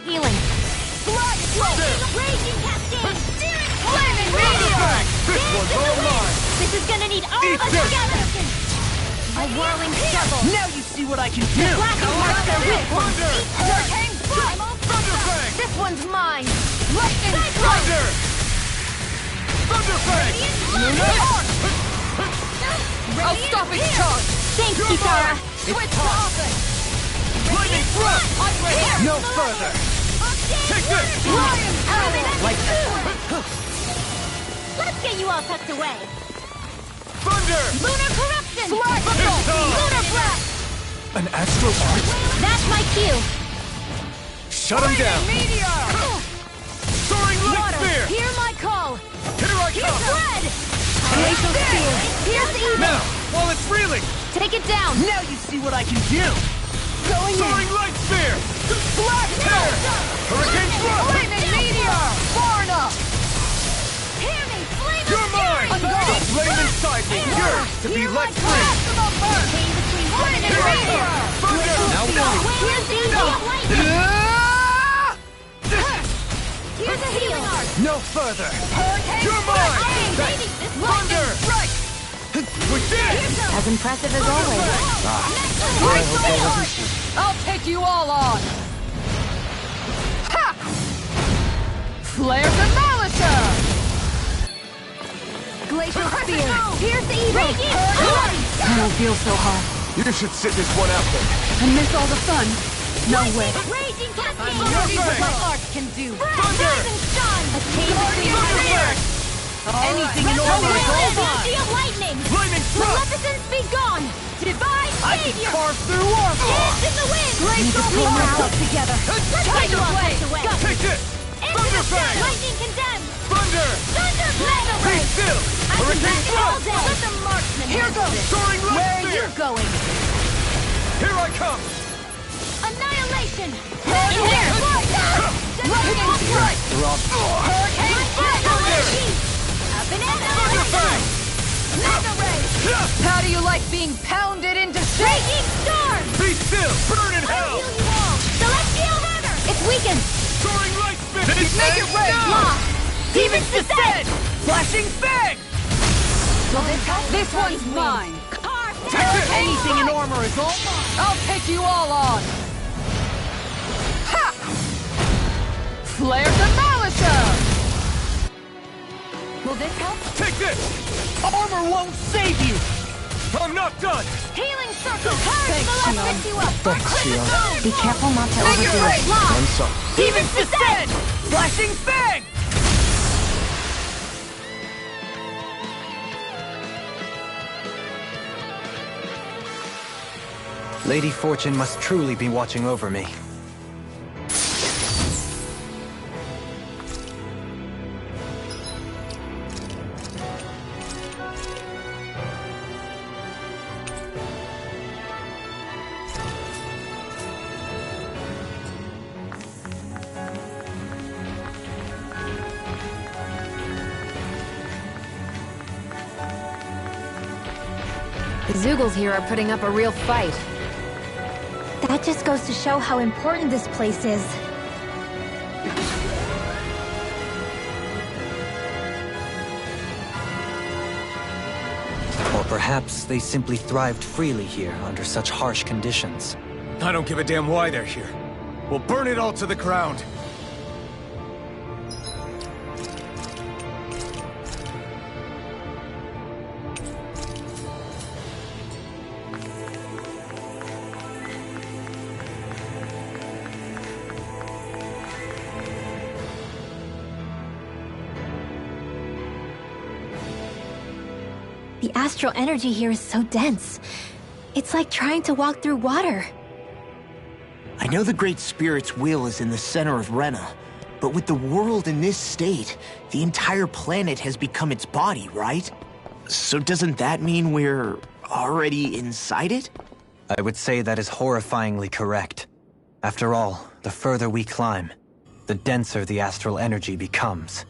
healing. Blood flow! Raging Cascade! Spirit Flaming Meteor! This one's all mine! This is gonna need all Eat of us this! together! A whirling struggle! Now you see what I can do! Blacking marks their weak points! Thunder! Hurricane Blast! Thunderfang! This one's mine! Lightning Thunder! Thunderfang! I'll stop its charge! Thanks, Kisara! Switch offense! Lightning thrust! No further! Take this! Like let's get you all tucked away! Thunder! Lunar Corruption! Pistol! Lunar Blast! An astral switch! That's my cue! Shut him down! Soaring light Water, spear! hear my call! Here I Here's come! Red! Glacial Spear! Here's Evil! Now, while it's reeling! Take it down! Now you see what I can do! Going Soaring light spear! Blood Tear! Hurricane thrust! Flaming Meteor! Far enough! Hear me! Flame You're mine! The flame inside me yearns to be let free! Lightning Meteor! Thunder! Now here's Evil! Lightning! Here's a healing art! No further! Hurricane You're mine! Baby! Thunder! Strike! We're dead! As impressive as always. I'll take you all on! Ha! Flare Demolisher! Glacial Spear! Here's the Evil! I don't feel so hot. You should sit this one out then. And miss all the fun? No way. Raging Cascade! See what my art can do. Thunder! A chain between Thunderfang! Anything in order is all mine! of lightning! Lightning thrust! Maleficence be gone! Divine I can Savior! carve through armor! Dance in the wind! Glacial Pull Spear. ourselves together! Let's get you all tucked away! Take this! Into the sky! Thunderfang! Lightning condemned! Thunder! Thunder Blast! Be still! I can Hurricane back it all thrust! day! Let the marksman Here handle goes. this. Soaring Where light are you spear! going? Here I come! Annihilation! Here! In here! Lightning strike! Hurricane Blast! Up and at Thunderfang! Mega Ray! How do you like being pounded into shape? Raging Storm! Be still! Burn in hell! Heal you all! Celestial Hammer! It's weakened! Soaring light spear! Make it rain! Lost! Demons descend! Flashing fang! This one's mine. Anything in armor is all mine! I'll take you all on. Ha! Flare Demolisher! Will this help? Take this! Armor won't save you! I'm not done! Healing circle! Charge the left picks you up! Thanks, Shion. Be careful not to overdo it. I'm sorry. Demon's Descent! Flashing Fang! Lady Fortune must truly be watching over me. The Zoogles here are putting up a real fight. That just goes to show how important this place is. Or perhaps they simply thrived freely here under such harsh conditions. I don't give a damn why they're here. We'll burn it all to the ground. The astral energy here is so dense. It's like trying to walk through water. I know the Great Spirit's will is in the center of Rena, but with the world in this state, the entire planet has become its body, right? So doesn't that mean we're already inside it? I would say that is horrifyingly correct. After all, the further we climb, the denser the astral energy becomes.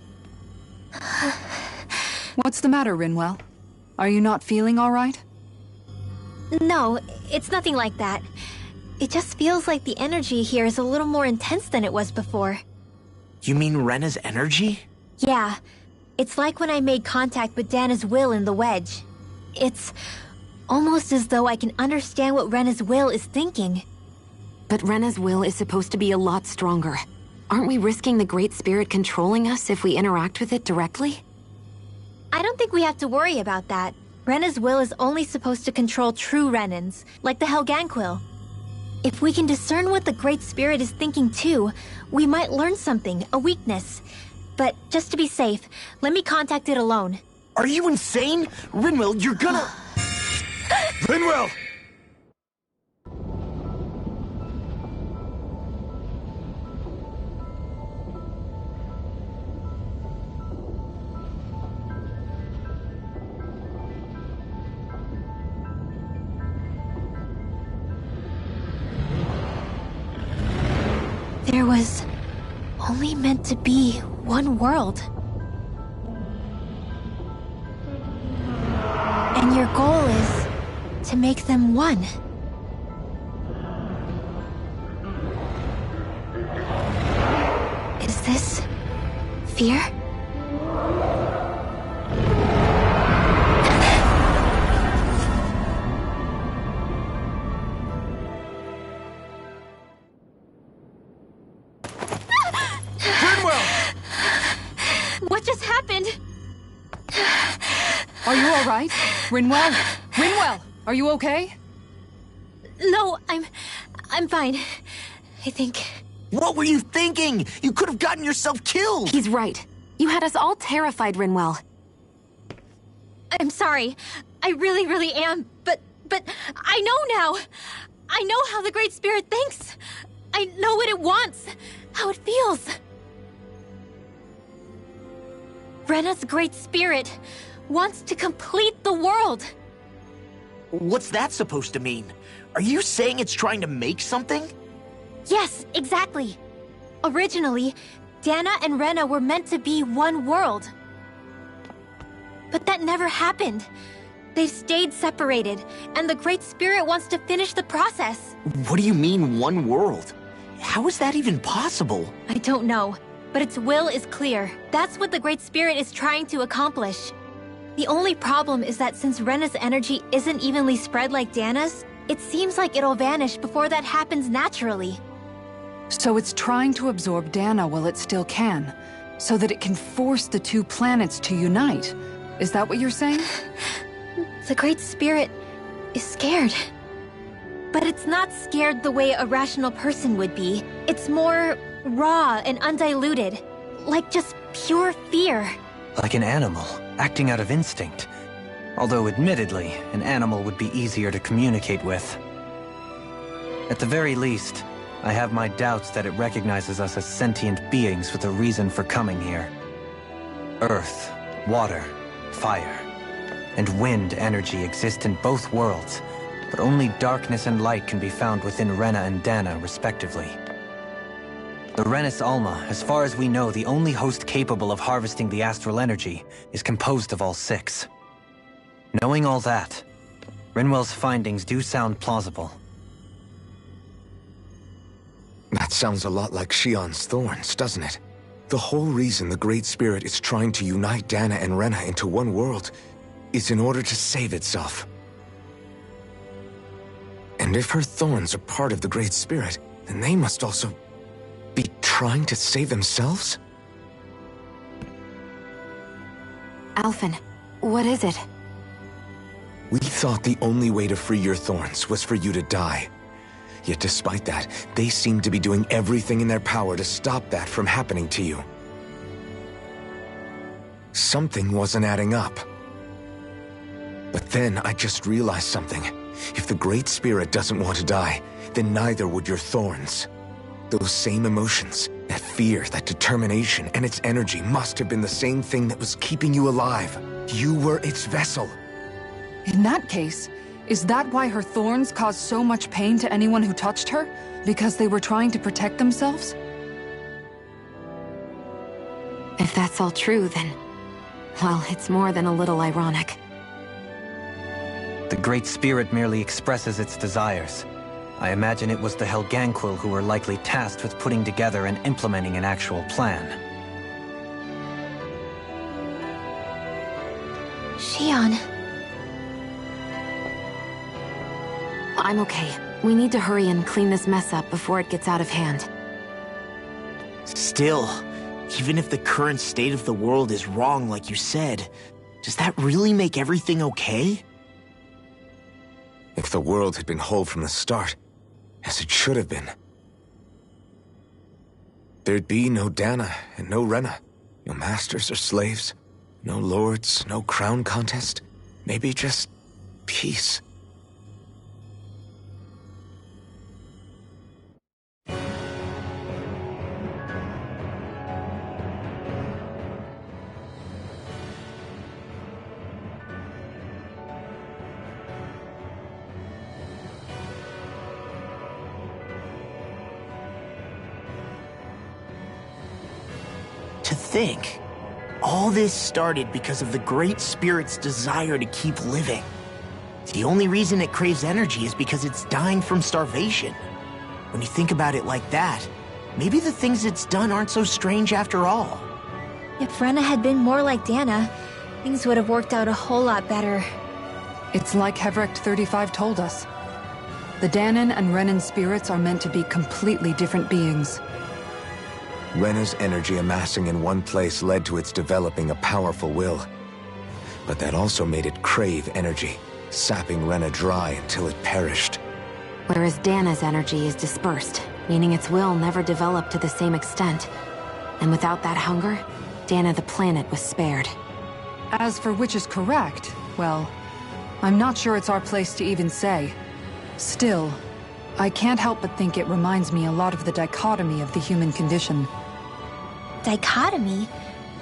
What's the matter, Rinwell? Are you not feeling all right? No, it's nothing like that. It just feels like the energy here is a little more intense than it was before. You mean Rena's energy? Yeah. It's like when I made contact with Dana's will in the wedge. It's almost as though I can understand what Rena's will is thinking. But Rena's will is supposed to be a lot stronger. Aren't we risking the Great Spirit controlling us if we interact with it directly? I don't think we have to worry about that. Rena's will is only supposed to control true Renans, like the Helganquil. If we can discern what the Great Spirit is thinking too, we might learn something, a weakness. But just to be safe, let me contact it alone. Are you insane? Rinwell, you're gonna... Rinwell! There was only meant to be one world. And your goal is to make them one. Is this fear? What just happened? Are you all right? Rinwell? Rinwell, are you okay? No, I'm fine. I think... What were you thinking? You could have gotten yourself killed! He's right. You had us all terrified, Rinwell. I'm sorry. I really am. But I know now. I know how the Great Spirit thinks. I know what it wants. How it feels. Rena's Great Spirit wants to complete the world. What's that supposed to mean? Are you saying it's trying to make something? Yes, exactly. Originally, Dana and Rena were meant to be one world. But that never happened. They've stayed separated, and the Great Spirit wants to finish the process. What do you mean, one world? How is that even possible? I don't know, but its will is clear. That's what the Great Spirit is trying to accomplish. The only problem is that since Rena's energy isn't evenly spread like Dana's, it seems like it'll vanish before that happens naturally. So it's trying to absorb Dana while it still can, so that it can force the two planets to unite. Is that what you're saying? The Great Spirit is scared. But it's not scared the way a rational person would be. It's more raw and undiluted. Like just pure fear. Like an animal, acting out of instinct. Although admittedly, an animal would be easier to communicate with. At the very least, I have my doubts that it recognizes us as sentient beings with a reason for coming here. Earth, water, fire, and wind energy exist in both worlds, but only darkness and light can be found within Rena and Dana, respectively. The Renis Alma, as far as we know, the only host capable of harvesting the astral energy, is composed of all 6. Knowing all that, Rinwell's findings do sound plausible. That sounds a lot like Shion's thorns, doesn't it? The whole reason the Great Spirit is trying to unite Dana and Rena into one world is in order to save itself. And if her thorns are part of the Great Spirit, then they must also be trying to save themselves? Alphen, what is it? We thought the only way to free your thorns was for you to die. Yet despite that, they seem to be doing everything in their power to stop that from happening to you. Something wasn't adding up. But then I just realized something. If the Great Spirit doesn't want to die, then neither would your thorns. Those same emotions, that fear, that determination, and its energy must have been the same thing that was keeping you alive. You were its vessel. In that case, is that why her thorns caused so much pain to anyone who touched her? Because they were trying to protect themselves? If that's all true, then... well, it's more than a little ironic. The Great Spirit merely expresses its desires. I imagine it was the Helganquil who were likely tasked with putting together and implementing an actual plan. Shion... I'm okay. We need to hurry and clean this mess up before it gets out of hand. Still, even if the current state of the world is wrong like you said, does that really make everything okay? If the world had been whole from the start, as it should have been, there'd be no Dana and no Rena, no masters or slaves, no lords, no crown contest, maybe just peace. To think, all this started because of the Great Spirit's desire to keep living. The only reason it craves energy is because it's dying from starvation. When you think about it like that, maybe the things it's done aren't so strange after all. If Rena had been more like Dana, things would have worked out a whole lot better. It's like Hevrecht 35 told us. The Danan and Renan spirits are meant to be completely different beings. Rena's energy amassing in one place led to its developing a powerful will. But that also made it crave energy, sapping Rena dry until it perished. Whereas Dana's energy is dispersed, meaning its will never developed to the same extent. And without that hunger, Dana the planet was spared. As for which is correct, well, I'm not sure it's our place to even say. Still, I can't help but think it reminds me a lot of the dichotomy of the human condition. Dichotomy?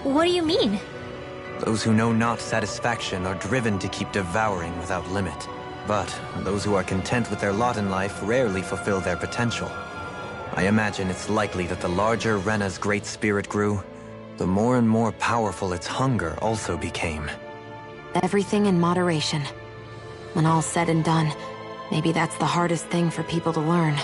What do you mean? Those who know not satisfaction are driven to keep devouring without limit. But those who are content with their lot in life rarely fulfill their potential. I imagine it's likely that the larger Rena's Great Spirit grew, the more and more powerful its hunger also became. Everything in moderation. When all's said and done, maybe that's the hardest thing for people to learn.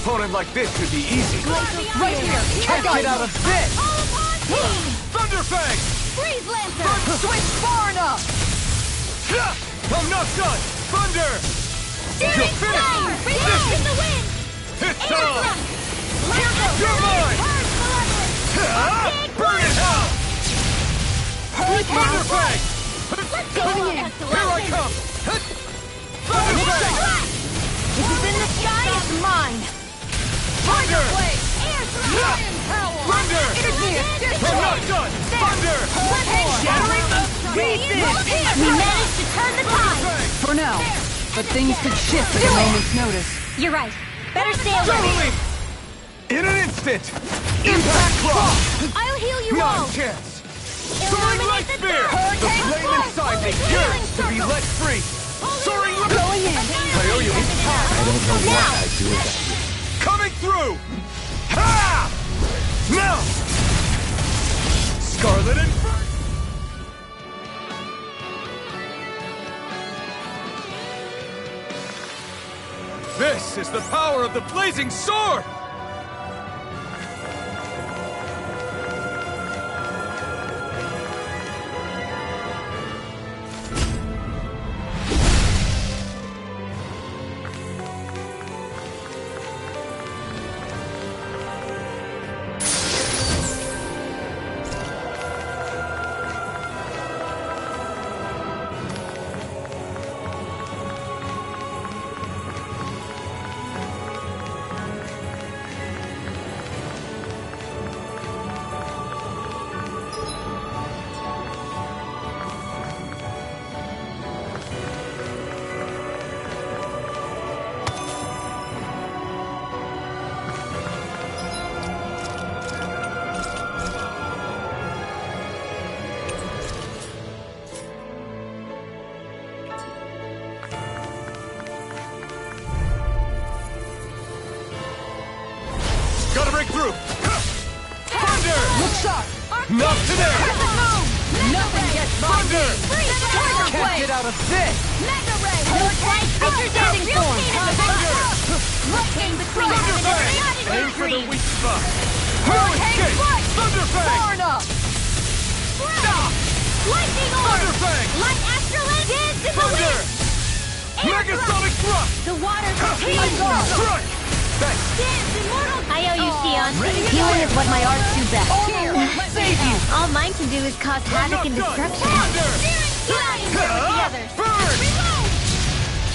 opponent like this should be easy. Right here! Can't get out of this! Thunderfang! Freeze Lancer! Switch far enough! I'm not done! Thunder! Searing Flame! Release in the wind! It's Air time! thrust! Laser! You're mine! Purge Malevolence! Burn it hell! Thunderfang! Let's go! Here I come! Thunderfang! This is in the sky, it's mine! Thunder! Air thrust! Thunder! I'm not done! Thunder! Shattering the pieces! We managed to turn the tide! For now. But things could shift at a moment's notice. You're right. Better stay away. Totally! In an instant! Impact Claw! I'll heal you Not all! a chance! Soaring Light Spear! The flame inside me yearns to be let free! Soaring Light... Going in! I owe you in time! I don't know what I'd do without you. Coming through! Ha! Now! Scarlet Inferno! This is the power of the blazing sword! Gotta break through! Thunder! Look sharp! Not today! Nothing gets by Thunder! me! Can't get out of this! Mega Ray! Exercising form! Looking between heaven and earth! Aim for the weak spot! No escape! Thunderfang! Far enough! Lightning Orb! Thunderfang! Light Astrolin! Dance in the Thunder! wind! Megasonic thrust! The waters of I healing! got it! Strike! Thanks! Dance Immortal! I owe you, Sion. Healing is what my arts do best. Here, let's save you! All mine can do is cause havoc and destruction. Thunder! Flying here with the others! Burn!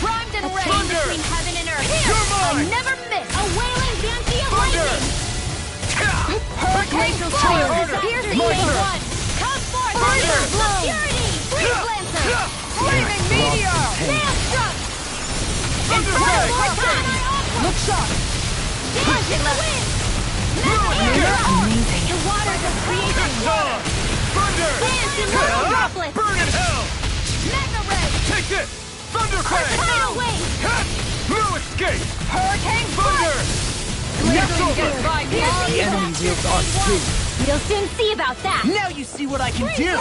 Primed and ready Thunder! between heaven and earth! You're I mine! never miss! A wailing Banshee of Thunder! lightning! Glacial Fire! Shield! Piercing Monster! one! Come forth! Thunder! Security! Freeze Lancer! Flaming Meteor! Maelstrom! Thunderfang! More time! Look sharp! Dance in the wind! Amazing. The waters of creation! Dawn! Thunder! Dance Immortal Droplets! Burn in hell! Mega Ray! Take this! Thunderfang! Tidal Wave! No escape! Hurricane Thunder! Nothing gets by me! The enemy wields art too. We'll soon see about that. Now you see what I can do.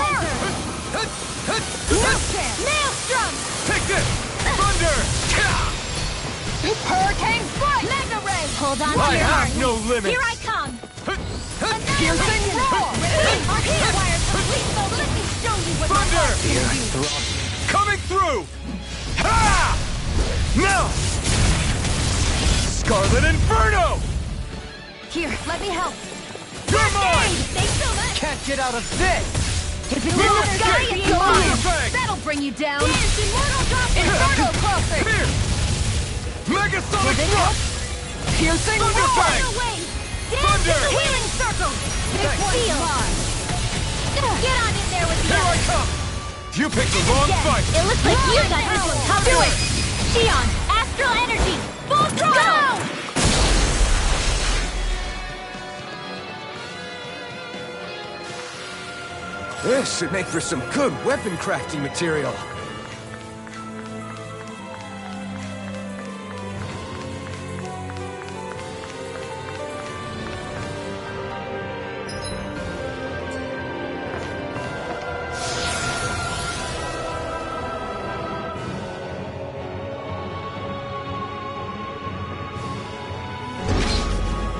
Maelstrom! Take this! Thunder! Hurricane Strike! Mega Ray! Hold on I to your have heart! no limits! Here I come! Piercing Roar! Our heat wires complete, so let me show you what my Thunder! heart can do! Coming through! Ha! Now! Scarlet Inferno! Here, let me help. You're mine! Thanks so much! Can't get out of this! If it's in the sky, it's mine! Thunderfang! That'll bring you down. Dance Immortal Droplets! Inferno Crossing! Here! Megasonic thrust! Piercing Thunderfang! Tidal Wave! Dance Thunder! in the healing circle! This one's Seal! mine. Get on in there with the Here I others! come! You picked the wrong fight! It looks like you got this one covered. Do it! Xion, Astral Energy! Full throttle! This should make for some good weapon crafting material.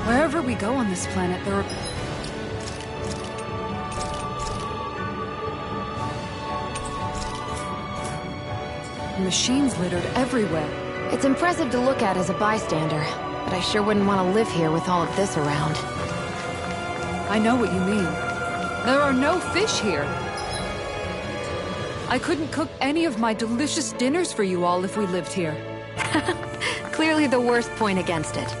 Wherever we go on this planet, there are... machines littered everywhere. It's impressive to look at as a bystander, but I sure wouldn't want to live here with all of this around. I know what you mean. There are no fish here. I couldn't cook any of my delicious dinners for you all if we lived here. Clearly the worst point against it.